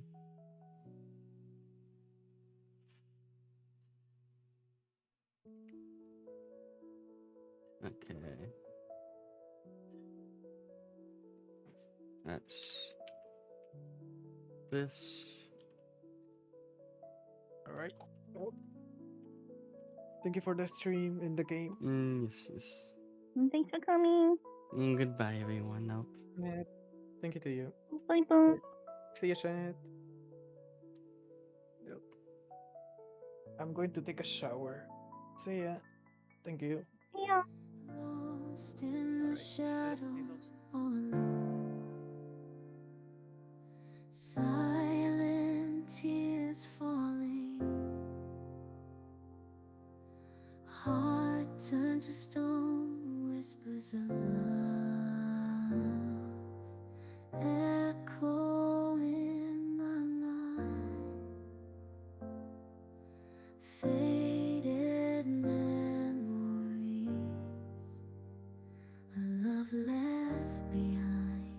Speaker 2: Okay. That's this.
Speaker 5: All right. Well, thank you for the stream in the game.
Speaker 2: Yes, yes.
Speaker 3: Thanks for coming.
Speaker 2: Goodbye, everyone else.
Speaker 5: Yeah. Thank you to you.
Speaker 3: Bye bye.
Speaker 5: See you, chat. Yep. I'm going to take a shower. See ya. Thank you.
Speaker 3: Yeah.
Speaker 1: Lost in the shadows, all alone. Silent tears falling. Heart turned to stone, whispers of love echo in my mind. Faded memories, a love left behind.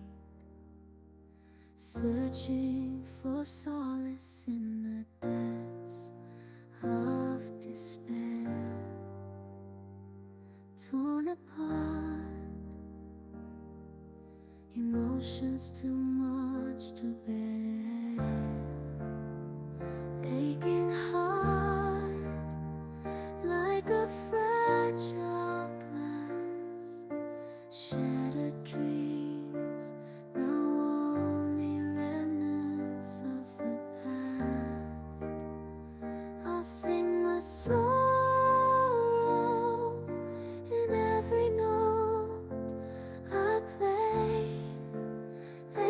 Speaker 1: Searching for solace in the depths of despair. Torn apart, emotions too much to bear. Aching heart, like a fragile glass. Shattered dreams, now only remnants of the past. I'll sing